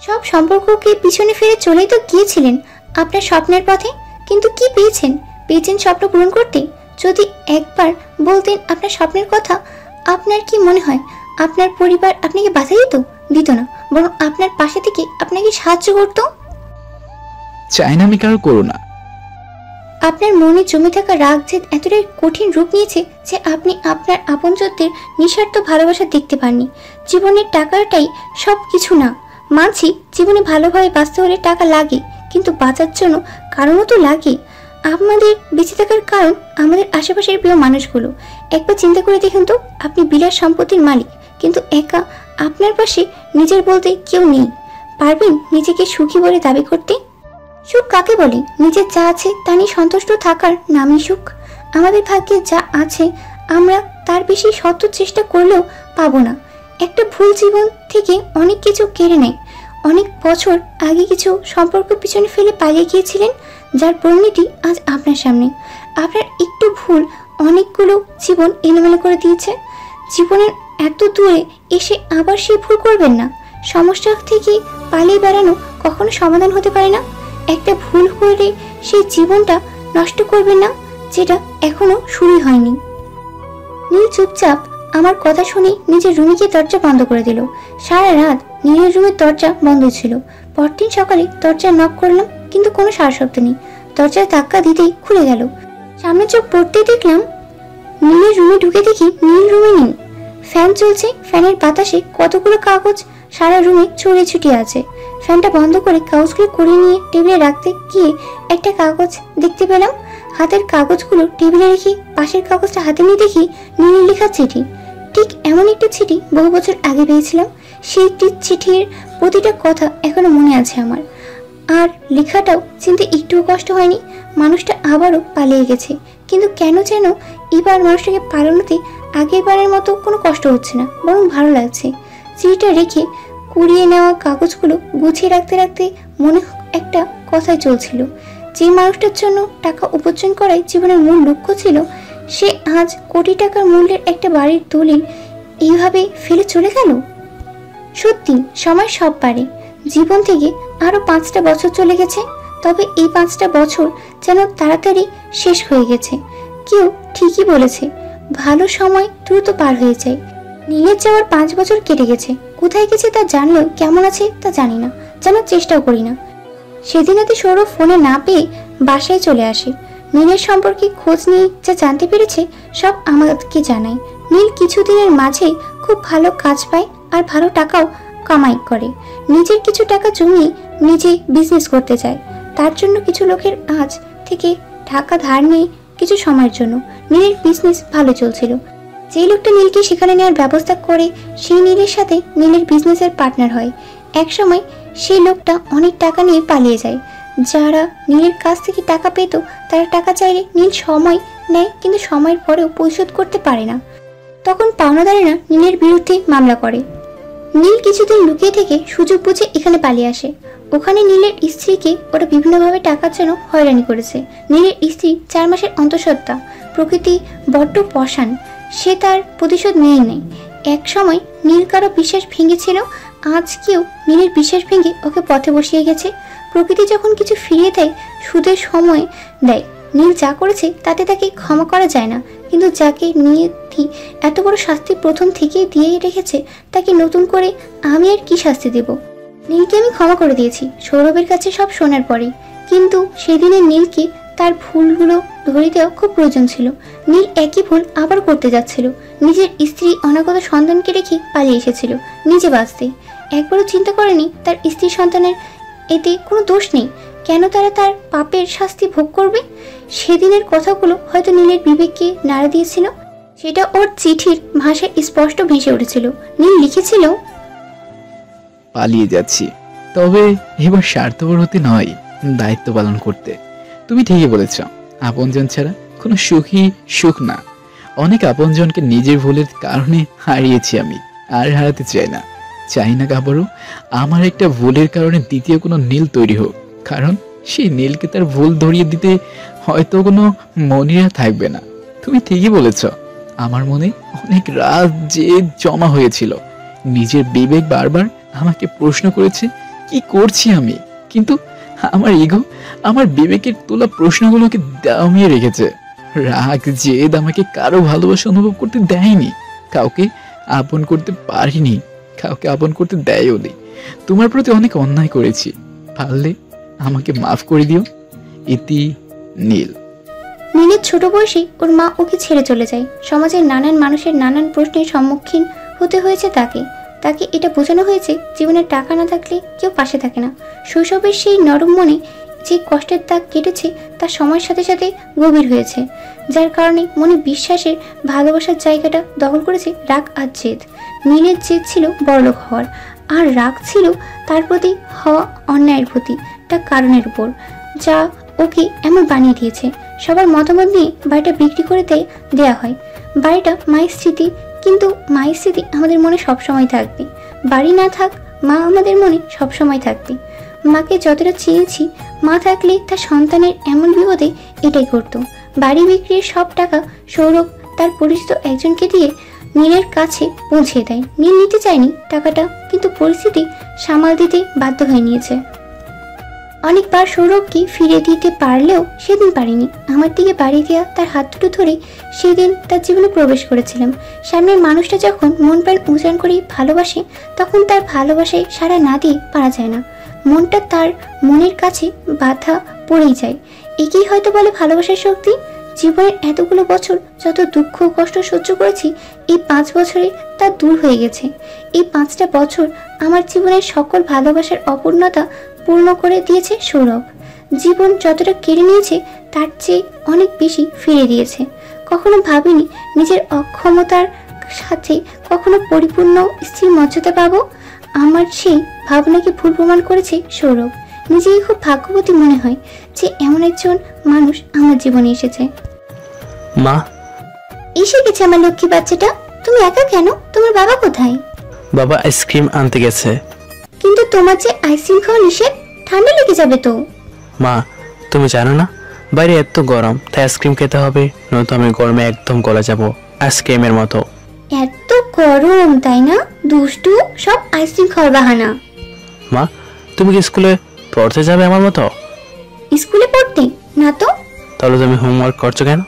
সব সম্পর্ককে পিছনে ফিরে চলেই তো গিয়েছিলেন আপনার স্বপ্নের পথে, কিন্তু কি পেয়েছেন? পেয়েছেন স্বপ্ন পূরণ করতে। যদি একবার বলতেন আপনার স্বপ্নের কথা, আপনার কি মনে হয় আপনার পরিবার আপনাকে বাধা দিত না, বরং আপনার পাশে থেকে আপনাকে সাহায্য করতো? চাই না আমি কারো করো না। আপনার মনে জমে থাকা রাগ জেদ এতটাই কঠিন রূপ নিয়েছে যে আপনি আপনার আপনজনদের নিঃস্বার্থ ভালোবাসা দেখতে পাননি। জীবনের টাকাটাই সব কিছু না, মানছি জীবনে ভালোভাবে বাঁচতে হলে টাকা লাগে, কিন্তু বাঁচার জন্য কারণও তো লাগে। আমাদের বেঁচে থাকার কারণ আমাদের আশেপাশের প্রিয় মানুষগুলো। একবার চিন্তা করে দেখুন তো, আপনি বিলাস সম্পত্তির মালিক, কিন্তু একা আপনার পাশে নিজের বলতে কেউ নেই। পারবেন নিজেকে সুখী বলে দাবি করতে? সুখ কাকে বলে? নিজের যা আছে তা নিয়ে সন্তুষ্ট থাকার নামই সুখ। আমাদের ভাগ্যে যা আছে আমরা তার বেশি শত চেষ্টা করলেও পাবো না। একটা ভুল জীবন থেকে অনেক কিছু কেড়ে নেয়। অনেক বছর আগে কিছু সম্পর্ক পিছনে ফেলে পালিয়ে গিয়েছিলেন, যার পরিণতি আজ আপনার সামনে। আপনার একটু ভুল অনেকগুলো জীবন এলোমেলো করে দিয়েছে। জীবনের এত দূরে এসে আবার সেই ভুল করবেন না। সমস্যা থেকে পালিয়ে বেড়ানো কখনো সমাধান হতে পারে না। একটা ভুল করে সেই জীবনটা নষ্ট করবেন না, যেটা এখনো শুরুই হয়নি। নীল চুপচাপ আমার কথা শুনে নিজের রুমে গিয়ে দরজা বন্ধ করে দিল। সারা রাত নীলের রুমের দরজা বন্ধ ছিল। পরদিন সকালে দরজা নক করলাম, কিন্তু কোনো সাড়া শব্দ নেই। দরজায় ধাক্কা দিতেই খুলে গেল। সামনে চোখ পড়তেই দেখলাম নীলের রুমে ঢুকে দেখি নীল রুমে নেই। ফ্যান চলছে, ফ্যানের বাতাসে কতগুলো কাগজ সারা রুমে ছড়িয়ে ছিটিয়ে আছে। ফ্যানটা বন্ধ করে কাগজগুলো করে নিয়ে টেবিলে রাখতে গিয়ে একটা কাগজ দেখতে পেলাম। হাতের কাগজগুলো টেবিলে রেখে পাশের কাগজটা হাতে নিয়ে দেখি নীলের লেখা চিঠি। ঠিক এমন একটা চিঠি বহু বছর আগে পেয়েছিলাম। সেই চিঠির প্রতিটা কথা এখনো মনে আছে আমার। আর লেখাটাও চিনতে একটুও কষ্ট হয়নি। মানুষটা আবারও পালিয়ে গেছে, কিন্তু কেন যেন এবার মানুষটাকে পালানোতে আগেরবারের মতো কোনো কষ্ট হচ্ছে না, বরং ভালো লাগছে। চিঠিটা রেখে কুড়িয়ে নেওয়া কাগজগুলো গুছিয়ে রাখতে রাখতে মনে একটা কথাই চলছিল। যে মানুষটার জন্য টাকা উপার্জন করাই জীবনের মূল লক্ষ্য ছিল, সে আজ কোটি টাকার মূল্যের একটা বাড়ির দলিল এইভাবে ফেলে চলে গেল। সত্যি সময় সব পারে। জীবন থেকে আরো 5টা বছর চলে গেছে, তবে এই 5টা বছর যেন তাড়াতাড়ি শেষ হয়ে গেছে। কেউ ঠিকই বলেছে, ভালো সময় দ্রুত পার হয়ে যায়। নীলের যাওয়ার 5 বছর কেটে গেছে। কোথায় গেছে তা জানলেও কেমন আছে তা জানি না, জানার চেষ্টাও করি না। সেদিন রাতে সৌরভ ফোনে না পেয়ে বাসায় চলে আসে। নীলের সম্পর্কে খোঁজ নিয়ে যা জানতে পেরেছে সব আমাকে জানায়। নীল কিছুদিনের মাঝেই খুব ভালো কাজ পায় আর ভালো টাকাও কামাই করে। নিজের কিছু টাকা জমিয়ে নিজে বিজনেস করতে চায়। তার জন্য কিছু লোকের আজ থেকে টাকা ধার নিয়ে কিছু সময়ের জন্য নীলের বিজনেস ভালো চলছিল। যে লোকটা নীলকে সেখানে নেওয়ার ব্যবস্থা করে সেই নীলের সাথে নীলের বিজনেসের পার্টনার হয়। একসময় সেই লোকটা অনেক টাকা নিয়ে পালিয়ে যায়। যারা নীলের কাছ থেকে টাকা পেত তারা টাকা চাইলে নীল সময় নেয়, কিন্তু সময়ের পরেও পরিশোধ করতে পারে না। তখন পাওনাদারেরা নীলের বিরুদ্ধে মামলা করে। নীল কিছুদিন লুকিয়ে থেকে সুযোগ বুঝে এখানে পালিয়ে আসে। ওখানে নীলের স্ত্রীকে ওরা বিভিন্নভাবে টাকার জন্য হয়রানি করেছে। নীলের স্ত্রী 4 মাসের অন্তঃসত্ত্বা, প্রকৃতি বড্ড পশান, সে তার প্রতিশোধ নিয়ে নেয়। এক সময় নীল কারো বিশ্বাস ভেঙেছিল, আজ কেউ নীলের বিশ্বাস ভেঙে ওকে পথে বসিয়ে গেছে। প্রকৃতি যখন কিছু ফিরিয়ে দেয়, সুদের সময় দেয়। নীল যা করেছে তাতে তাকে ক্ষমা করা যায় না, কিন্তু যাকে নিয়তি এত বড় শাস্তি প্রথম থেকেই দিয়ে রেখেছে তাকে নতুন করে আমি আর কি শাস্তি দেব? নীলকে আমি ক্ষমা করে দিয়েছি সৌরভের কাছে সব শোনার পরে, কিন্তু সেদিনে নীলকে তার ভুলগুলো ধরে দেওয়া খুব প্রয়োজন ছিল। নীল একই ভুল আবার করতে যাচ্ছিল। নিজের স্ত্রী অনাগত সন্তানকে রেখে পালিয়ে এসেছিল নিজে বাঁচতে। একবারও চিন্তা করেনি তার স্ত্রী সন্তানের এতে কোনো দোষ নেই, কেন তারা তার পাপের শাস্তি ভোগ করবে? সেদিনের কথাগুলো হয়তো নীলের বিবেককে নাড়া দিয়েছিল। সেটা ওর চিঠির ভাষায় স্পষ্ট ভেসে উঠেছিল। নীল লিখেছিল, পালিয়ে যাচ্ছি, তবে এবার স্বার্থপর হতে নয়, দায়িত্ব পালন করতে। তুমি ঠিকই বলেছ, আপনজন ছাড়া কোনো সুখ না। অনেক আপনজনকে নিজের ভুলের কারণে হারিয়েছি আমি, আর হারাতে চাই না কাবারও আমার একটা ভুলের কারণে দ্বিতীয় কোনো নীল তৈরি হোক, কারণ সেই নীলকে তার ভুল ধরিয়ে দিতে হয়তো কোনো মনিরা থাকবে না। তুমি ঠিকই বলেছ, আমার মনে অনেক রাত যে জমা হয়েছিল। নিজের বিবেক বারবার আমাকে প্রশ্ন করেছে কি করছি আমি, কিন্তু আমার ইগো আমার বিবেকের তোলা প্রশ্নগুলোকে দামিয়ে রেখেছে। রাগ জেদ আমাকে কারো ভালোবাসা অনুভব করতে দেয়নি, কাউকে আপন করতে পারিনি, কাউকে আপন করতে দেয়ও নি। তোমার প্রতি অনেক অন্যায় করেছি, পারলে আমাকে মাফ করে দিও। ইতি নীল। নীলের ছোট বয়সে ওর মা ওকে ছেড়ে চলে যায়। সমাজের নানান মানুষের নানান প্রশ্নের সম্মুখীন হতে হয়েছে তাকে এটা বোঝানো হয়েছে জীবনের টাকা না থাকলে কেউ পাশে থাকে না। শৈশবের সেই নরম মনে যে কষ্টের দাগ কেটেছে তা সময়ের সাথে সাথে গভীর হয়েছে, যার কারণে মনে বিশ্বাসের ভালোবাসার জায়গাটা দখল করেছে রাগ আর জেদ। নীলের জেদ ছিল বড়লোক হওয়ার, আর রাগ ছিল তার প্রতি হওয়া অন্যায়ের প্রতি তার কারণের উপর, যা ওকে এমন বানিয়ে দিয়েছে। সবার মতামত নিয়ে বাড়িটা বিক্রি করে দেয়া হয়। বাড়িটা মায়ের স্মৃতি, কিন্তু মায়ের স্মৃতি আমাদের মনে সবসময় থাকবে। বাড়ি না থাক, মা আমাদের মনে সবসময় থাকবে। মাকে যতটা চিনেছি, মা থাকলে তার সন্তানের এমন বিপদে এটাই করতো। বাড়ি বিক্রির সব টাকা সৌরভ তার পরিচিত একজনকে দিয়ে নীলের কাছে পৌঁছে দেয়। নীল নিতে চায়নি টাকাটা, কিন্তু পরিস্থিতি সামাল দিতে বাধ্য হয়ে নিয়েছে। অনেকবার সৌরভকে ফিরে দিতে পারলেও সেদিন পারিনি। আমার দিকে বাড়ি দেওয়া তার হাত দুটো ধরে সেদিন তার জীবনে প্রবেশ করেছিলাম। সামনের মানুষটা যখন মন প্রাণ উজাড় করে ভালোবাসে, তখন তার ভালোবাসায় সাড়া না দিয়ে পারা যায় না। মনটা তার মনের কাছে বাধা পড়েই যায়। একেই হয়তো বলে ভালোবাসার শক্তি। জীবনের এতগুলো বছর যত দুঃখ কষ্ট সহ্য করেছি, এই 5 বছরে তা দূর হয়ে গেছে। এই 5টা বছর আমার জীবনের সকল ভালোবাসার অপূর্ণতা পূর্ণ করে দিয়েছে সৌরভ। জীবন যতটা কেড়ে নিয়েছে তার চেয়ে অনেক বেশি ফিরে দিয়েছে। কখনো ভাবিনি নিজের অক্ষমতার সাথে কখনো পরিপূর্ণ স্ত্রীর মর্যাদা পাবো। আমার সেই ভাবনাকে ভুল প্রমাণ করেছে সৌরভ। নিজেকে খুব ভাগ্যবতী মনে হয় যে এমন একজন মানুষ আমার জীবনে এসেছে। মা, এসে গেছে আমার লক্ষ্মী বাচ্চাটা। তুমি একা কেন? তোমার বাবা কোথায়? বাবা আইসক্রিম আনতে গেছে। কিন্তু তোমার যে আইসক্রিম খাওয়া নিষেধ, ঠান্ডা লেগে যাবে তো। মা, তুমি জানো না বাইরে এত গরম, তাই আইসক্রিম খেতে হবে, নয়তো আমি গরমে একদম গলা যাব আইসক্রিমের মতো। এত গরম তাই না? দুষ্টু, সব আইসক্রিম খাওয়ার বাহানা। মা, তুমি কি স্কুলে পড়তে যাবে আমার মতো? স্কুলে পড়তে না তো। তাহলে তুমি হোমওয়ার্ক করছো কেন?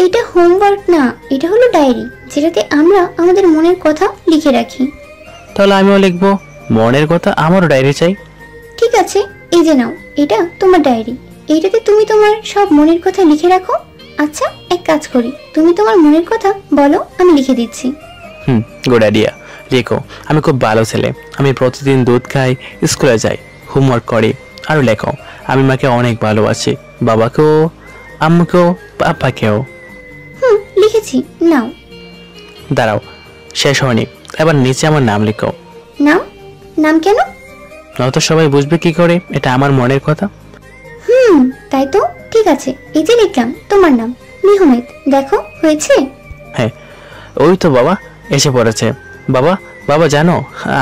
এটা হোমওয়ার্ক না, এটা হলো ডায়েরি, যেটাতে আমরা আমাদের মনের কথা লিখে রাখি। তাহলে আমিও লিখবো মনের কথা, আমারও ডায়েরি চাই। ঠিক আছে, এই যে নাও, এটা তোমার ডায়েরি। এইটাতে তুমি তোমার সব মনের কথা লিখে রাখো। আচ্ছা, এক কাজ করি, তুমি তোমার মনের কথা বলো, আমি লিখে দিচ্ছি। Good idea. রেখো, আমি খুব ভালো ছেলে, আমি প্রতিদিন দুধ খাই, স্কুলে যাই, হোমওয়ার্ক করি। আরও লেখো, আমি মাকে অনেক ভালোবাসি, বাবাকেও, আম্মুকেও, পাপাকেও। লিখেছি, নাও। দাঁড়াও, শেষ হয়নি, এবার নিচে আমার নাম লিখো। নাম? নাম কেন? নয়তো সবাই বুঝবে কি করে এটা আমার মনের কথা। তাই তো, ঠিক আছে, এই যে লিখলাম তোমার নাম, মেহমেদ। দেখো হয়েছে? হ্যাঁ, ওই তো বাবা এসে পড়েছে। বাবা, বাবা জানো,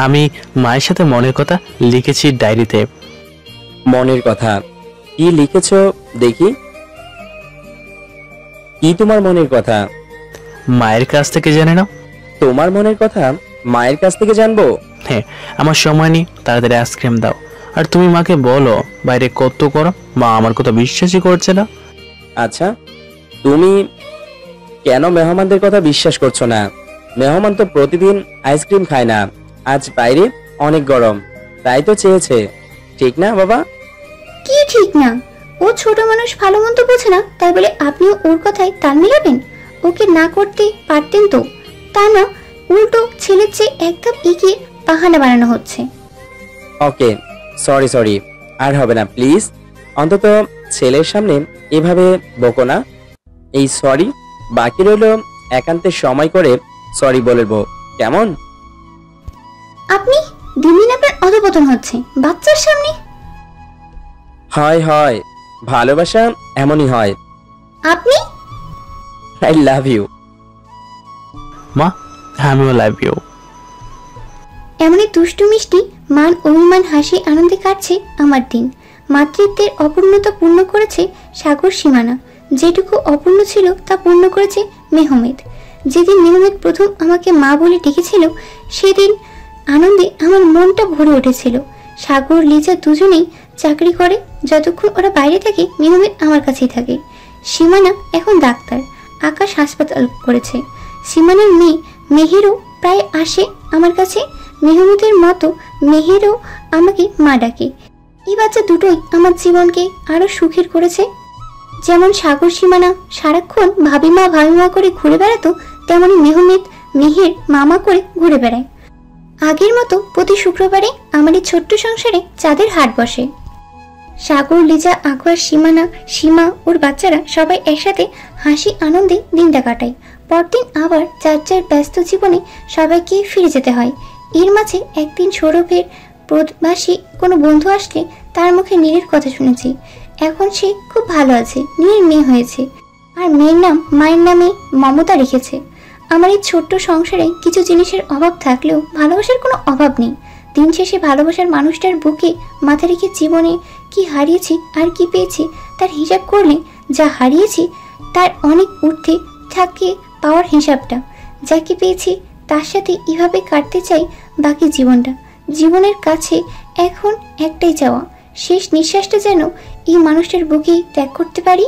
আমি মায়ের সাথে মনের কথা লিখেছি ডায়েরিতে। মনের কথা কি লিখেছো দেখি? কি তোমার মনের কথা? মায়ের কাছ থেকে জেনে নাও। তোমার মনের কথা মায়ের কাছ থেকে জানবো? হ্যাঁ, আমার সময় নেই, তাড়াতাড়ি আইসক্রিম দাও। আর তুমি মাকে বলো বাইরে কত গরম, মা আমার কথা বিশ্বাসই করছে না। আচ্ছা, তুমি কেন মেহমানদের কথা বিশ্বাস করছো না? মেহমান তো প্রতিদিন আইসক্রিম খায় না, আজ বাইরে অনেক গরম, তাই তো চেয়েছে। ঠিক না বাবা? কি ঠিক না? ও ছোট মানুষ, ভালো মন্দ বোঝে না, তাই বলে আপনিও ওর কথায় তাল মিলাবেন? ওকে না করতে পারতেন তো, তা না, উল্টো ছেলের চেয়ে এক ধাপ এগিয়ে বাহানা বানানো হচ্ছে। ওকে, সরি, আর হবে না প্লিজ। অন্তত ছেলের সামনে এভাবে বকো না। এই সরি বাকি রইল একান্তে সময় করে সরি বলবো, কেমন? আপনি দিন দিন আপনার অধপতন হচ্ছে বাচ্চার সামনে। হয়, ভালোবাসা এমনই হয়। আপনি? I love you. মা, আমিও লাভ ইউ। এমনই দুষ্টু মিষ্টি মান অভিমান হাসি আনন্দে কাটছে আমার দিন। মাতৃত্বের অপূর্ণতা পূর্ণ করেছে সাগর সীমানা, যেটুকু অপূর্ণ ছিল তা পূর্ণ করেছে মেহমেদ। যেদিন মেহমেদ প্রথম আমাকে মা বলে ডেকেছিল, সেদিন আনন্দে আমার মনটা ভরে উঠেছিল। সাগর লিজা দুজনেই চাকরি করে, যতক্ষণ ওরা বাইরে থাকে মেহমেদ আমার কাছেই থাকে। সীমানা এখন ডাক্তার, আকাশ হাসপাতাল করেছে। সীমানার মেয়ে মেহেরও প্রায় আসে আমার কাছে। মেহমেদের মতো মেহেরও আমাকে মা ডাকে। এই বাচ্চা দুটোই আমার জীবনকে আরো সুখের করেছে। যেমন সাগর সীমানা সারাক্ষণ ভাবিমা করে ঘুরে বেড়াতো, তেমনি মেহমেদ মেহের মামা করে ঘুরে বেড়ায়। আগের মতো প্রতি শুক্রবারে আমার এই ছোট্ট সংসারে চাঁদের হাট বসে। সাগর, লিজা, আকুয়ার, সীমানা, সীমা, ওর বাচ্চারা সবাই একসাথে হাসি আনন্দে দিনটা কাটায়। পরদিন আবার যার যার ব্যস্ত জীবনে সবাইকে ফিরে যেতে হয়। এর মাঝে একদিন সৌরভের প্রবাসী কোনো বন্ধু আসলে তার মুখে নীলের কথা শুনেছি। এখন সে খুব ভালো আছে, নীলের মেয়ে হয়েছে, আর মেয়ের নাম মায়ের নামে মমতা রেখেছে। আমার এই ছোট্ট সংসারে কিছু জিনিসের অভাব থাকলেও ভালোবাসার কোনো অভাব নেই। দিন শেষে ভালোবাসার মানুষটার বুকে মাথা রেখে জীবনে কি হারিয়েছি আর কি পেয়েছি তার হিসাব করলে যা হারিয়েছি তার অনেক ঊর্ধ্বে থাকে পাওয়ার হিসাবটা। যাকে পেয়েছি তার সাথে এভাবে কাটতে চাই বাকি জীবনটা। জীবনের কাছে এখন একটাই চাওয়া, শেষ নিঃশ্বাসটা যেন এই মানুষটার বুকেই ত্যাগ করতে পারি।